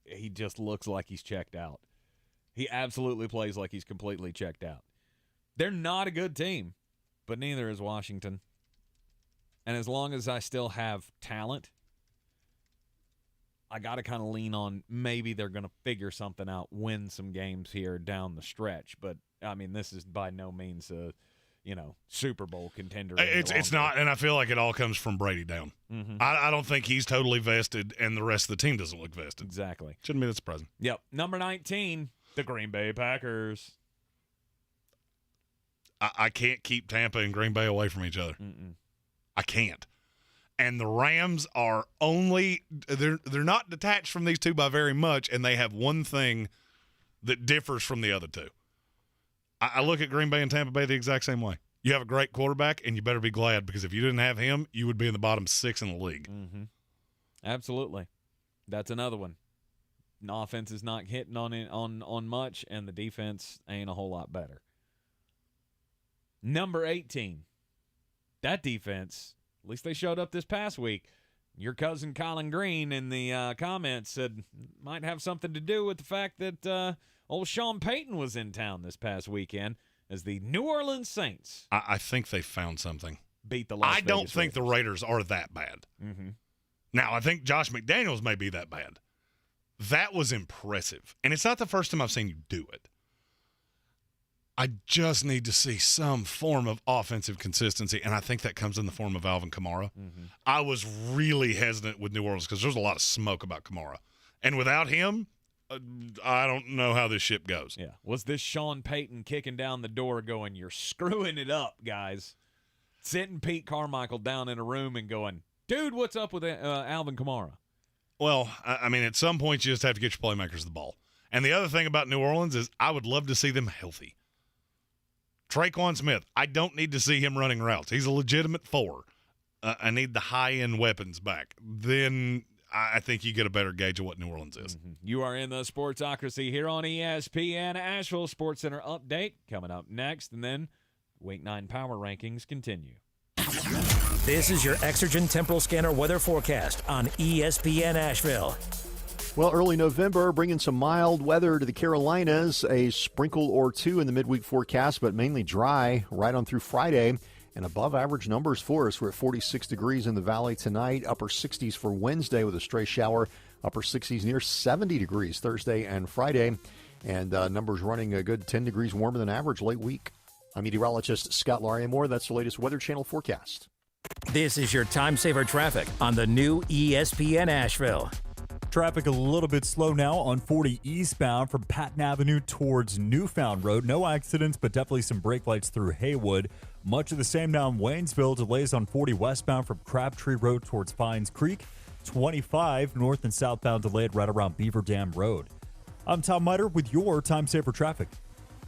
he just looks like he's checked out. He absolutely plays like he's completely checked out. They're not a good team, but neither is Washington. And as long as I still have talent, I got to kind of lean on maybe they're going to figure something out, win some games here down the stretch. But, I mean, this is by no means a, Super Bowl contender. It's not, and I feel like it all comes from Brady down. Mm-hmm. I don't think he's totally vested, and the rest of the team doesn't look vested. Exactly. Shouldn't be that surprising. Yep. Number 19, the Green Bay Packers. I can't keep Tampa and Green Bay away from each other. I can't. And the Rams are they're not detached from these two by very much, and they have one thing that differs from the other two. I look at Green Bay and Tampa Bay the exact same way. You have a great quarterback, and you better be glad, because if you didn't have him, you would be in the bottom 6 in the league. Mm-hmm. Absolutely. That's another one. The offense is not hitting on much, and the defense ain't a whole lot better. Number 18. That defense, at least they showed up this past week. Your cousin Colin Greene in the comments said might have something to do with the fact that old Sean Payton was in town this past weekend as the New Orleans Saints. I think they found something. Beat the Las I don't Vegas think Raiders. the Raiders are that bad. Mm-hmm. Now, I think Josh McDaniels may be that bad. That was impressive. And it's not the first time I've seen you do it. I just need to see some form of offensive consistency, and I think that comes in the form of Alvin Kamara. Mm-hmm. I was really hesitant with New Orleans because there's a lot of smoke about Kamara. And without him, I don't know how this ship goes. Yeah. Was this Sean Payton kicking down the door going, you're screwing it up, guys? Sitting Pete Carmichael down in a room and going, dude, what's up with Alvin Kamara? Well, I mean, at some point you just have to get your playmakers the ball. And the other thing about New Orleans is I would love to see them healthy. Traquan Smith, I don't need to see him running routes. He's a legitimate 4. I need the high-end weapons back. Then I think you get a better gauge of what New Orleans is. Mm-hmm. You are in the Sportsocracy here on ESPN Asheville. Sports Center update coming up next, and then Week 9 Power Rankings continue. This is your Exergen Temporal Scanner weather forecast on ESPN Asheville. Well, early November, bringing some mild weather to the Carolinas. A sprinkle or two in the midweek forecast, but mainly dry right on through Friday. And above average numbers for us. We're at 46 degrees in the valley tonight. Upper 60s for Wednesday with a stray shower. Upper 60s near 70 degrees Thursday and Friday. And numbers running a good 10 degrees warmer than average late week. I'm meteorologist Scott Lauriamore. That's the latest Weather Channel forecast. This is your time saver traffic on the new ESPN Asheville. Traffic a little bit slow now on 40 eastbound from Patton Avenue towards Newfound Road. No accidents, but definitely some brake lights through Haywood. Much of the same now in Waynesville. Delays on 40 westbound from Crabtree Road towards Fines Creek. 25 north and southbound delayed right around Beaver Dam Road. I'm Tom Miter with your Time Saver Traffic.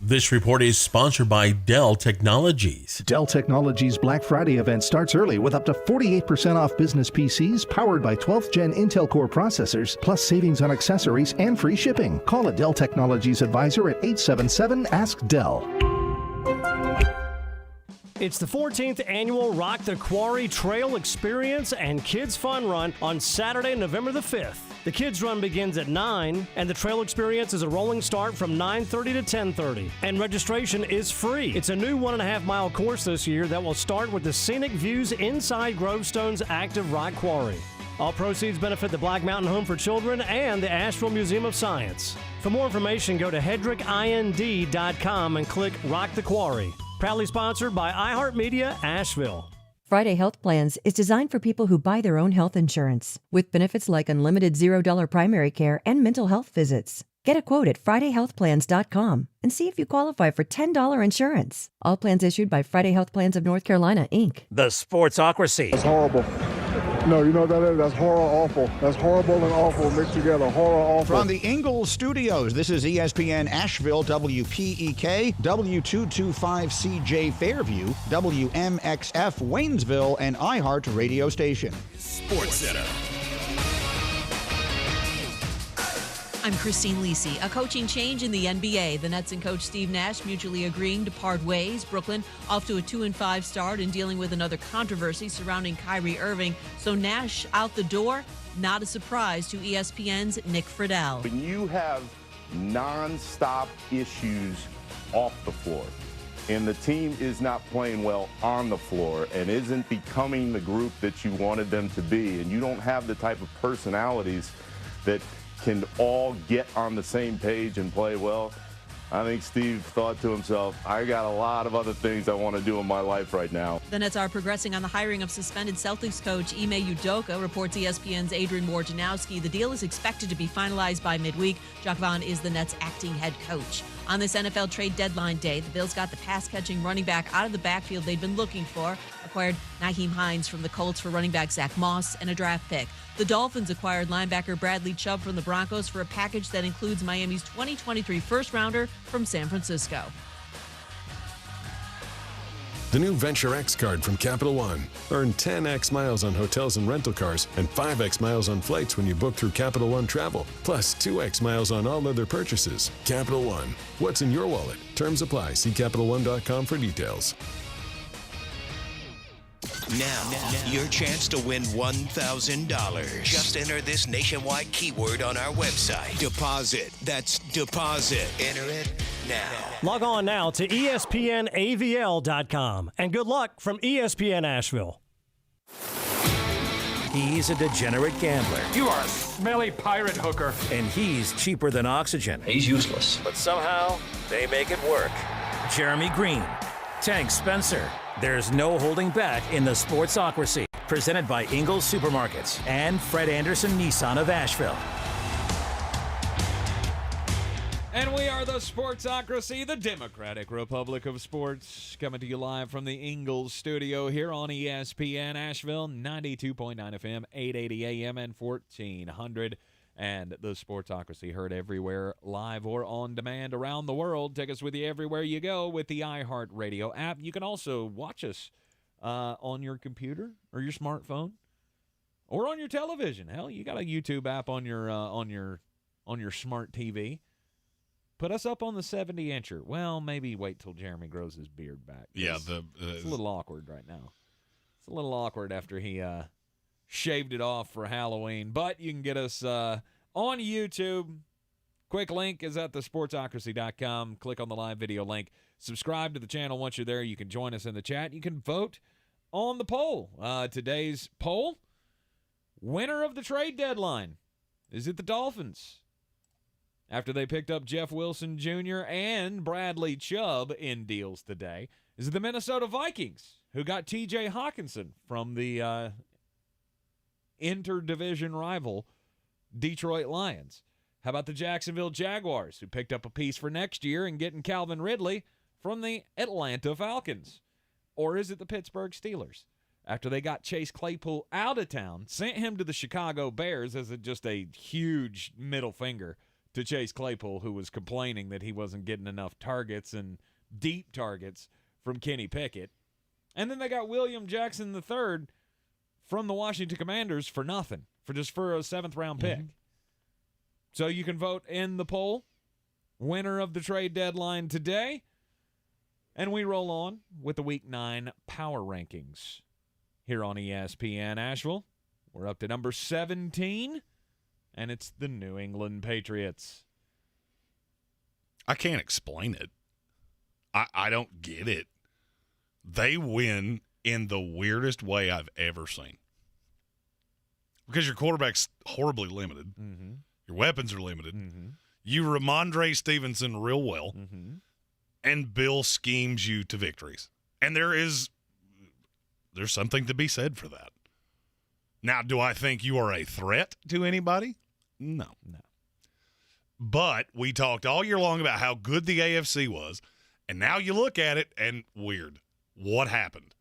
This report is sponsored by Dell Technologies. Dell Technologies Black Friday event starts early with up to 48% off business PCs powered by 12th Gen Intel Core processors, plus savings on accessories and free shipping. Call a Dell Technologies advisor at 877-ASK-DELL. It's the 14th annual Rock the Quarry Trail Experience and Kids Fun Run on Saturday, November the 5th. The Kids Run begins at 9, and the Trail Experience is a rolling start from 9:30 to 10:30. And registration is free. It's a new 1.5-mile course this year that will start with the scenic views inside Grovestone's active rock quarry. All proceeds benefit the Black Mountain Home for Children and the Asheville Museum of Science. For more information, go to hedrickind.com and click Rock the Quarry. Proudly sponsored by iHeartMedia Asheville. Friday Health Plans is designed for people who buy their own health insurance, with benefits like unlimited $0 primary care and mental health visits. Get a quote at FridayHealthPlans.com and see if you qualify for $10 insurance. All plans issued by Friday Health Plans of North Carolina, Inc. The Sportsocracy. That's horrible. No, you know what that is? That's horror awful. That's horrible and awful mixed together. Horror awful. From the Ingles Studios, this is ESPN Asheville, WPEK, W225CJ Fairview, WMXF Waynesville, and iHeart Radio Station. Sports Center. I'm Christine Lisi. A coaching change in the NBA. The Nets and coach Steve Nash mutually agreeing to part ways. Brooklyn off to a 2-5 start and dealing with another controversy surrounding Kyrie Irving. So Nash out the door, not a surprise to ESPN's Nick Friedel. When you have nonstop issues off the floor and the team is not playing well on the floor and isn't becoming the group that you wanted them to be, and you don't have the type of personalities that can all get on the same page and play well, I think Steve thought to himself, I got a lot of other things I want to do in my life right now. The Nets are progressing on the hiring of suspended Celtics coach Ime Udoka, reports ESPN's Adrian Wojnarowski. The deal is expected to be finalized by midweek. Jacques Vaughn is the Nets' acting head coach. On this NFL trade deadline day, the Bills got the pass-catching running back out of the backfield they'd been looking for, acquired Nyheim Hines from the Colts for running back Zach Moss and a draft pick. The Dolphins acquired linebacker Bradley Chubb from the Broncos for a package that includes Miami's 2023 first-rounder from San Francisco. The new Venture X card from Capital One. Earn 10x miles on hotels and rental cars and 5x miles on flights when you book through Capital One Travel, plus 2x miles on all other purchases. Capital One. What's in your wallet? Terms apply. See CapitalOne.com for details. Now, your chance to win $1,000. Just enter this nationwide keyword on our website. Deposit. That's deposit. Enter it now. Log on now to ESPNAVL.com. And good luck from ESPN Asheville. He's a degenerate gambler. You are a smelly pirate hooker. And he's cheaper than oxygen. He's useless. But somehow, they make it work. Jeremy Greene, Tank Spencer. There's no holding back in the Sportsocracy. Presented by Ingles Supermarkets and Fred Anderson Nissan of Asheville. And we are the Sportsocracy, the Democratic Republic of Sports, coming to you live from the Ingles Studio here on ESPN Asheville, 92.9 FM, 880 AM, and 1400. And the Sportsocracy heard everywhere, live or on demand around the world. Take us with you everywhere you go with the iHeart Radio app. You can also watch us on your computer or your smartphone or on your television. Hell, you got a YouTube app on your smart TV. Put us up on the 70-incher. Well, maybe wait till Jeremy grows his beard back. Yeah, it's a little awkward right now. It's a little awkward after he shaved it off for Halloween. But you can get us on YouTube. Quick link is at thesportsocracy.com. Click on the live video link. Subscribe to the channel. Once you're there, you can join us in the chat. You can vote on the poll. Today's poll, winner of the trade deadline. Is it the Dolphins? After they picked up Jeff Wilson Jr. and Bradley Chubb in deals today. Is it the Minnesota Vikings, who got TJ Hockenson from the interdivision rival Detroit Lions? How about the Jacksonville Jaguars, who picked up a piece for next year and getting Calvin Ridley from the Atlanta Falcons? Or is it the Pittsburgh Steelers, after they got Chase Claypool out of town, sent him to the Chicago Bears as just a huge middle finger to Chase Claypool, who was complaining that he wasn't getting enough targets and deep targets from Kenny Pickett. And then they got William Jackson III from the Washington Commanders for nothing, for a 7th-round pick. Mm-hmm. So you can vote in the poll. Winner of the trade deadline today. And we roll on with the Week 9 Power Rankings here on ESPN Asheville. We're up to number 17, and it's the New England Patriots. I can't explain it. I don't get it. They win in the weirdest way I've ever seen. Because your quarterback's horribly limited. Mm-hmm. Your weapons are limited. Mm-hmm. You Ramondre Stevenson real well. Mm-hmm. And Bill schemes you to victories. And there is there's something to be said for that. Now, do I think you are a threat to anybody? No. But we talked all year long about how good the AFC was, and now you look at it, and weird. What happened?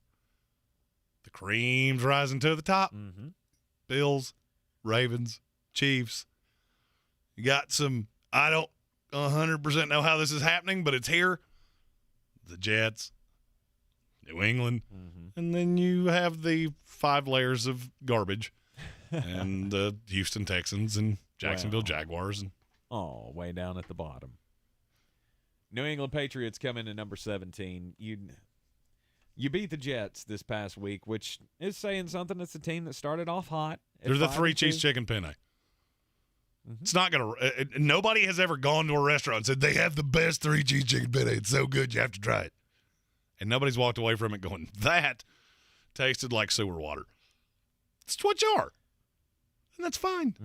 The cream's rising to the top. Mm-hmm. Bills, Ravens, Chiefs. You got some, I don't 100% know how this is happening, but it's here. The Jets, New England, and then you have the 5 layers of garbage, and the Houston Texans and Jacksonville Jaguars. And way down at the bottom. New England Patriots come in at number 17. You beat the Jets this past week, which is saying something. It's a team that started off hot. They're the 3 cheese chicken penne. It's not going to – nobody has ever gone to a restaurant and said, they have the best 3 cheese chicken penne. It's so good, you have to try it. And nobody's walked away from it going, that tasted like sewer water. It's what you are. And that's fine.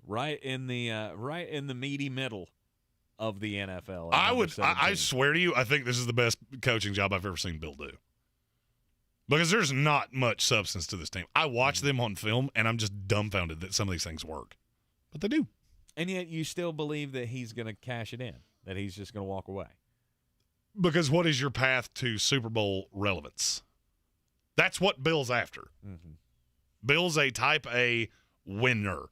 Right in the meaty middle of the NFL. I swear to you, I think this is the best coaching job I've ever seen Bill do. Because there's not much substance to this team. I watch them on film, and I'm just dumbfounded that some of these things work. But they do. And yet you still believe that he's going to cash it in, that he's just going to walk away. Because what is your path to Super Bowl relevance? That's what Bill's after. Bill's a type A winner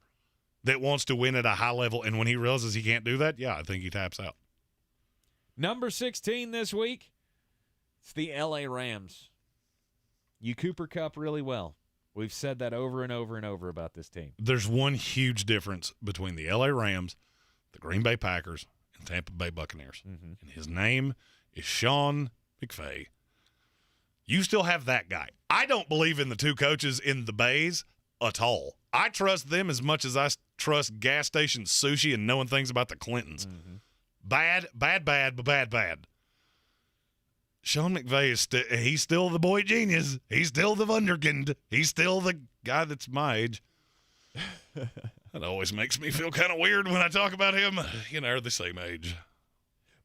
that wants to win at a high level, and when he realizes he can't do that, I think he taps out. Number 16 this week, it's the L.A. Rams. You Cooper Kupp really well. We've said that over and over and over about this team. There's one huge difference between the L.A. Rams, the Green Bay Packers, and Tampa Bay Buccaneers. And his name is Sean McVay. You still have that guy. I don't believe in the 2 coaches in the Bays at all. I trust them as much as I trust gas station sushi and knowing things about the Clintons. Bad. Sean McVay is he's still the boy genius. He's still the wunderkind. He's still the guy that's my age. That always makes me feel kind of weird when I talk about him. They're the same age.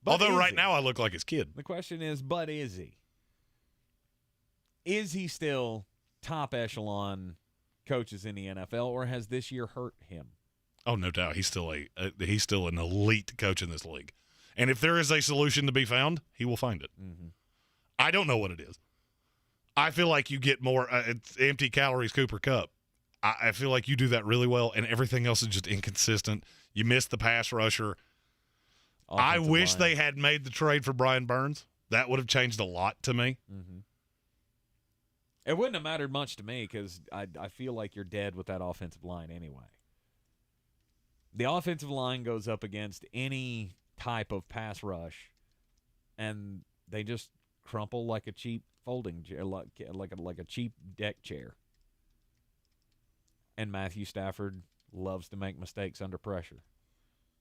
But although right now I look like his kid. The question is, but is he? Is he still top echelon coaches in the NFL, or has this year hurt him? Oh, no doubt. He's still an elite coach in this league. And if there is a solution to be found, he will find it. I don't know what it is. I feel like you get more it's empty calories Cooper Kupp. I feel like you do that really well, and everything else is just inconsistent. You miss the pass rusher. I wish they had made the trade for Brian Burns. That would have changed a lot to me. It wouldn't have mattered much to me because I feel like you're dead with that offensive line anyway. The offensive line goes up against any type of pass rush, and they just crumple like a cheap folding chair, like a cheap deck chair. And Matthew Stafford loves to make mistakes under pressure.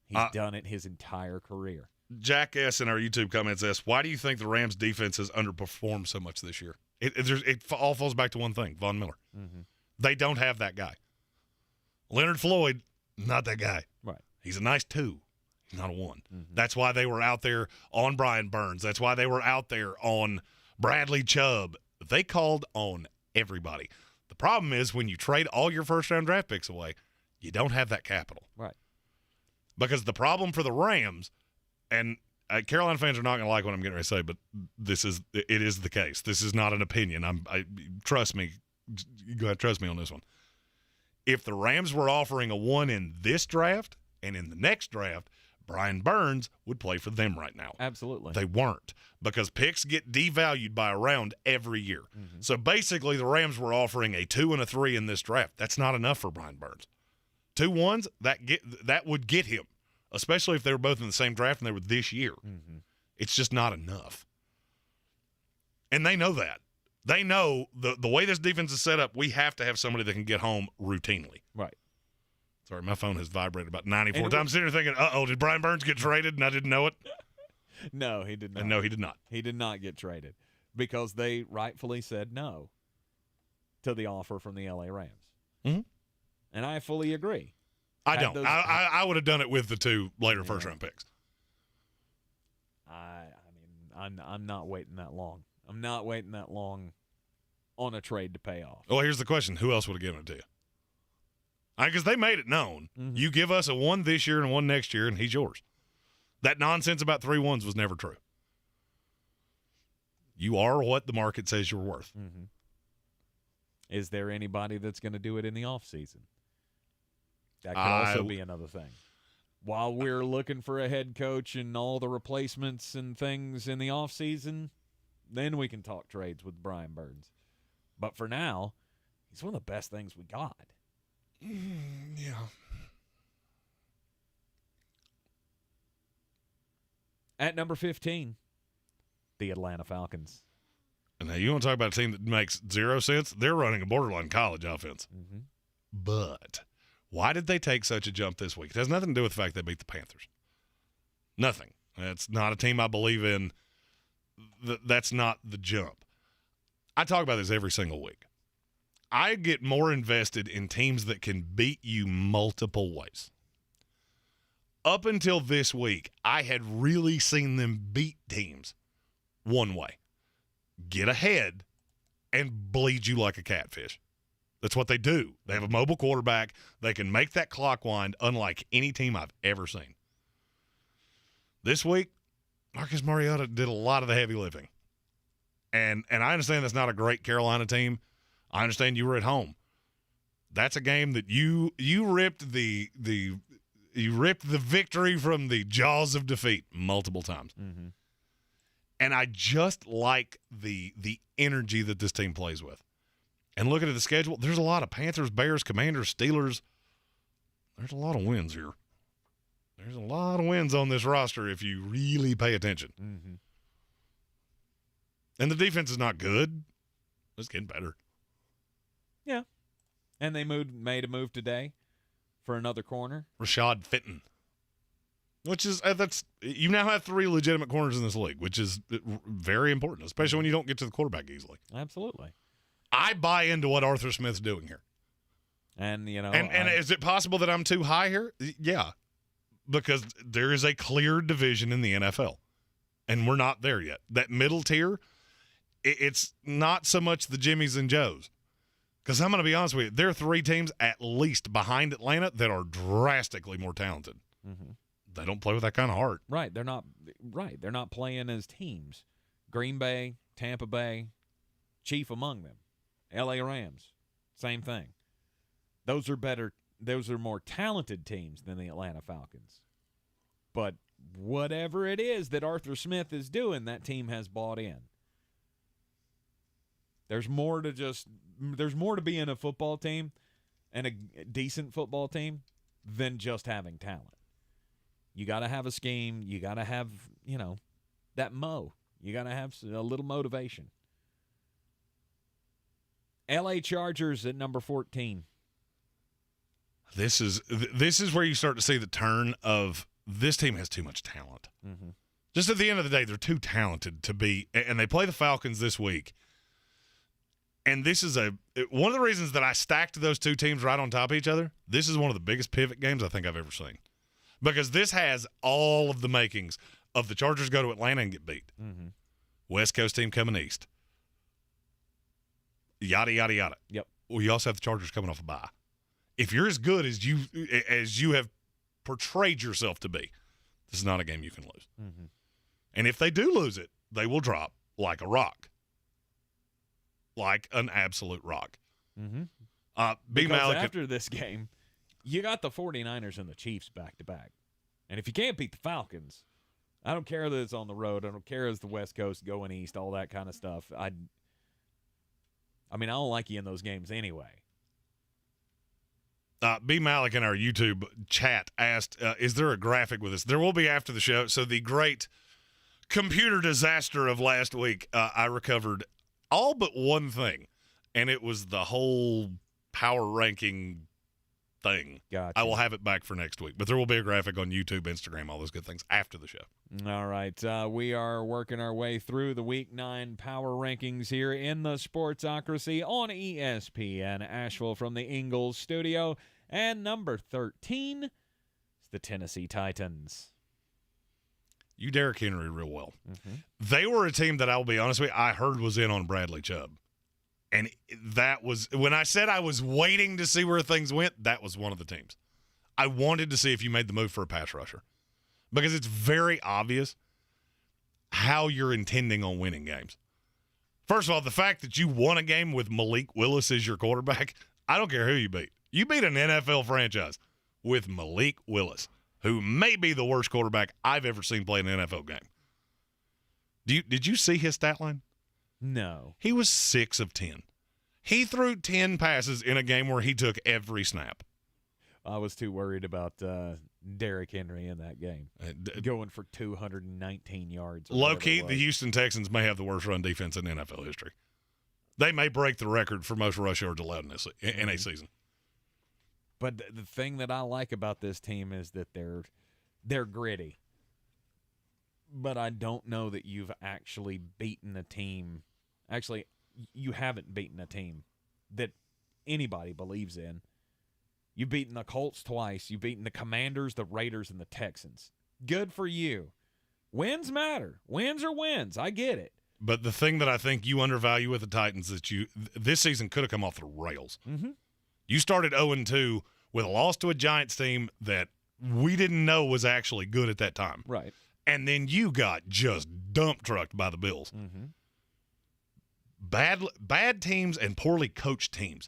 He's done it his entire career. Jack S. in our YouTube comments asks, why do you think the Rams' defense has underperformed so much this year? It all falls back to one thing, Von Miller. They don't have that guy. Leonard Floyd, not that guy. Right. He's a nice 2. He's not a 1. That's why they were out there on Brian Burns. That's why they were out there on Bradley Chubb. They called on everybody. The problem is when you trade all your first-round draft picks away, you don't have that capital. Right. Because the problem for the Rams, and Carolina fans are not going to like what I'm getting ready to say, but it is the case. This is not an opinion. Trust me. You go ahead, trust me on this one. If the Rams were offering a 1 in this draft and in the next draft, Brian Burns would play for them right now. Absolutely. They weren't, because picks get devalued by a round every year. So basically the Rams were offering a 2 and a 3 in this draft. That's not enough for Brian Burns. 2 1s, that would get him, especially if they were both in the same draft and they were this year. It's just not enough. And they know that. They know the way this defense is set up, we have to have somebody that can get home routinely. Right. Sorry, my phone has vibrated about 94 times. Sitting there thinking, did Brian Burns get traded and I didn't know it? No, he did not. And no, he did not. He did not get traded because they rightfully said no to the offer from the L.A. Rams. And I fully agree. I don't. I would have done it with the 2 later first-round picks. I'm not waiting that long. I'm not waiting that long on a trade to pay off. Well, here's the question. Who else would have given it to you? Because they made it known. Mm-hmm. You give us a one this year and one next year, and he's yours. That nonsense about 3 1s was never true. You are what the market says you're worth. Mm-hmm. Is there anybody that's going to do it in the offseason? That could also be another thing. While we're looking for a head coach and all the replacements and things in the offseason, then we can talk trades with Brian Burns. But for now, he's one of the best things we got. Yeah. At number 15, the Atlanta Falcons. And now you want to talk about a team that makes 0 sense? They're running a borderline college offense. Mm-hmm. But why did they take such a jump this week? It has nothing to do with the fact they beat the Panthers. Nothing. It's not a team I believe in. That's not the jump. I talk about this every single week. I get more invested in teams that can beat you multiple ways. Up until this week, I had really seen them beat teams one way. Get ahead and bleed you like a catfish. That's what they do. They have a mobile quarterback. They can make that clock wind unlike any team I've ever seen. This week, Marcus Mariota did a lot of the heavy lifting. And I understand that's not a great Carolina team. I understand you were at home. That's a game that you ripped the victory from the jaws of defeat multiple times. Mm-hmm. And I just like the energy that this team plays with. And looking at the schedule, there's a lot of Panthers, Bears, Commanders, Steelers. There's a lot of wins here. There's a lot of wins on this roster if you really pay attention. Mm-hmm. And the defense is not good. It's getting better. Yeah. And they made a move today for another corner. Rashad Fenton. Which is, you now have 3 legitimate corners in this league, which is very important, especially when you don't get to the quarterback easily. Absolutely. I buy into what Arthur Smith's doing here. And, And is it possible that I'm too high here? Yeah. Because there is a clear division in the NFL. And we're not there yet. That middle tier, it's not so much the Jimmies and Joes. Because I'm going to be honest with you, there are 3 teams at least behind Atlanta that are drastically more talented. Mm-hmm. They don't play with that kind of heart. Right. They're not playing as teams. Green Bay, Tampa Bay, chief among them. LA Rams, same thing. Those are better. Those are more talented teams than the Atlanta Falcons. But whatever it is that Arthur Smith is doing, that team has bought in. There's more to being a football team and a decent football team than just having talent. You got to have a scheme. You got to have, that mo. You got to have a little motivation. LA Chargers at number 14. This is where you start to see the turn of this team has too much talent. Mm-hmm. Just at the end of the day, they're too talented to be, and they play the Falcons this week. And this is one of the reasons that I stacked those 2 teams right on top of each other. This is one of the biggest pivot games I think I've ever seen. Because this has all of the makings of the Chargers go to Atlanta and get beat. Mm-hmm. West Coast team coming east. Yada, yada, yada. Yep. Well, you also have the Chargers coming off a bye. If you're as good as you have portrayed yourself to be, this is not a game you can lose. Mm-hmm. And if they do lose it, they will drop like a rock. Like an absolute rock. Mm-hmm. Big Malik. After this game, you got the 49ers and the Chiefs back-to-back. And if you can't beat the Falcons, I don't care that it's on the road. I don't care it's the West Coast going east, all that kind of stuff. I don't like you in those games anyway. B. Malik in our YouTube chat asked, is there a graphic with this? There will be after the show. So the great computer disaster of last week, I recovered all but one thing, and it was the whole power ranking thing. Gotcha. I will have it back for next week, but there will be a graphic on YouTube, Instagram, all those good things after the show. All right. We are working our way through the Week 9 power rankings here in the Sportsocracy on ESPN Asheville from the Ingles Studio. And number 13 is the Tennessee Titans. You Derrick Henry real well. Mm-hmm. They were a team that I'll be honest with you, I heard was in on Bradley Chubb. And that was, when I said I was waiting to see where things went, that was one of the teams. I wanted to see if you made the move for a pass rusher. Because it's very obvious how you're intending on winning games. First of all, the fact that you won a game with Malik Willis as your quarterback, I don't care who you beat. You beat an NFL franchise with Malik Willis, who may be the worst quarterback I've ever seen play an NFL game. Did you see his stat line? No. He was 6 of 10. He threw 10 passes in a game where he took every snap. I was too worried about Derrick Henry in that game, going for 219 yards. Low-key, the Houston Texans may have the worst run defense in NFL history. They may break the record for most rush yards allowed in a season. But the thing that I like about this team is that they're gritty. But I don't know that you've actually beaten a team. Actually, you haven't beaten a team that anybody believes in. You've beaten the Colts twice. You've beaten the Commanders, the Raiders, and the Texans. Good for you. Wins matter. Wins are wins. I get it. But the thing that I think you undervalue with the Titans is that this season could have come off the rails. Mm-hmm. You started 0-2 with a loss to a Giants team that we didn't know was actually good at that time. Right. And then you got just dump trucked by the Bills. Mm-hmm. Bad teams and poorly coached teams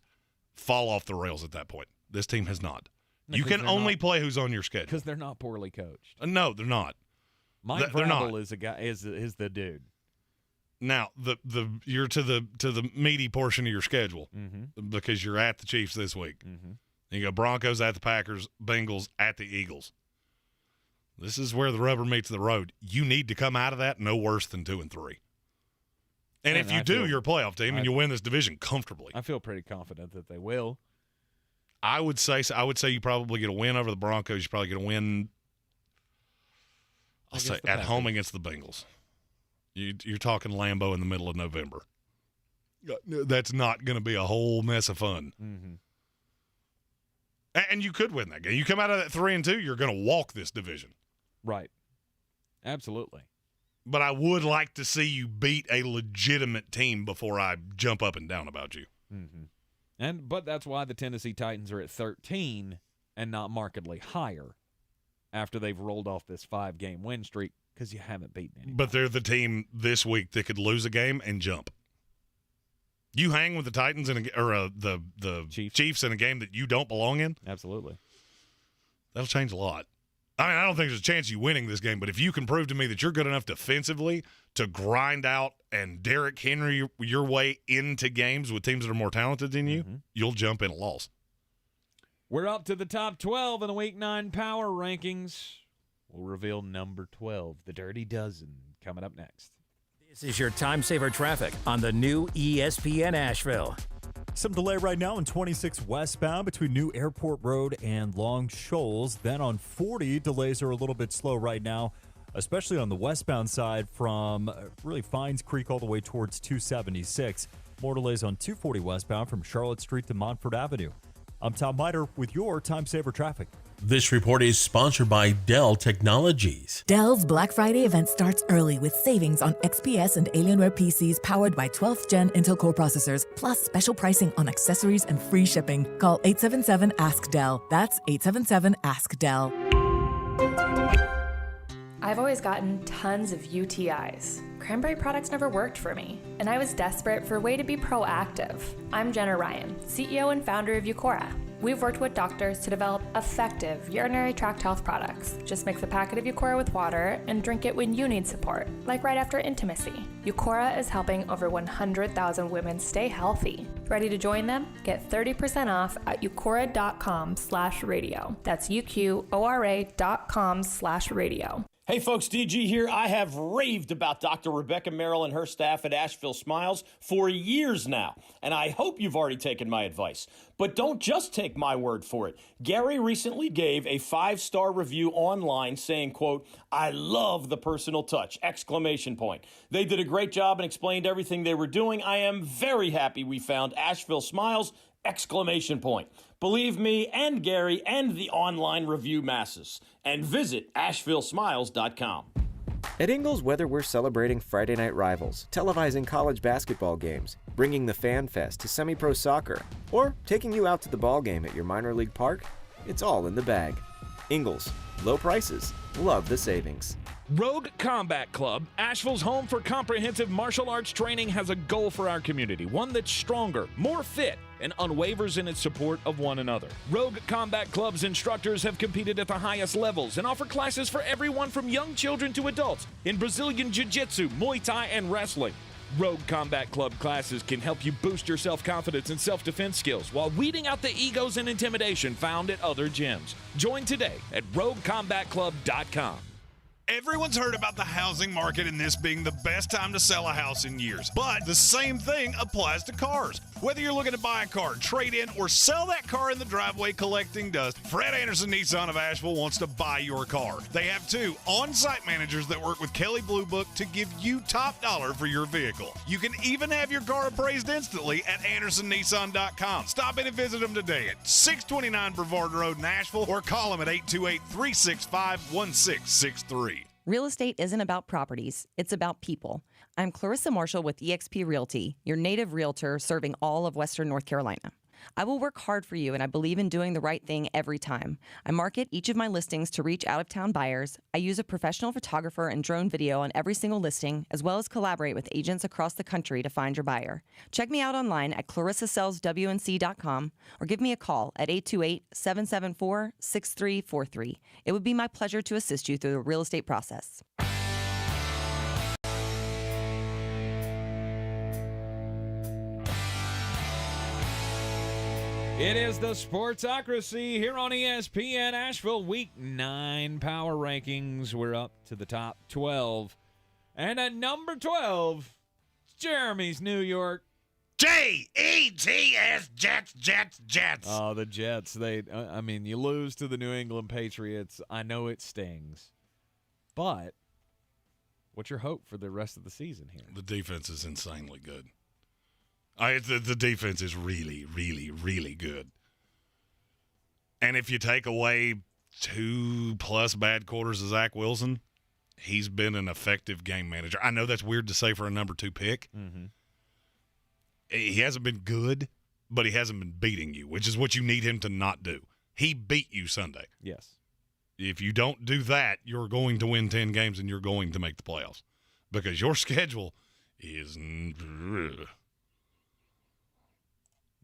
fall off the rails at that point. This team has not. You can only play who's on your schedule. Because they're not poorly coached. No, they're not. Mike Vrabel is a guy is the dude. Now you're to the meaty portion of your schedule because you're at the Chiefs this week. Mm-hmm. You go Broncos at the Packers, Bengals at the Eagles. This is where the rubber meets the road. You need to come out of that no worse than 2-3. And if you do, you're a playoff team and you win this division comfortably. I feel pretty confident that they will. I would say you probably get a win over the Broncos. You probably get a win. I'll say at home against the Bengals. You're talking Lambeau in the middle of November. That's not going to be a whole mess of fun. Mm-hmm. And you could win that game. You come out of that 3-2, you're going to walk this division. Right. Absolutely. But I would like to see you beat a legitimate team before I jump up and down about you. Mm-hmm. But that's why the Tennessee Titans are at 13 and not markedly higher after they've rolled off this 5-game win streak because you haven't beaten anybody. But they're the team this week that could lose a game and jump. You hang with the Titans the Chiefs in a game that you don't belong in? Absolutely. That'll change a lot. I mean, I don't think there's a chance of you winning this game, but if you can prove to me that you're good enough defensively to grind out and Derrick Henry your way into games with teams that are more talented than you, you'll jump in a loss. We're up to the top 12 in the Week 9 Power Rankings. We'll reveal number 12, the Dirty Dozen, coming up next. This is your time saver traffic on the new ESPN Asheville. Some delay right now on 26 westbound between New Airport Road and Long Shoals. Then on 40, delays are a little bit slow right now, especially on the westbound side from really Fines Creek all the way towards 276. More delays on 240 westbound from Charlotte Street to Montford Avenue. I'm Tom Miter with your Time Saver Traffic. This report is sponsored by Dell Technologies. Dell's Black Friday event starts early with savings on XPS and Alienware PCs powered by 12th Gen Intel Core processors, plus special pricing on accessories and free shipping. Call 877-ASK-DELL. That's 877-ASK-DELL. I've always gotten tons of UTIs. Cranberry products never worked for me, and I was desperate for a way to be proactive. I'm Jenna Ryan, CEO and founder of Eucora. We've worked with doctors to develop effective urinary tract health products. Just mix a packet of Eucora with water and drink it when you need support, like right after intimacy. Eucora is helping over 100,000 women stay healthy. Ready to join them? Get 30% off at eucora.com/radio. That's UQORA.com/radio. Hey folks, DG here. I have raved about Dr. Rebecca Merrill and her staff at Asheville Smiles for years now, and I hope you've already taken my advice. But don't just take my word for it. Gary recently gave a 5-star review online saying, quote, "I love the personal touch, !" They did a great job and explained everything they were doing. I am very happy we found Asheville Smiles, ! Believe me and Gary and the online review masses. And visit AshevilleSmiles.com. At Ingles, whether we're celebrating Friday night rivals, televising college basketball games, bringing the Fan Fest to semi-pro soccer, or taking you out to the ball game at your minor league park, it's all in the bag. Ingles, low prices, love the savings. Rogue Combat Club, Asheville's home for comprehensive martial arts training, has a goal for our community, one that's stronger, more fit, and unwavers in its support of one another. Rogue Combat Club's instructors have competed at the highest levels and offer classes for everyone from young children to adults in Brazilian Jiu-Jitsu, Muay Thai, and wrestling. Rogue Combat Club classes can help you boost your self-confidence and self-defense skills while weeding out the egos and intimidation found at other gyms. Join today at roguecombatclub.com. Everyone's heard about the housing market and this being the best time to sell a house in years. But the same thing applies to cars. Whether you're looking to buy a car, trade in, or sell that car in the driveway collecting dust, Fred Anderson Nissan of Asheville wants to buy your car. They have 2 on-site managers that work with Kelly Blue Book to give you top dollar for your vehicle. You can even have your car appraised instantly at AndersonNissan.com. Stop in and visit them today at 629 Brevard Road in Asheville or call them at 828-365-1663. Real estate isn't about properties, it's about people. I'm Clarissa Marshall with eXp Realty, your native realtor serving all of Western North Carolina. I will work hard for you, and I believe in doing the right thing every time. I market each of my listings to reach out-of-town buyers. I use a professional photographer and drone video on every single listing, as well as collaborate with agents across the country to find your buyer. Check me out online at clarissasellswnc.com or give me a call at 828-774-6343. It would be my pleasure to assist you through the real estate process. It is the Sportsocracy here on ESPN Asheville. Week 9 power rankings. We're up to the top 12. And at number 12, Jeremy's New York Jets, Jets. Oh, the Jets. You lose to the New England Patriots. I know it stings. But what's your hope for the rest of the season here? The defense is insanely good. The defense is really, really, really good. And if you take away 2+ bad quarters of Zach Wilson, he's been an effective game manager. I know that's weird to say for a number 2 pick. Mm-hmm. He hasn't been good, but he hasn't been beating you, which is what you need him to not do. He beat you Sunday. Yes. If you don't do that, you're going to win 10 games and you're going to make the playoffs because your schedule is –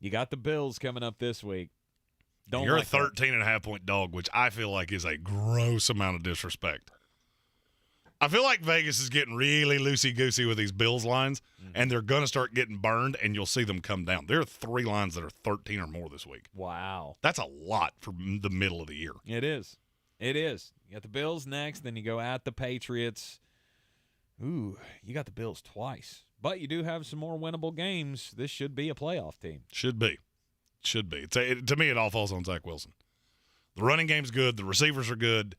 You got the Bills coming up this week. You're a 13.5-point dog, which I feel like is a gross amount of disrespect. I feel like Vegas is getting really loosey-goosey with these Bills lines, and they're going to start getting burned, and you'll see them come down. There are 3 lines that are 13 or more this week. Wow. That's a lot for the middle of the year. It is. It is. You got the Bills next, then you go at the Patriots. Ooh, you got the Bills twice. But you do have some more winnable games. This should be a playoff team. Should be. To me, it all falls on Zach Wilson. The running game's good. The receivers are good.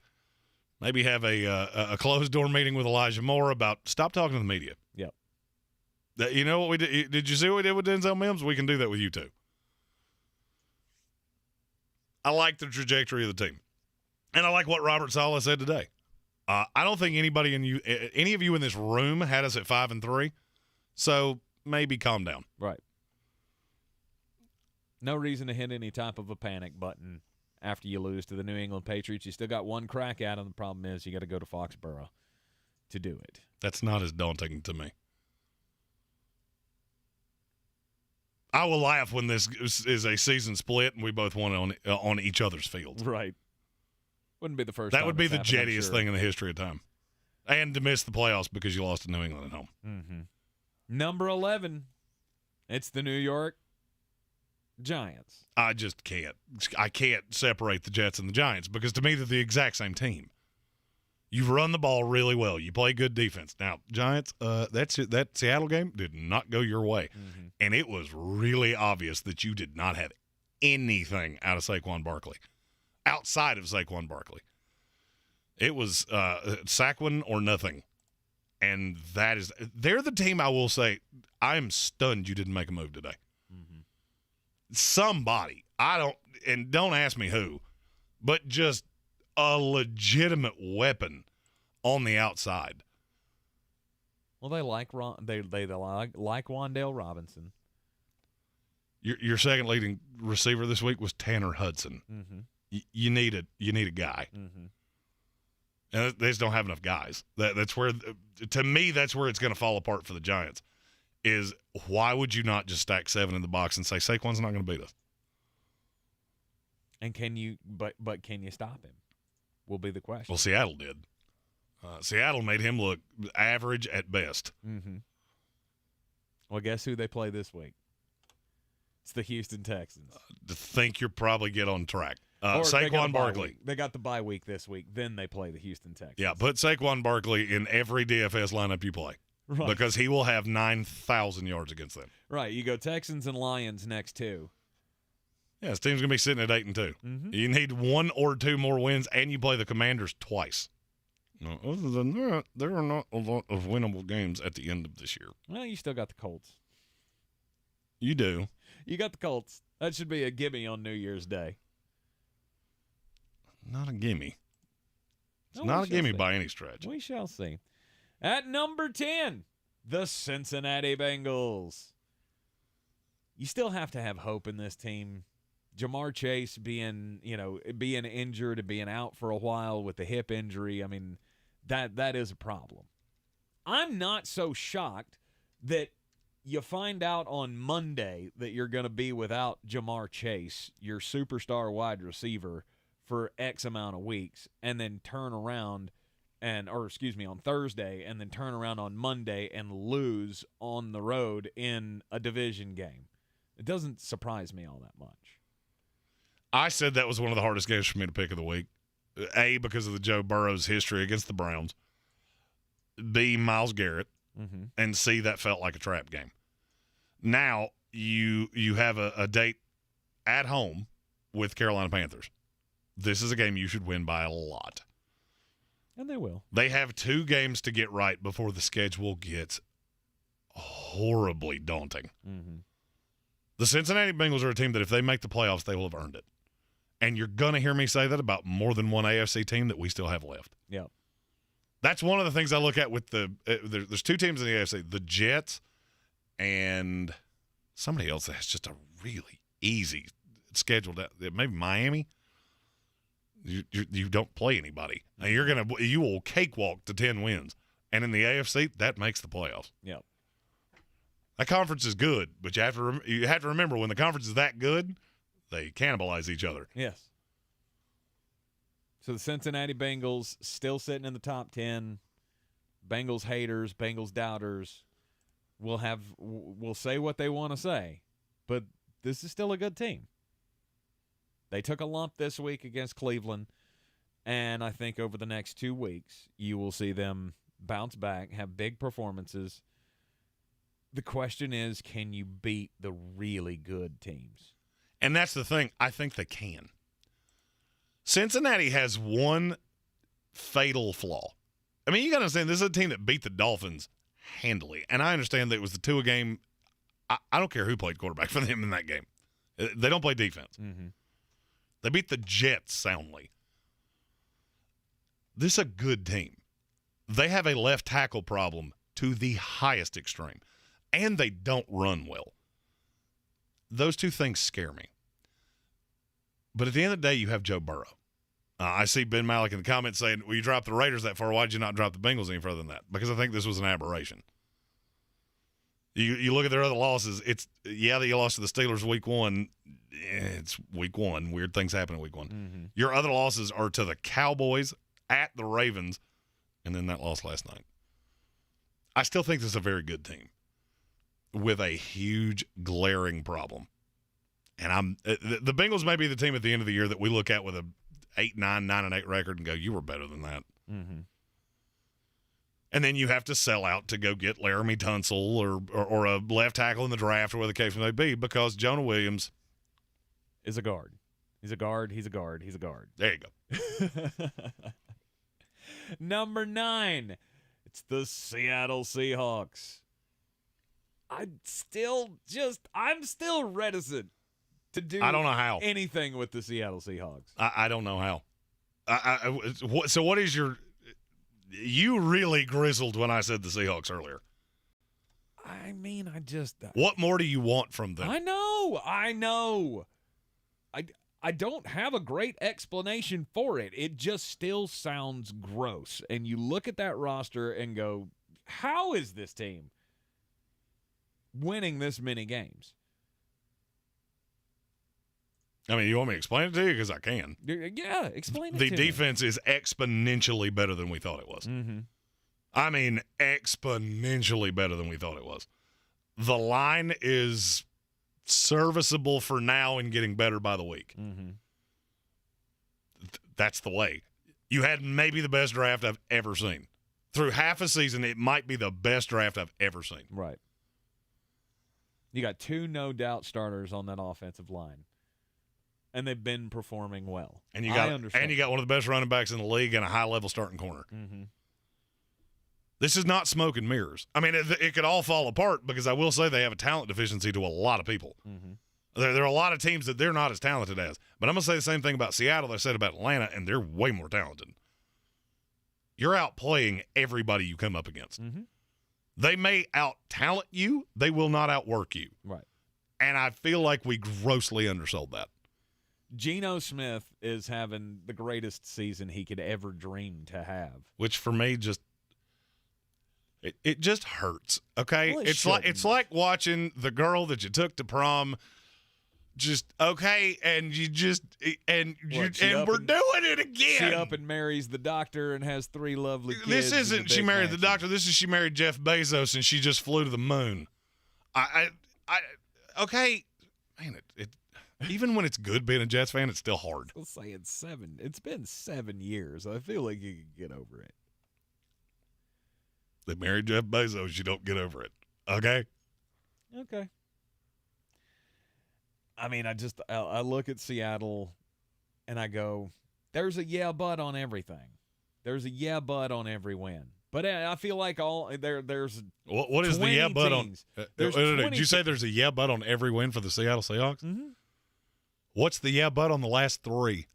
Maybe have a closed-door meeting with Elijah Moore about stop talking to the media. Yep. You know what we did? Did you see what we did with Denzel Mims? We can do that with you, too. I like the trajectory of the team. And I like what Robert Saleh said today. I don't think any of you in this room had us at 5-3. So maybe calm down. Right. No reason to hit any type of a panic button after you lose to the New England Patriots. You still got one crack at them. The problem is you got to go to Foxborough to do it. That's not as daunting to me. I will laugh when this is a season split and we both won on each other's fields. Right. Wouldn't be the first time. That would be the jettiest thing in the history of time. And to miss the playoffs because you lost to New England at home. Mm-hmm. Number 11, it's the New York Giants. I just can't. I can't separate the Jets and the Giants because to me they're the exact same team. You run the ball really well. You play good defense. Now, Giants, that Seattle game did not go your way. Mm-hmm. And it was really obvious that you did not have anything out of Saquon Barkley, outside of Saquon Barkley. It was Saquon or nothing. And they're the team I will say, I am stunned you didn't make a move today. Mm-hmm. Somebody, don't ask me who, but just a legitimate weapon on the outside Well, they like Wan'Dale Robinson. Your second leading receiver this week was Tanner Hudson. Mm-hmm. You need a guy. Mm-hmm. And they just don't have enough guys. That's where, to me, that's where it's going to fall apart for the Giants. Is why would you not just stack 7 in the box and say Saquon's not going to beat us? And can you? But can you stop him? Will be the question. Well, Seattle did. Seattle made him look average at best. Mm-hmm. Well, guess who they play this week? It's the Houston Texans. To think you're probably get on track. Or Saquon Barkley. They got the bye week this week. Then they play the Houston Texans. Yeah, put Saquon Barkley in every DFS lineup you play. Right. Because he will have 9,000 yards against them. Right. You go Texans and Lions next two. Yeah, this team's going to be sitting at 8-2. Mm-hmm. You need 1 or 2 more wins, and you play the Commanders twice. No, other than that, there are not a lot of winnable games at the end of this year. Well, you still got the Colts. You do. You got the Colts. That should be a gimme on New Year's Day. Not a gimme. It's No, not we a gimme shall see. by any stretch. We shall see. At number 10, the Cincinnati Bengals. You still have to have hope in this team. Jamar Chase being injured, being out for a while with the hip injury, I mean, that is a problem. I'm not so shocked that you find out on Monday that you're going to be without Jamar Chase, your superstar wide receiver, for X amount of weeks, and then turn around on Thursday, and then turn around on Monday and lose on the road in a division game. It doesn't surprise me all that much. I said that was one of the hardest games for me to pick of the week. A, because of the Joe Burrow's history against the Browns. B, Myles Garrett. Mm-hmm. And C, that felt like a trap game. Now you have a date at home with Carolina Panthers. This is a game you should win by a lot. And they will. They have 2 games to get right before the schedule gets horribly daunting. Mm-hmm. The Cincinnati Bengals are a team that if they make the playoffs, they will have earned it. And you're going to hear me say that about more than one AFC team that we still have left. Yeah. That's one of the things I look at with there's 2 teams in the AFC, the Jets and somebody else that has just a really easy schedule. Maybe Miami. You don't play anybody. Now you will cakewalk to 10 wins. And in the AFC, that makes the playoffs. Yep. That conference is good, but you have to remember when the conference is that good, they cannibalize each other. Yes. So the Cincinnati Bengals still sitting in the top 10. Bengals haters, Bengals doubters will say what they want to say, but this is still a good team. They took a lump this week against Cleveland, and I think over the next 2 weeks you will see them bounce back, have big performances. The question is, can you beat the really good teams? And that's the thing. I think they can. Cincinnati has one fatal flaw. I mean, you got to understand, this is a team that beat the Dolphins handily. And I understand that it was the Tua game. I don't care who played quarterback for them in that game. They don't play defense. Mm-hmm. They beat the Jets soundly. This is a good team. They have a left tackle problem to the highest extreme. And they don't run well. Those 2 things scare me. But at the end of the day, you have Joe Burrow. I see Ben Malik in the comments saying, well, you dropped the Raiders that far. Why did you not drop the Bengals any further than that? Because I think this was an aberration. You look at their other losses. That you lost to the Steelers week 1. It's week 1. Weird things happen in week 1. Mm-hmm. Your other losses are to the Cowboys, at the Ravens, and then that loss last night. I still think this is a very good team with a huge glaring problem. And the Bengals may be the team at the end of the year that we look at with a 8-9, 9-8 record and go, you were better than that. Mm-hmm. And then you have to sell out to go get Laramie Tunsil or a left tackle in the draft or whatever the case may be, because Jonah Williams is a guard. He's a guard. He's a guard. He's a guard. There you go. Number 9, it's the Seattle Seahawks. I'm still reticent to do I don't know how. anything with the Seattle Seahawks. I don't know how. So what is your – you really grizzled when I said the Seahawks earlier. I mean, I just. What more do you want from them? I know. I don't have a great explanation for it. It just still sounds gross. And you look at that roster and go, how is this team winning this many games? I mean, you want me to explain it to you? Because I can. Yeah, explain it to me. The me. defense is exponentially better than we thought it was. Mm-hmm. I mean, exponentially better than we thought it was. The line is serviceable for now and getting better by the week. Mm-hmm. That's the way. You had maybe the best draft I've ever seen. Through half a season, it might be the best draft I've ever seen. Right. You got 2 no-doubt starters on that offensive line, and they've been performing well. And you got one of the best running backs in the league and a high-level starting corner. Mm-hmm. This is not smoke and mirrors. I mean, it could all fall apart because I will say they have a talent deficiency to a lot of people. Mm-hmm. There are a lot of teams that they're not as talented as. But I'm going to say the same thing about Seattle that I said about Atlanta, and they're way more talented. You're outplaying everybody you come up against. Mm-hmm. They may out-talent you. They will not outwork you. Right. And I feel like we grossly undersold that. Geno Smith is having the greatest season he could ever dream to have. Which for me just it just hurts. Okay? Well, it's like watching the girl that you took to prom just okay, and you just and we're doing it again. She up and marries the doctor and has 3 lovely kids. This isn't she married the doctor. This is she married Jeff Bezos and she just flew to the moon. Okay, man, it even when it's good being a Jets fan, it's still hard. I'll say it's 7. It's been 7 years. I feel like you could get over it. They married Jeff Bezos. You don't get over it. Okay. Okay. I mean, I look at Seattle and I go, there's a yeah, but on everything. There's a yeah, but on every win. But I feel like there's what is the yeah, but teams. on? Did you say there's a yeah, but on every win for the Seattle Seahawks? Mm-hmm. What's the yeah, but on the last 3?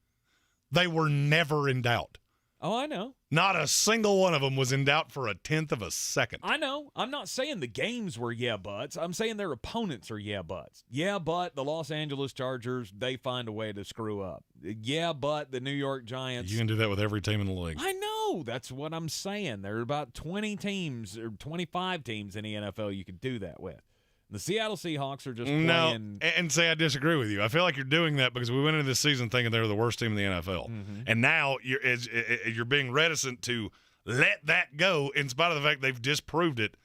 They were never in doubt. Oh, I know. Not a single one of them was in doubt for a 1/10 of a second. I know. I'm not saying the games were yeah buts. I'm saying their opponents are yeah buts. Yeah, but the Los Angeles Chargers, they find a way to screw up. Yeah, but the New York Giants. You can do that with every team in the league. I know. That's what I'm saying. There are about 20 teams or 25 teams in the NFL you could do that with. The Seattle Seahawks are just playing. No, and say I disagree with you. I feel like you're doing that because we went into this season thinking they were the worst team in the NFL. Mm-hmm. And now you're being reticent to let that go in spite of the fact they've disproved it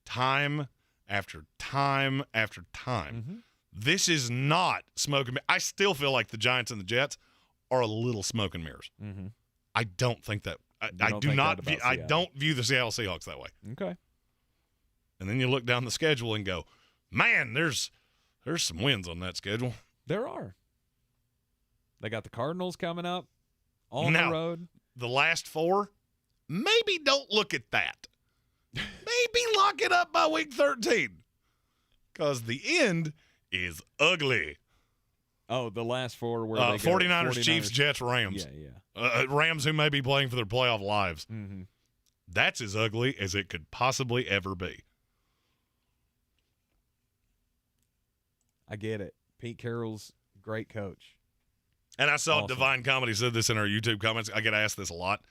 time after time after time. Mm-hmm. This is not smoke and mirrors. I still feel like the Giants and the Jets are a little smoke and mirrors. Mm-hmm. I don't think that. I don't view the Seattle Seahawks that way. Okay. And then you look down the schedule and go, man, there's some wins on that schedule. There are. They got the Cardinals coming up on the road. The last 4, maybe don't look at that. Maybe lock it up by week 13. Because the end is ugly. Oh, the last 4 were 49ers, Chiefs, Jets, Rams. Yeah. Rams who may be playing for their playoff lives. Mm-hmm. That's as ugly as it could possibly ever be. I get it. Pete Carroll's great coach. And I saw Awesome. Divine Comedy said this in our YouTube comments. I get asked this a lot.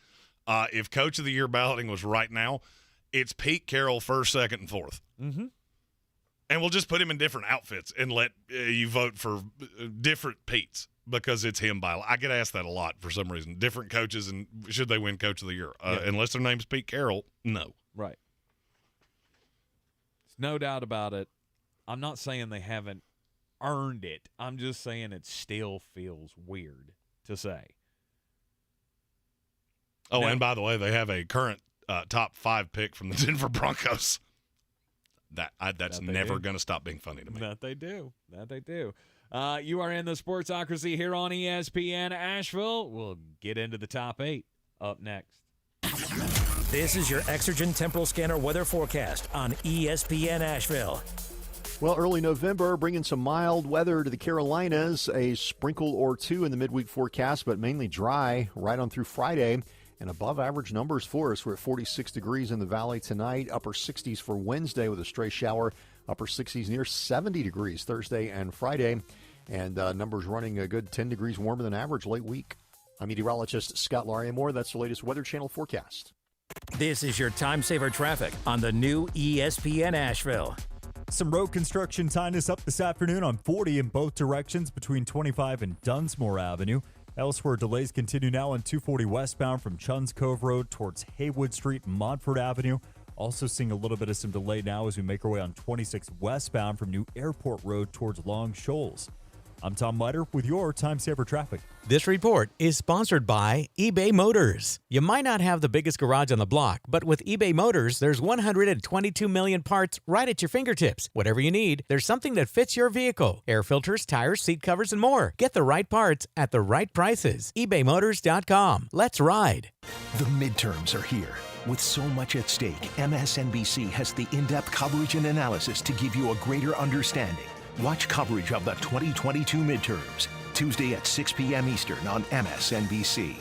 If Coach of the Year balloting was right now, it's Pete Carroll first, second, and fourth. Mm-hmm. And we'll just put him in different outfits and let you vote for different Petes because it's him by. I get asked that a lot for some reason. Different coaches and should they win Coach of the Year? Unless their name's Pete Carroll, no. Right. There's no doubt about it. I'm not saying they haven't earned it. I'm just saying it still feels weird to say. Oh, and by the way, they have a current top 5 pick from the Denver Broncos. That's never going to stop being funny to me. That they do. You are in the Sportsocracy here on ESPN Asheville. We'll get into the top 8 up next. This is your Exergen Temporal Scanner weather forecast on ESPN Asheville. Well, early November, bringing some mild weather to the Carolinas. A sprinkle or 2 in the midweek forecast, but mainly dry right on through Friday. and above average numbers for us. We're at 46 degrees in the valley tonight, upper 60s for Wednesday with a stray shower, upper 60s near 70 degrees Thursday and Friday, and numbers running a good 10 degrees warmer than average late week. I'm meteorologist Scott Laria-Moore. That's the latest Weather Channel forecast. This is your time saver traffic on the new ESPN Asheville. Some road construction tying us up this afternoon on 40 in both directions between 25 and Dunsmore Avenue. Elsewhere, delays continue now on 240 westbound from Chuns Cove Road towards Haywood Street and Montford Avenue. Also seeing a little bit of some delay now as we make our way on 26 westbound from New Airport Road towards Long Shoals. I'm Tom Leiter with your Time Saver Traffic. This report is sponsored by eBay Motors. You might not have the biggest garage on the block, but with eBay Motors, there's 122 million parts right at your fingertips. Whatever you need, there's something that fits your vehicle. Air filters, tires, seat covers, and more. Get the right parts at the right prices. ebaymotors.com. Let's ride. The midterms are here. With so much at stake, MSNBC has the in-depth coverage and analysis to give you a greater understanding. Watch coverage of the 2022 midterms, Tuesday at 6 p.m. Eastern on MSNBC.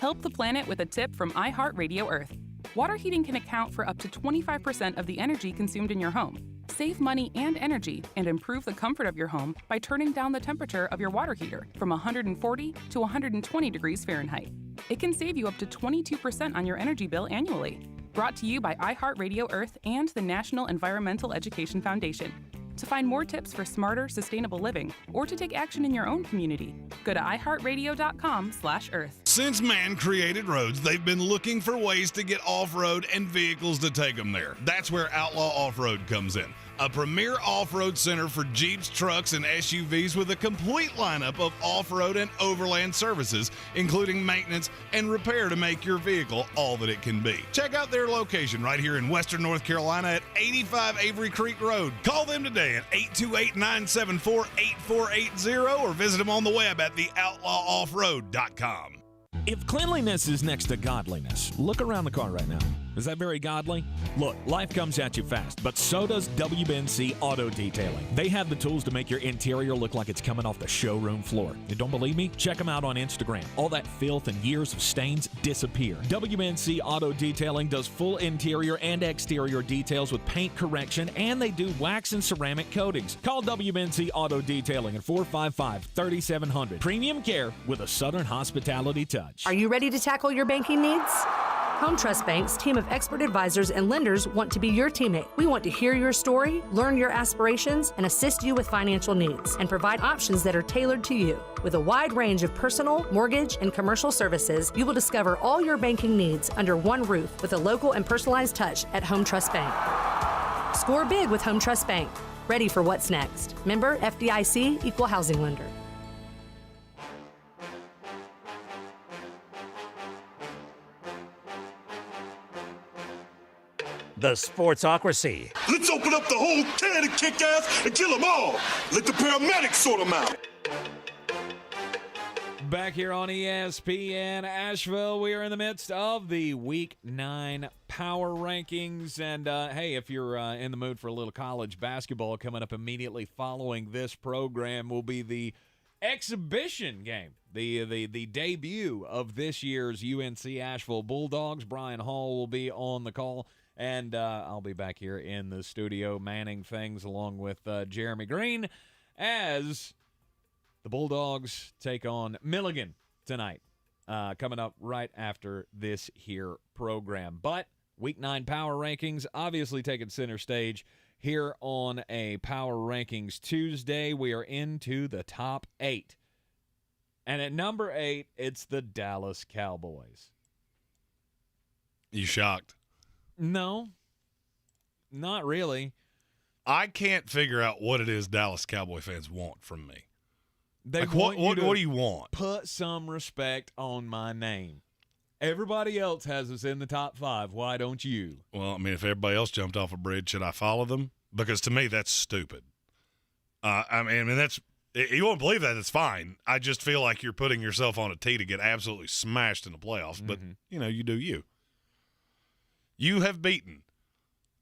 Help the planet with a tip from iHeartRadio Earth. Water heating can account for up to 25% of the energy consumed in your home. Save money and energy and improve the comfort of your home by turning down the temperature of your water heater from 140 to 120 degrees Fahrenheit. It can save you up to 22% on your energy bill annually. Brought to you by iHeartRadio Earth and the National Environmental Education Foundation. To find more tips for smarter, sustainable living, or to take action in your own community, go to iHeartRadio.com/Earth. Since man created roads, they've been looking for ways to get off-road and vehicles to take them there. That's where Outlaw Off-Road comes in. A premier off-road center for Jeeps, trucks, and SUVs with a complete lineup of off-road and overland services, including maintenance and repair to make your vehicle all that it can be. Check out their location right here in Western North Carolina at 85 Avery Creek Road. Call them today at 828-974-8480 or visit them on the web at theoutlawoffroad.com. If cleanliness is next to godliness, look around the car right now. Is that very godly? Look, life comes at you fast, but so does WNC Auto Detailing. They have the tools to make your interior look like it's coming off the showroom floor. You don't believe me? Check them out on Instagram. All that filth and years of stains disappear. WNC Auto Detailing does full interior and exterior details with paint correction, and they do wax and ceramic coatings. Call WNC Auto Detailing at 455-3700. Premium care with a Southern hospitality touch. Are you ready to tackle your banking needs? Home Trust Bank's team of expert advisors and lenders want to be your teammate. We want to hear your story, learn your aspirations, and assist you with financial needs, and provide options that are tailored to you. With a wide range of personal, mortgage, and commercial services, you will discover all your banking needs under one roof with a local and personalized touch at Home Trust Bank. Score big with Home Trust Bank. Ready for what's next. Member FDIC, Equal Housing Lender. The Sportsocracy. Let's open up the whole can and kick ass and kill them all. Let the paramedics sort them out. Back here on ESPN Asheville, we are in the midst of the Week 9 Power Rankings. And, hey, if you're in the mood for a little college basketball, coming up immediately following this program will be the exhibition game, the debut of this year's UNC Asheville Bulldogs. Brian Hall will be on the call. And I'll be back here in the studio manning things along with Jeremy Greene as the Bulldogs take on Milligan tonight, coming up right after this here program. But Week 9 Power Rankings obviously taking center stage here on a Power Rankings Tuesday. We are into the top 8. And at number 8, it's the Dallas Cowboys. You shocked? No, not really. I can't figure out what it is Dallas Cowboy fans want from me. They like, want what you do you want? Put some respect on my name. Everybody else has us in the top 5. Why don't you? Well, I mean, if everybody else jumped off a bridge, should I follow them? Because to me, that's stupid. I mean, that's you won't believe that. It's fine. I just feel like you're putting yourself on a tee to get absolutely smashed in the playoffs. But you do you. You have beaten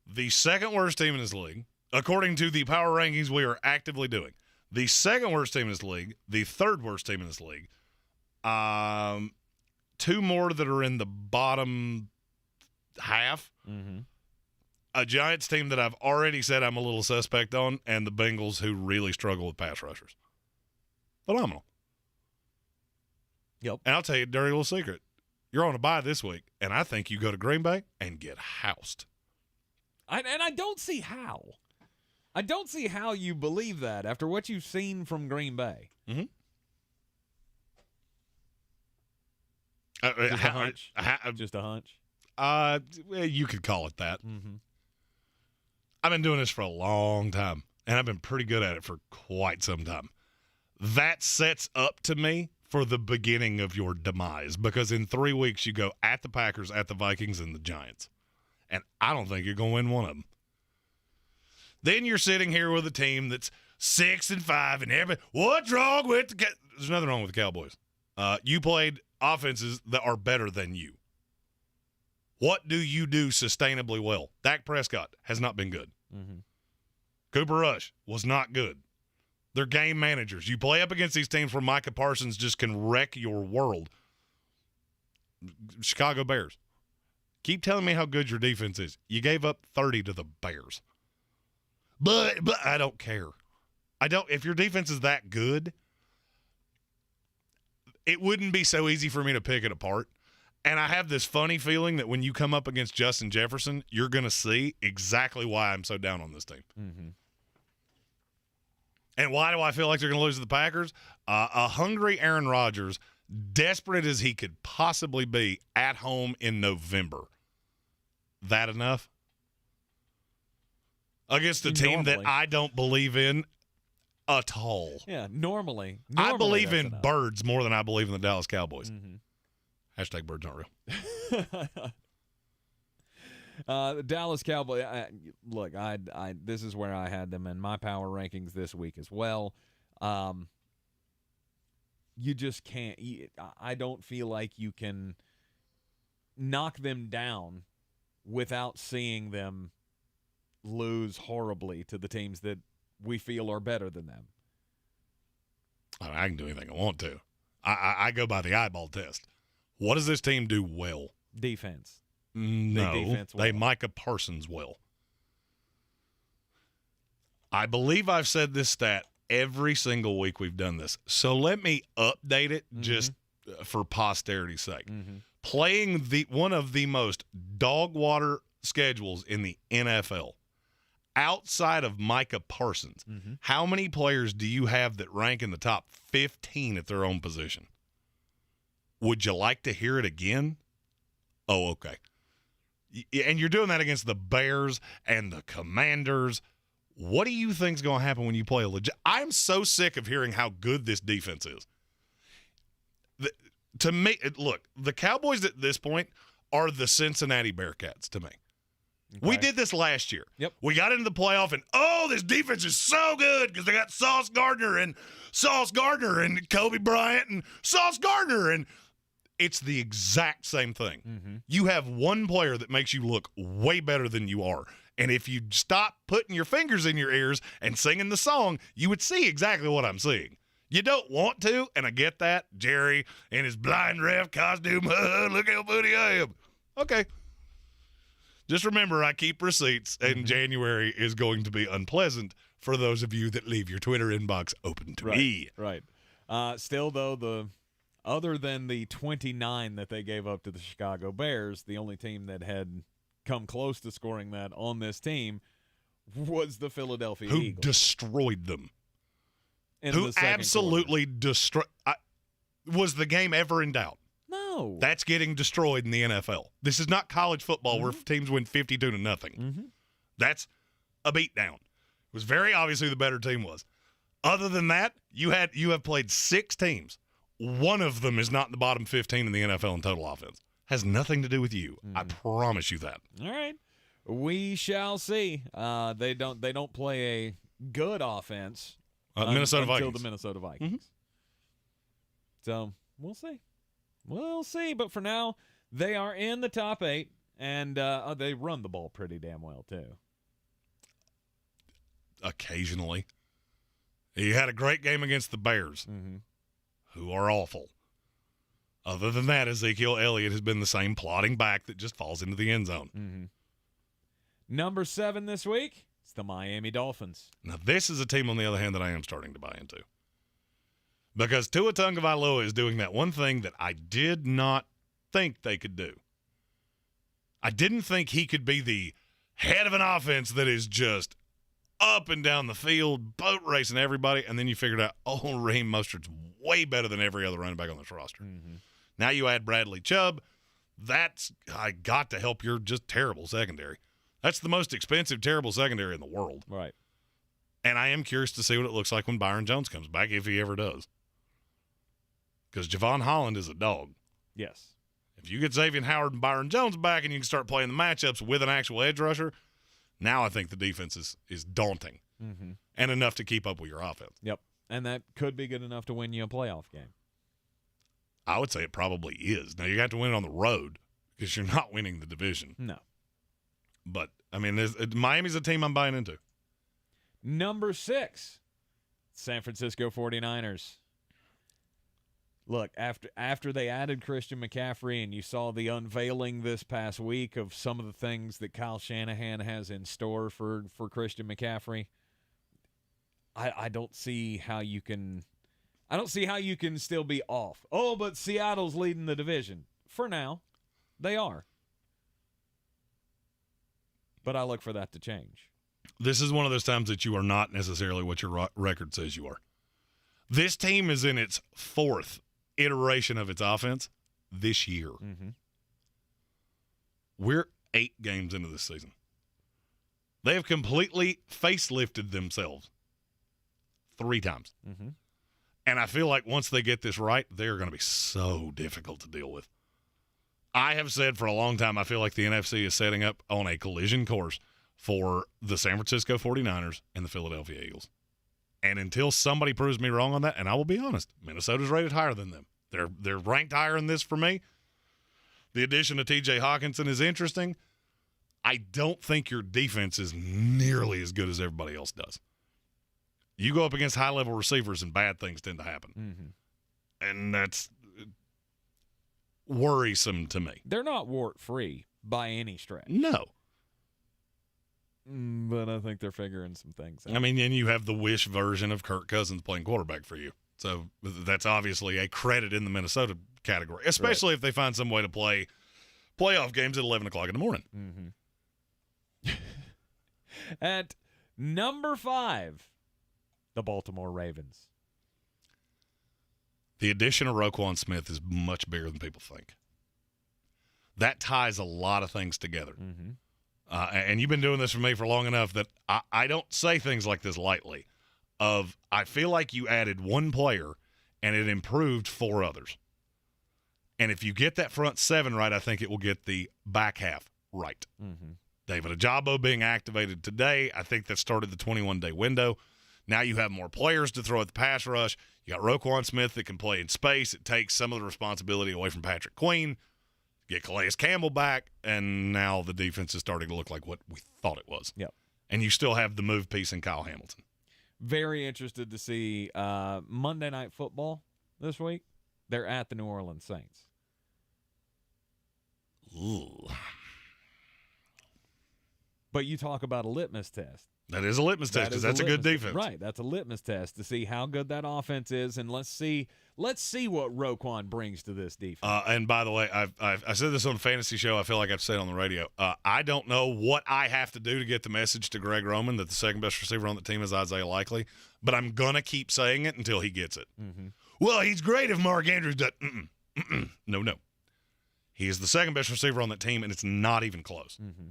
the second worst team in this league, according to the power rankings we are actively doing. The second worst team in this league, the third worst team in this league, two more that are in the bottom half. Mm-hmm. A Giants team that I've already said I'm a little suspect on, and the Bengals, who really struggle with pass rushers. Phenomenal. Yep. And I'll tell you a dirty little secret. You're on a bye this week, and I think you go to Green Bay and get housed. I don't see how. I don't see how you believe that after what you've seen from Green Bay. Mm-hmm. Just a hunch. Just a hunch. You could call it that. Mm-hmm. I've been doing this for a long time, and I've been pretty good at it for quite some time. That sets up to me for the beginning of your demise, because in 3 weeks you go at the Packers, at the Vikings, and the Giants. And I don't think you're going to win one of them. Then you're sitting here with a team that's 6-5, and everybody, what's wrong with the There's nothing wrong with the Cowboys. You played offenses that are better than you. What do you do sustainably well? Dak Prescott has not been good. Mm-hmm. Cooper Rush was not good. They're game managers. You play up against these teams where Micah Parsons just can wreck your world. Chicago Bears. Keep telling me how good your defense is. You gave up 30 to the Bears. But I don't care. If your defense is that good, it wouldn't be so easy for me to pick it apart. And I have this funny feeling that when you come up against Justin Jefferson, you're going to see exactly why I'm so down on this team. Mm-hmm. And why do I feel like they're going to lose to the Packers? A hungry Aaron Rodgers, desperate as he could possibly be at home in November. That enough? Against a team that I don't believe in at all. Yeah, normally I believe in enough. birds more than I believe in the Dallas Cowboys. Mm-hmm. Hashtag birds aren't real. The Dallas Cowboys. Look, this is where I had them in my power rankings this week as well. You just can't. I don't feel like you can knock them down without seeing them lose horribly to the teams that we feel are better than them. I can do anything I want to. I go by the eyeball test. What does this team do well? Defense. No, defense well. They Micah Parsons well. I believe I've said this stat every single week we've done this. So let me update it just for posterity's sake. Mm-hmm. Playing one of the most dog water schedules in the NFL, outside of Micah Parsons, how many players do you have that rank in the top 15 at their own position? Would you like to hear it again? Oh, okay. And you're doing that against the Bears and the Commanders. What do you think's going to happen when you play a legit? I'm so sick of hearing how good this defense is. To me, look, the Cowboys at this point are the Cincinnati Bearcats to me. Okay. We did this last year. Yep. We got into the playoff, and this defense is so good because they got Sauce Gardner and Kobe Bryant and Sauce Gardner, and it's the exact same thing. Mm-hmm. You have one player that makes you look way better than you are. And if you stop putting your fingers in your ears and singing the song, you would see exactly what I'm seeing. You don't want to, and I get that. Jerry in his blind ref costume. Look how booty I am. Okay. Just remember, I keep receipts, and January is going to be unpleasant for those of you that leave your Twitter inbox open to me. Right. Still, though, other than the 29 that they gave up to the Chicago Bears, the only team that had come close to scoring that on this team was the Philadelphia Eagles. Who destroyed them. Who absolutely destroyed. Was the game ever in doubt? No. That's getting destroyed in the NFL. This is not college football where teams win 52-0. Mm-hmm. That's a beatdown. It was very obvious who the better team was. Other than that, you have played 6 teams. One of them is not in the bottom 15 in the NFL in total offense. Has nothing to do with you. I promise you that. All right. We shall see. They don't play a good offense Minnesota until Vikings. the Minnesota Vikings. So we'll see. We'll see. But for now, they are in the top 8, and they run the ball pretty damn well too. Occasionally. He had a great game against the Bears, who are awful. Other than that, Ezekiel Elliott has been the same plodding back that just falls into the end zone. Mm-hmm. Number 7 this week, it's the Miami Dolphins. Now, this is a team, on the other hand, that I am starting to buy into. Because Tua Tagovailoa is doing that one thing that I did not think they could do. I didn't think he could be the head of an offense that is just up and down the field, boat racing everybody, and then you figured out, oh, Raheem Mostert's way better than every other running back on this roster. Mm-hmm. Now you add Bradley Chubb. That's got to help your just terrible secondary. That's the most expensive, terrible secondary in the world. Right. And I am curious to see what it looks like when Byron Jones comes back, if he ever does. Because Javon Holland is a dog. Yes. If you get Xavier Howard and Byron Jones back and you can start playing the matchups with an actual edge rusher, now I think the defense is daunting and enough to keep up with your offense. Yep. And that could be good enough to win you a playoff game. I would say it probably is. Now, you have to win it on the road because you're not winning the division. No. But, I mean, Miami's a team I'm buying into. Number 6, San Francisco 49ers. Look, after they added Christian McCaffrey and you saw the unveiling this past week of some of the things that Kyle Shanahan has in store for Christian McCaffrey, I don't see how you can still be off. Oh, but Seattle's leading the division. For now, they are. But I look for that to change. This is one of those times that you are not necessarily what your record says you are. This team is in its 4th iteration of its offense this year. Mm-hmm. We're 8 games into this season. They have completely facelifted themselves 3 times. Mm-hmm. And I feel like once they get this right, they're going to be so difficult to deal with. I have said for a long time, I feel like the NFC is setting up on a collision course for the San Francisco 49ers and the Philadelphia Eagles. And until somebody proves me wrong on that, and I will be honest, Minnesota's rated higher than them. They're ranked higher in this for me. The addition of TJ Hockenson is interesting. I don't think your defense is nearly as good as everybody else does. You go up against high-level receivers and bad things tend to happen. Mm-hmm. And that's worrisome to me. They're not wart-free by any stretch. No. But I think they're figuring some things out. I mean, and you have the wish version of Kirk Cousins playing quarterback for you. So that's obviously a credit in the Minnesota category, especially if they find some way to play playoff games at 11 o'clock in the morning. Mm-hmm. At number 5, the Baltimore Ravens. The addition of Roquan Smith is much bigger than people think. That ties a lot of things together. Mm-hmm. And you've been doing this for me for long enough that I don't say things like this lightly. I feel like you added one player and it improved 4 others. And if you get that front 7 right, I think it will get the back half right. Mm-hmm. David Ajabo being activated today, I think that started the 21-day window. Now you have more players to throw at the pass rush. You got Roquan Smith that can play in space. It takes some of the responsibility away from Patrick Queen. Get Calais Campbell back, and now the defense is starting to look like what we thought it was. Yep. And you still have the move piece in Kyle Hamilton. Very interested to see Monday Night Football this week. They're at the New Orleans Saints. Ooh. But you talk about a litmus test. That is a litmus test because that's a good defense. Right, that's a litmus test to see how good that offense is, and let's see what Roquan brings to this defense. And by the way, I said this on the fantasy show. I feel like I've said it on the radio. I don't know what I have to do to get the message to Greg Roman that the second best receiver on the team is Isaiah Likely, but I'm gonna keep saying it until he gets it. Mm-hmm. Well, he's great if Mark Andrews does. No. He is the second best receiver on that team, and it's not even close. Mm-hmm.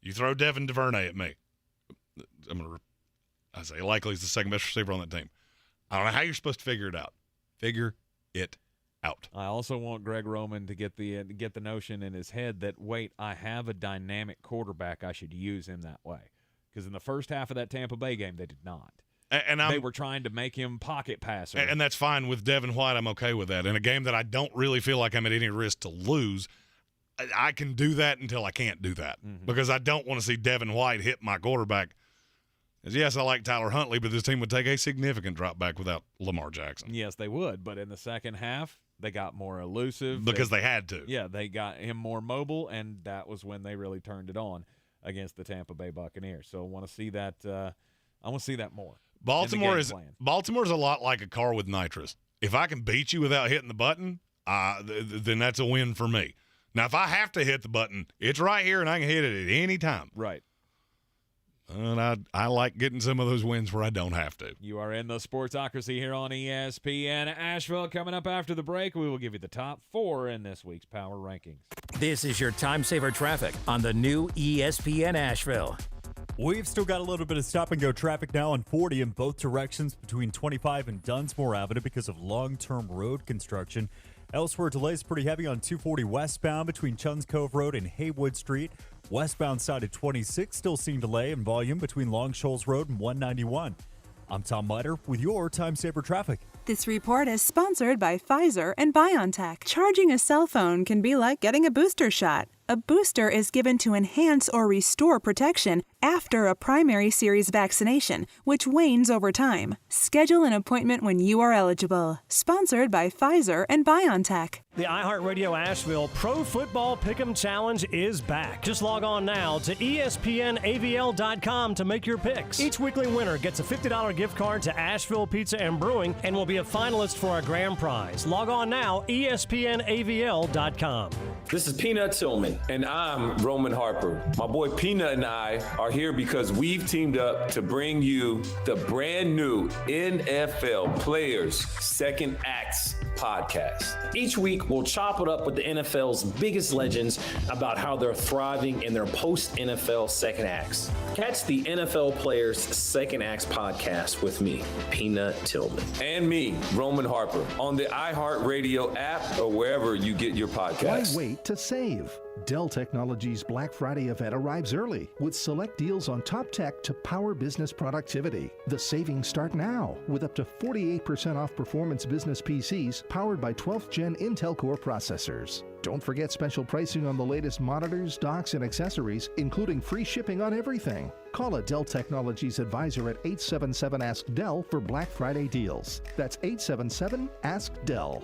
You throw Devin DuVernay at me. Isaiah Likely is the second best receiver on that team. I don't know how you're supposed to figure it out. Figure it out. I also want Greg Roman to get the notion in his head that, wait, I have a dynamic quarterback. I should use him that way. Because in the first half of that Tampa Bay game, they did not. And they were trying to make him pocket passer. And that's fine with Devin White. I'm okay with that. In a game that I don't really feel like I'm at any risk to lose, I can do that until I can't do that. Mm-hmm. Because I don't want to see Devin White hit my quarterback. Yes, I like Tyler Huntley, but this team would take a significant drop back without Lamar Jackson. Yes, they would. But in the second half, They got more elusive. Because they had to. Yeah, they got him more mobile, and that was when they really turned it on against the Tampa Bay Buccaneers. So I want to see that. I want to see that more. Baltimore's a lot like a car with nitrous. If I can beat you without hitting the button, then that's a win for me. Now, if I have to hit the button, it's right here, and I can hit it at any time. Right. And I like getting some of those wins where I don't have to. You are in the Sportsocracy here on ESPN Asheville. Coming up after the break, we will give you the top 4 in this week's Power Rankings. This is your time saver traffic on the new ESPN Asheville. We've still got a little bit of stop-and-go traffic now on 40 in both directions between 25 and Dunsmore Avenue because of long-term road construction. Elsewhere, delays pretty heavy on 240 westbound between Chuns Cove Road and Haywood Street. Westbound side of 26 still seeing delay in volume between Long Shoals Road and 191. I'm Tom Leiter with your Time Saver Traffic. This report is sponsored by Pfizer and BioNTech. Charging a cell phone can be like getting a booster shot. A booster is given to enhance or restore protection after a primary series vaccination, which wanes over time. Schedule an appointment when you are eligible. Sponsored by Pfizer and BioNTech. The iHeartRadio Asheville Pro Football Pick'em Challenge is back. Just log on now to ESPNAVL.com to make your picks. Each weekly winner gets a $50 gift card to Asheville Pizza and Brewing and will be a finalist for our grand prize. Log on now, ESPNAVL.com. This is Peanut Tillman, and I'm Roman Harper. My boy Peanut and I are here because we've teamed up to bring you the brand new NFL Players Second Acts podcast. Each week, we'll chop it up with the NFL's biggest legends about how they're thriving in their post-NFL second acts. Catch the NFL Players Second Acts podcast with me, Peanut Tillman. And me, Roman Harper, on the iHeartRadio app or wherever you get your podcasts. Why wait to save? Dell Technologies Black Friday event arrives early with select deals on top tech to power business productivity. The savings start now with up to 48% off performance business PCs powered by 12th Gen Intel Core processors. Don't forget special pricing on the latest monitors, docks, and accessories, including free shipping on everything. Call a Dell Technologies advisor at 877-ASK-DELL for Black Friday deals. That's 877-ASK-DELL.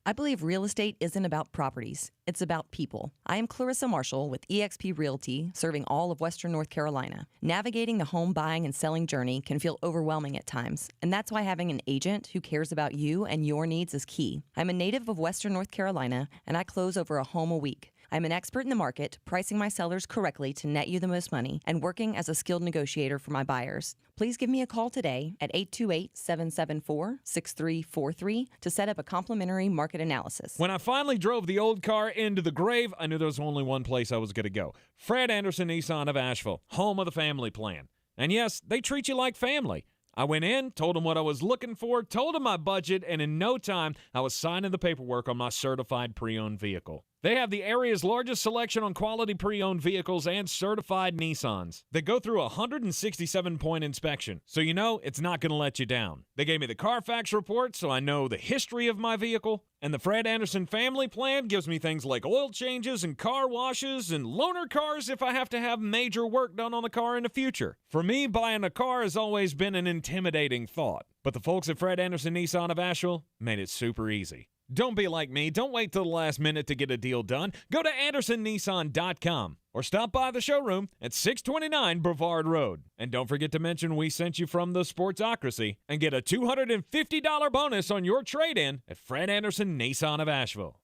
I believe real estate isn't about properties. It's about people. I am Clarissa Marshall with eXp Realty, serving all of Western North Carolina. Navigating the home buying and selling journey can feel overwhelming at times, and that's why having an agent who cares about you and your needs is key. I'm a native of Western North Carolina, and I close over a home a week. I'm an expert in the market, pricing my sellers correctly to net you the most money, and working as a skilled negotiator for my buyers. Please give me a call today at 828-774-6343 to set up a complimentary market analysis. When I finally drove the old car into the grave, I knew there was only one place I was going to go. Fred Anderson Nissan of Asheville, home of the family plan. And yes, they treat you like family. I went in, told them what I was looking for, told them my budget, and in no time, I was signing the paperwork on my certified pre-owned vehicle. They have the area's largest selection on quality pre-owned vehicles and certified Nissans. They go through a 167-point inspection, so you know it's not going to let you down. They gave me the Carfax report, so I know the history of my vehicle. And the Fred Anderson family plan gives me things like oil changes and car washes and loaner cars if I have to have major work done on the car in the future. For me, buying a car has always been an intimidating thought. But the folks at Fred Anderson Nissan of Asheville made it super easy. Don't be like me. Don't wait till the last minute to get a deal done. Go to AndersonNissan.com or stop by the showroom at 629 Brevard Road. And don't forget to mention we sent you from the Sportsocracy and get a $250 bonus on your trade-in at Fred Anderson Nissan of Asheville.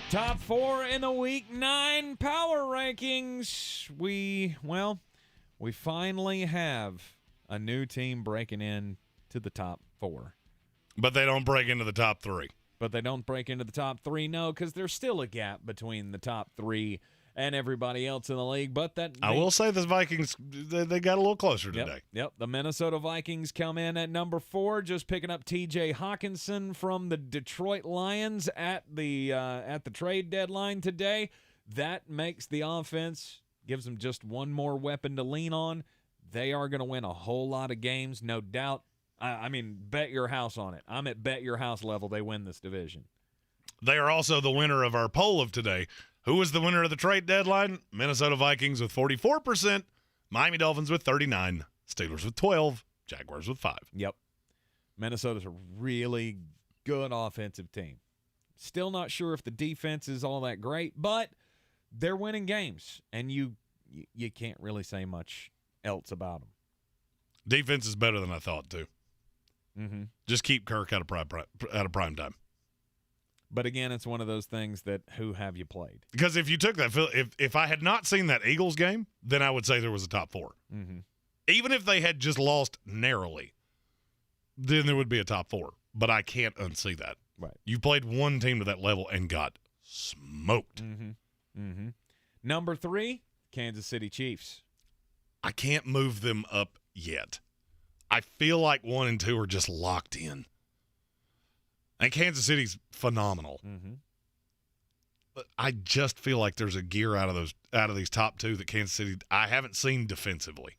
Top 4 in the Week 9 Power Rankings. We finally have a new team breaking in to the top 4. But they don't break into the top 3. But they don't break into the top 3, no, because there's still a gap between the top 3 and everybody else in the league. But I will say the Vikings, they got a little closer today. Yep. The Minnesota Vikings come in at number 4, just picking up TJ Hockenson from the Detroit Lions at the trade deadline today. That makes the offense, gives them just one more weapon to lean on. They are going to win a whole lot of games, no doubt. I mean, bet your house on it. I'm at bet your house level they win this division. They are also the winner of our poll of today. Who was the winner of the trade deadline? Minnesota Vikings with 44%, Miami Dolphins with 39%. Steelers with 12, Jaguars with 5. Yep. Minnesota's a really good offensive team. Still not sure if the defense is all that great, but they're winning games, and you can't really say much else about them. Defense is better than I thought, too. Mm-hmm. Just keep Kirk out of prime time. But again, it's one of those things that who have you played? Because if you took that, if I had not seen that Eagles game, then I would say there was a top 4. Mm-hmm. Even if they had just lost narrowly, then there would be a top 4. But I can't unsee that. Right. You played one team to that level and got smoked. Mm-hmm. Mm-hmm. Number 3, Kansas City Chiefs. I can't move them up yet. I feel like 1 and 2 are just locked in. And Kansas City's phenomenal. Mm-hmm. But I just feel like there's a gear out of these top 2 that Kansas City I haven't seen defensively.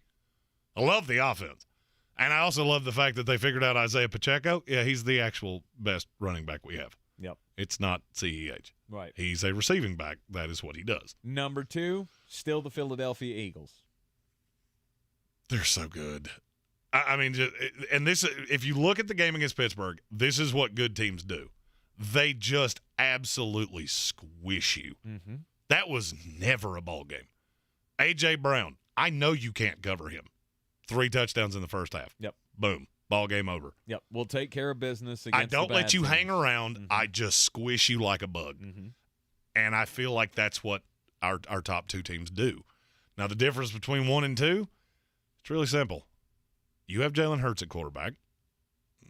I love the offense. And I also love the fact that they figured out Isaiah Pacheco. Yeah, he's the actual best running back we have. Yep. It's not CEH. Right. He's a receiving back. That is what he does. Number 2, still the Philadelphia Eagles. They're so good. I mean, and this, if you look at the game against Pittsburgh, this is what good teams do. They just absolutely squish you. Mm-hmm. That was never a ball game. A.J. Brown, I know you can't cover him. 3 touchdowns in the first half. Yep. Boom. Ball game over. Yep. We'll take care of business against I don't let you hang around. Mm-hmm. I just squish you like a bug. Mm-hmm. And I feel like that's what our top 2 teams do. Now, the difference between 1 and 2, it's really simple. You have Jalen Hurts at quarterback.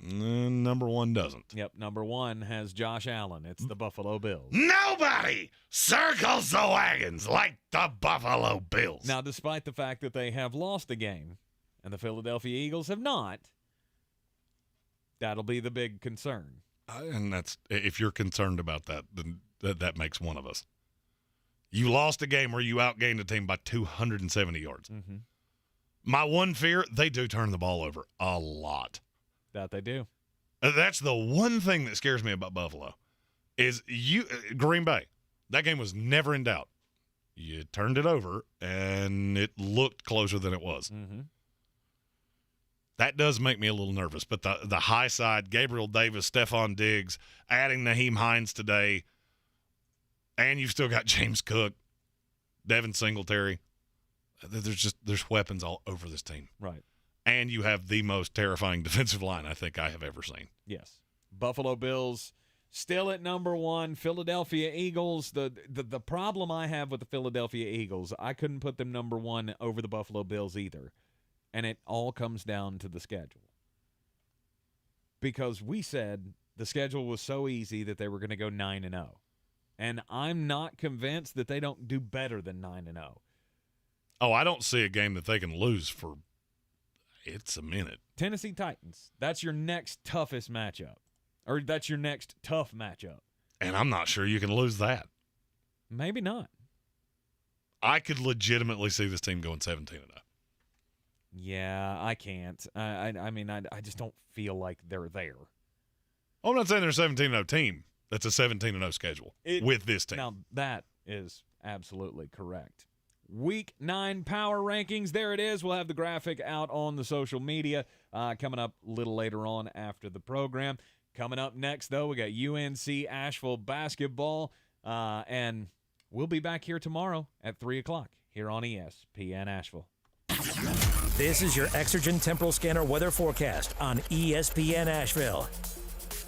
Number 1 doesn't. Yep. Number 1 has Josh Allen. It's the Buffalo Bills. Nobody circles the wagons like the Buffalo Bills. Now, despite the fact that they have lost a game and the Philadelphia Eagles have not, that'll be the big concern. And that's, if you're concerned about that, then that makes one of us. You lost a game where you outgained a team by 270 yards. Mm-hmm. My one fear, they do turn the ball over a lot. That they do. That's the one thing that scares me about Buffalo is Green Bay. That game was never in doubt. You turned it over, and it looked closer than it was. Mm-hmm. That does make me a little nervous. But the high side, Gabriel Davis, Stephon Diggs, adding Nyheim Hines today, and you've still got James Cook, Devin Singletary. There's weapons all over this team. Right. And you have the most terrifying defensive line I think I have ever seen. Yes. Buffalo Bills still at number 1. Philadelphia Eagles. The problem I have with the Philadelphia Eagles, I couldn't put them number 1 over the Buffalo Bills either. And it all comes down to the schedule. Because we said the schedule was so easy that they were going to go 9-0. And I'm not convinced that they don't do better than 9-0. Oh, I don't see a game that they can lose for it's a minute. Tennessee Titans. That's your next toughest matchup. Or that's your next tough matchup. And I'm not sure you can lose that. Maybe not. I could legitimately see this team going 17-0. Yeah, I can't. I mean, I just don't feel like they're there. I'm not saying they're a 17-0 team. That's a 17-0 schedule with this team. Now, that is absolutely correct. Week 9 power rankings. There it is. We'll have the graphic out on the social media coming up a little later on after the program. Coming up next, though, we got UNC Asheville basketball. And we'll be back here tomorrow at 3 o'clock here on ESPN Asheville. This is your Exergen Temporal Scanner weather forecast on ESPN Asheville.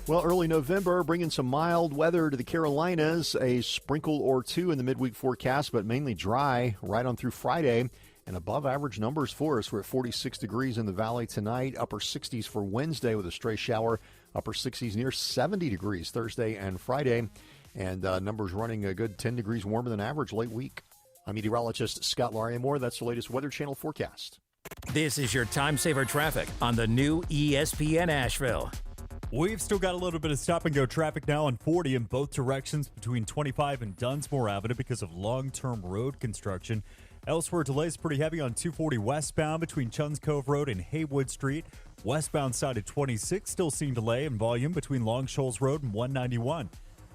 Well, early November, bringing some mild weather to the Carolinas. A sprinkle or 2 in the midweek forecast, but mainly dry right on through Friday. And above average numbers for us. We're at 46 degrees in the valley tonight. Upper 60s for Wednesday with a stray shower. Upper 60s near 70 degrees Thursday and Friday. And numbers running a good 10 degrees warmer than average late week. I'm meteorologist Scott Lariamore. That's the latest Weather Channel forecast. This is your time saver traffic on the new ESPN Asheville. We've still got a little bit of stop-and-go traffic now on 40 in both directions between 25 and Dunsmore Avenue because of long-term road construction. Elsewhere, delays pretty heavy on 240 westbound between Chuns Cove Road and Haywood Street. Westbound side of 26 still seeing delay in volume between Long Shoals Road and 191.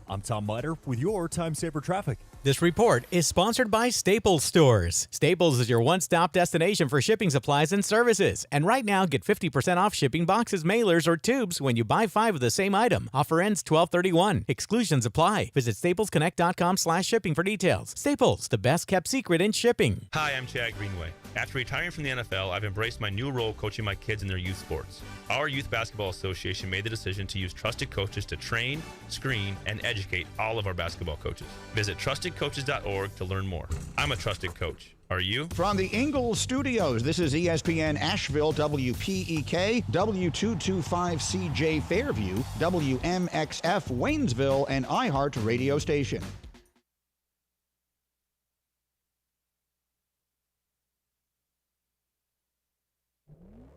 I'm Tom Leiter with your Time Saver Traffic. This report is sponsored by Staples Stores. Staples is your one-stop destination for shipping supplies and services. And right now, get 50% off shipping boxes, mailers, or tubes when you buy 5 of the same item. Offer ends 12/31. Exclusions apply. Visit staplesconnect.com/shipping for details. Staples, the best-kept secret in shipping. Hi, I'm Chad Greenway. After retiring from the NFL, I've embraced my new role coaching my kids in their youth sports. Our Youth Basketball Association made the decision to use trusted coaches to train, screen, and educate all of our basketball coaches. Visit trustedcoaches.org to learn more. I'm a trusted coach. Are you? From the Ingles Studios, this is ESPN Asheville, WPEK, W225CJ Fairview, WMXF Waynesville, and iHeart radio station.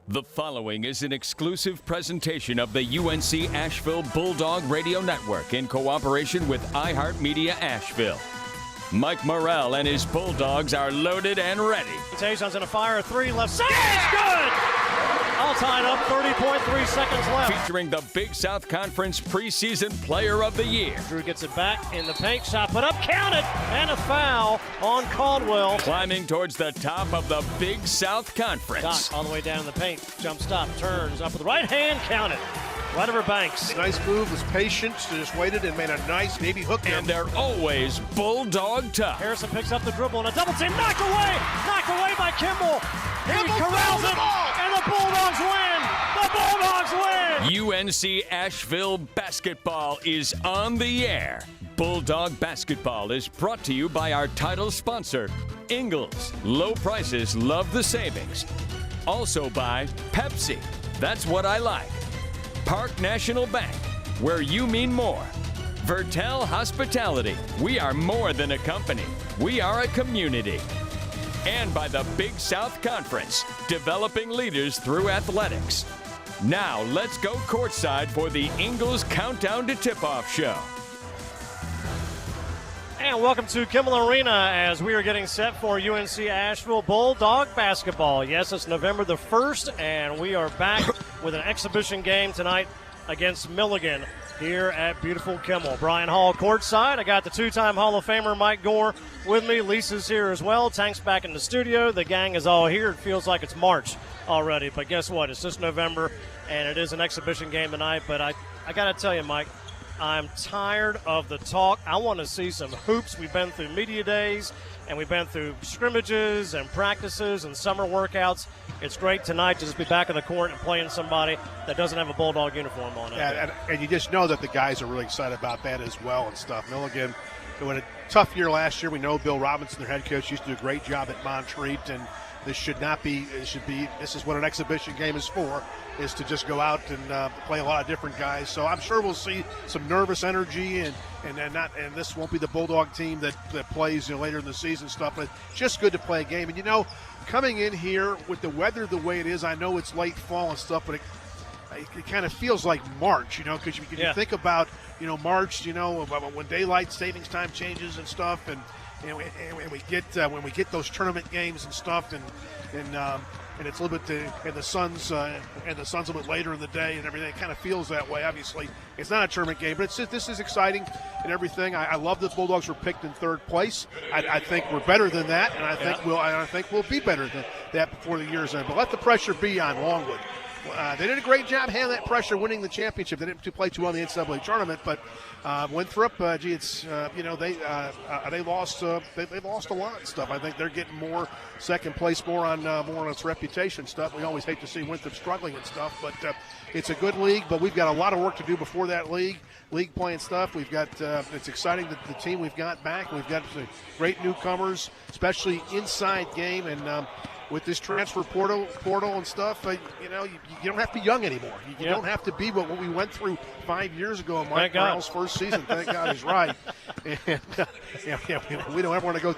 The following is an exclusive presentation of the UNC Asheville Bulldog Radio Network in cooperation with iHeartMedia Asheville. Mike Morrell and his Bulldogs are loaded and ready. Tayshon's going to fire a 3 left side. It's good! All tied up, 30.3 seconds left. Featuring the Big South Conference preseason player of the year. Drew gets it back in the paint, shot put up, counted, and a foul on Caldwell. Climbing towards the top of the Big South Conference. Doc all the way down in the paint, jump stop, turns up with the right hand, counted. Right over Banks. Nice move, was patient, just waited and made a nice baby hook. And they're always Bulldog tough. Harrison picks up the dribble and a double team, knocked away by Kimball. He corrals it, and the Bulldogs win. The Bulldogs win. UNC Asheville basketball is on the air. Bulldog basketball is brought to you by our title sponsor, Ingles. Low prices, love the savings. Also by Pepsi. That's what I like. Park National Bank, where you mean more. Vertel Hospitality, we are more than a company, we are a community. And by the Big South Conference, developing leaders through athletics. Now let's go courtside for the Ingles Countdown to Tip-Off show. And welcome to Kimmel Arena as we are getting set for UNC Asheville Bulldog basketball. Yes, it's November the 1st, and we are back with an exhibition game tonight against Milligan here at beautiful Kimmel. Brian Hall courtside. I got the two-time Hall of Famer Mike Gore with me. Lisa's here as well. Tank's back in the studio. The gang is all here. It feels like it's March already, but guess what? It's just November, and it is an exhibition game tonight. But I got to tell you, Mike, I'm tired of the talk. I want to see some hoops. We've been through media days, and we've been through scrimmages and practices and summer workouts. It's great tonight to just be back on the court and playing somebody that doesn't have a Bulldog uniform on it. Yeah, and you just know that the guys are really excited about that as well and stuff. Milligan, who had a tough year last year. We know Bill Robinson, their head coach, used to do a great job at Montreat, and this should not be. This is what an exhibition game is for, is to just go out and play a lot of different guys. So I'm sure we'll see some nervous energy, and this won't be the Bulldog team that plays later in the season stuff. But it's just good to play a game. And coming in here with the weather the way it is, I know it's late fall and stuff, but it kind of feels like March, because you think about March, when daylight savings time changes and stuff, and we get when we get those tournament games and stuff, and it's a little bit and the sun's a little bit later in the day and everything. It kind of feels that way. Obviously, it's not a tournament game, but this is exciting and everything. I love that Bulldogs were picked in third place. I think we're better than that, and I think we'll be better than that before the year's end. But let the pressure be on Longwood. They did a great job handling that pressure, winning the championship. They didn't play too well in the NCAA tournament, but Winthrop, they lost a lot of stuff. I think they're getting more second place, more on its reputation stuff. We always hate to see Winthrop struggling and stuff, but it's a good league. But we've got a lot of work to do before that league playing stuff. We've got it's exciting that the team we've got back. We've got great newcomers, especially inside game, and with this transfer portal and stuff, you don't have to be young anymore. You don't have to be what we went through 5 years ago in Mike Morrell's first season. Thank God he's right. And we don't ever want to go through